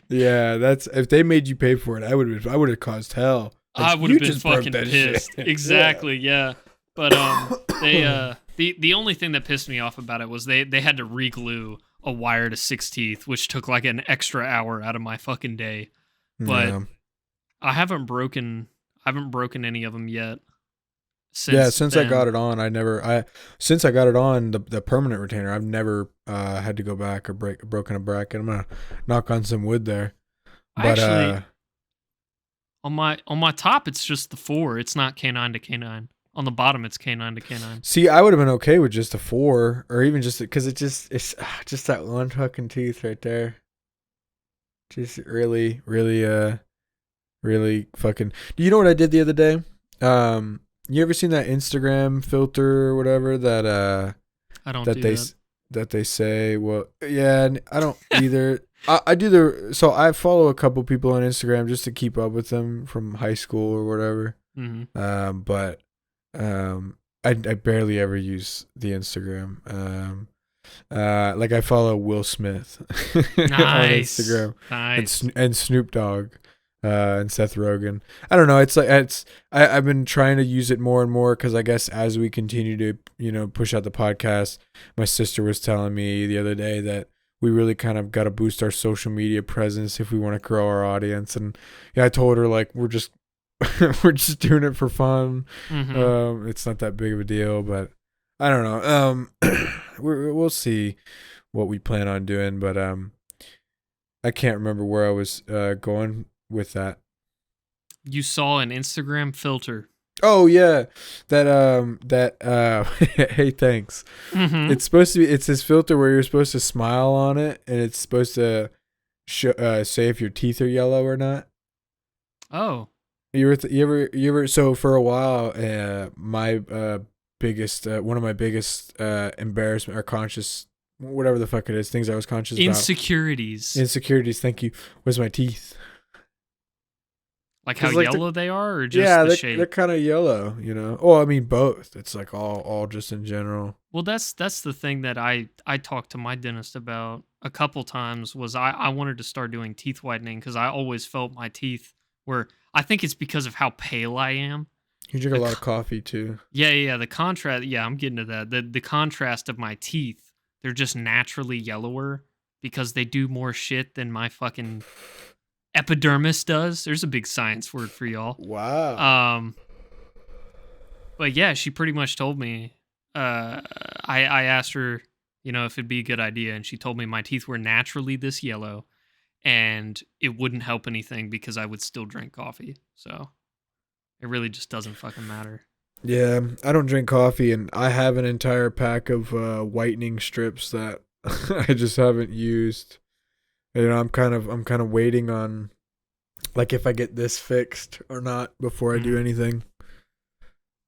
Yeah, that's if they made you pay for it, I would have caused hell. Like, I would you have been just broke fucking that pissed. shit. Exactly, yeah. But they the only thing that pissed me off about it was they had to re-glue a wire to 6 teeth, which took like an extra hour out of my fucking day. But Yeah. I haven't broken any of them yet. Since I got it on, since I got it on the permanent retainer, I've never had to go back or broken a bracket. I'm gonna knock on some wood there. But Actually, on my top it's just the 4. It's not canine to canine. On the bottom it's canine to canine. see, I would have been okay with just a 4, or even just because it's just that one fucking tooth right there. Just really, really, really fucking. Do you know what I did the other day? You ever seen that Instagram filter or whatever I don't that do they that. that they say? Well, yeah, I don't either. I do so I follow a couple people on Instagram just to keep up with them from high school or whatever. Mm-hmm. But I barely ever use the Instagram. Like I follow Will Smith on Nice. Instagram Nice. and Snoop Dogg and Seth Rogen. I don't know. It's like I've been trying to use it more and more because I guess as we continue to push out the podcast, my sister was telling me the other day that we really kind of got to boost our social media presence if we want to grow our audience. And yeah, I told her like we're just we're just doing it for fun. It's not that big of a deal, but I don't know. We'll see what we plan on doing, but I can't remember where I was going with that. You saw an Instagram filter. Oh yeah, that hey, thanks. It's supposed to be. It's this filter where you're supposed to smile on it, and it's supposed to say if your teeth are yellow or not. Oh. You ever? So for a while, my biggest one of my biggest embarrassment or conscious, whatever the fuck it is, things I was conscious Insecurities. about. Insecurities, thank you, was my teeth. Like how like yellow they are, or just the shape? They're kind of yellow, Oh, I mean both. It's like all just in general. Well, that's the thing that I talked to my dentist about a couple times was I wanted to start doing teeth whitening because I always felt my teeth were. I think it's because of how pale I am. You drink a lot of coffee too. Yeah. The contrast. Yeah, I'm getting to that. The contrast of my teeth, they're just naturally yellower because they do more shit than my fucking epidermis does. There's a big science word for y'all. Wow. But yeah, she pretty much told me. I asked her, if it'd be a good idea, and she told me my teeth were naturally this yellow, and it wouldn't help anything because I would still drink coffee. So it really just doesn't fucking matter. Yeah, I don't drink coffee, and I have an entire pack of whitening strips that I just haven't used. I'm kind of waiting on, like, if I get this fixed or not before I do anything.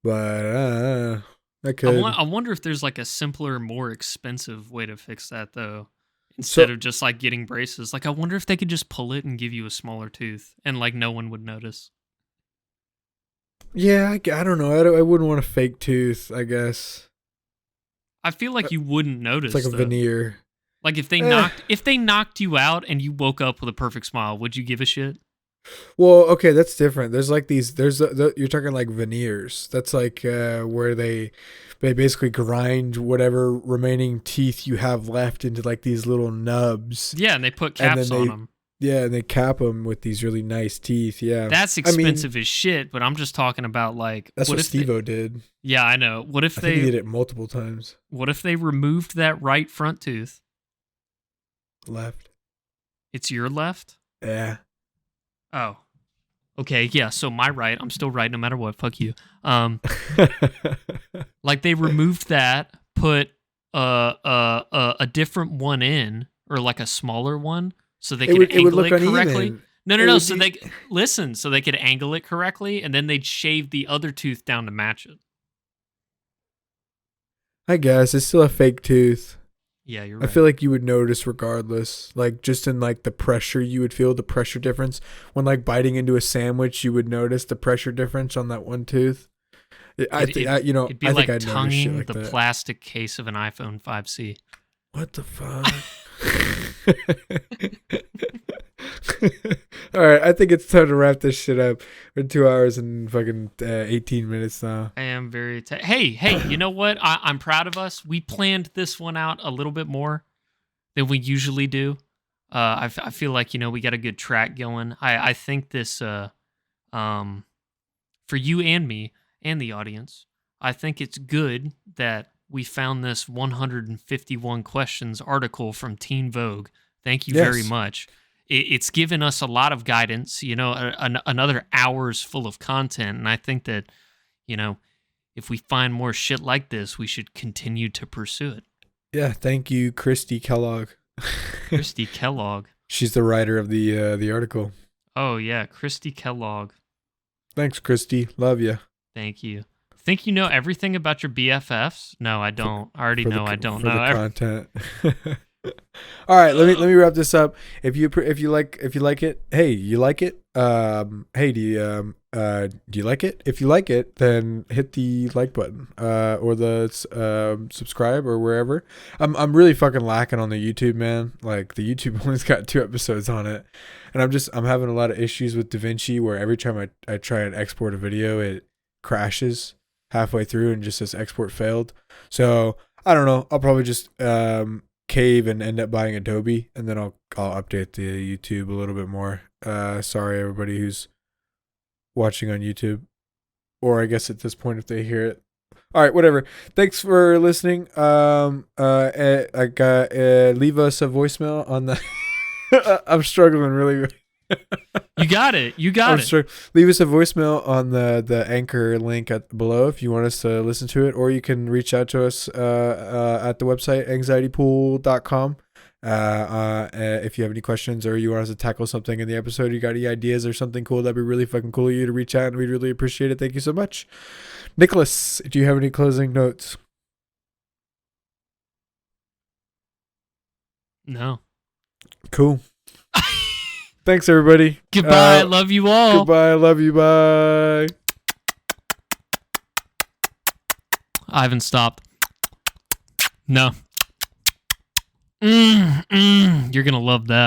But I could. I wonder if there's like a simpler, more expensive way to fix that though. Instead of just like getting braces. Like I wonder if they could just pull it and give you a smaller tooth and like no one would notice. Yeah, I don't know. I wouldn't want a fake tooth, I guess. I feel like you wouldn't notice. It's like a veneer. Like if they knocked you out and you woke up with a perfect smile, would you give a shit? Well, okay, that's different. There's like these. You're talking like veneers. That's like where they basically grind whatever remaining teeth you have left into like these little nubs. Yeah, and they put caps on them. Yeah, and they cap them with these really nice teeth. Yeah, that's expensive as shit. But I'm just talking about like that's what Steve-O did. Yeah, I know. What if I think he did it multiple times. What if they removed that right front tooth? Left. It's your left? Yeah. Oh. Okay, yeah, so my right, I'm still right no matter what. Fuck you. Like they removed that, put a different one in, or like a smaller one, so they could angle it correctly. No. So they so they could angle it correctly, and then they'd shave the other tooth down to match it. I guess it's still a fake tooth. Yeah, you're right. I feel like you would notice regardless. Like just in like the pressure, you would feel the pressure difference when like biting into a sandwich. You would notice the pressure difference on that one tooth. It'd be like tonguing the plastic case of an iPhone 5C. What the fuck? All right, I think it's time to wrap this shit up. We're 2 hours and fucking 18 minutes now. I am very... Hey, you know what? I'm proud of us. We planned this one out a little bit more than we usually do. I feel like, we got a good track going. I think this, for you and me and the audience, I think it's good that we found this 151 questions article from Teen Vogue. Thank you very much. It's given us a lot of guidance, another hours full of content. And I think that, if we find more shit like this, we should continue to pursue it. Yeah. Thank you, Christy Kellogg. Christy Kellogg. She's the writer of the article. Oh, yeah. Christy Kellogg. Thanks, Christy. Love you. Thank you. Think you know everything about your BFFs? No, I don't. I already know I don't know. The content. All right, let me wrap this up. If you like it, hey, you like it? Hey, do you Do you like it? If you like it, then hit the like button, or the subscribe or wherever. I'm really fucking lacking on the YouTube, man. Like the YouTube only's got 2 episodes on it, and I'm having a lot of issues with DaVinci where every time I try and export a video, it crashes halfway through and just says export failed. So I don't know. I'll probably just cave and end up buying Adobe, and then I'll update the YouTube a little bit more. Sorry everybody who's watching on YouTube, or I guess at this point if they hear it. All right, whatever. Thanks for listening. I got leave us a voicemail on the. I'm struggling really. You got it. You got it. Leave us a voicemail on the Anchor link below if you want us to listen to it, or you can reach out to us at the website anxietypool.com. If you have any questions or you want us to tackle something in the episode, you got any ideas or something cool, that'd be really fucking cool of you to reach out, and we'd really appreciate it. Thank you so much. Nicholas, do you have any closing notes? No. Cool. Thanks, everybody. Goodbye. Love you all. Goodbye. Love you. Bye. I haven't stopped. No. You're going to love that.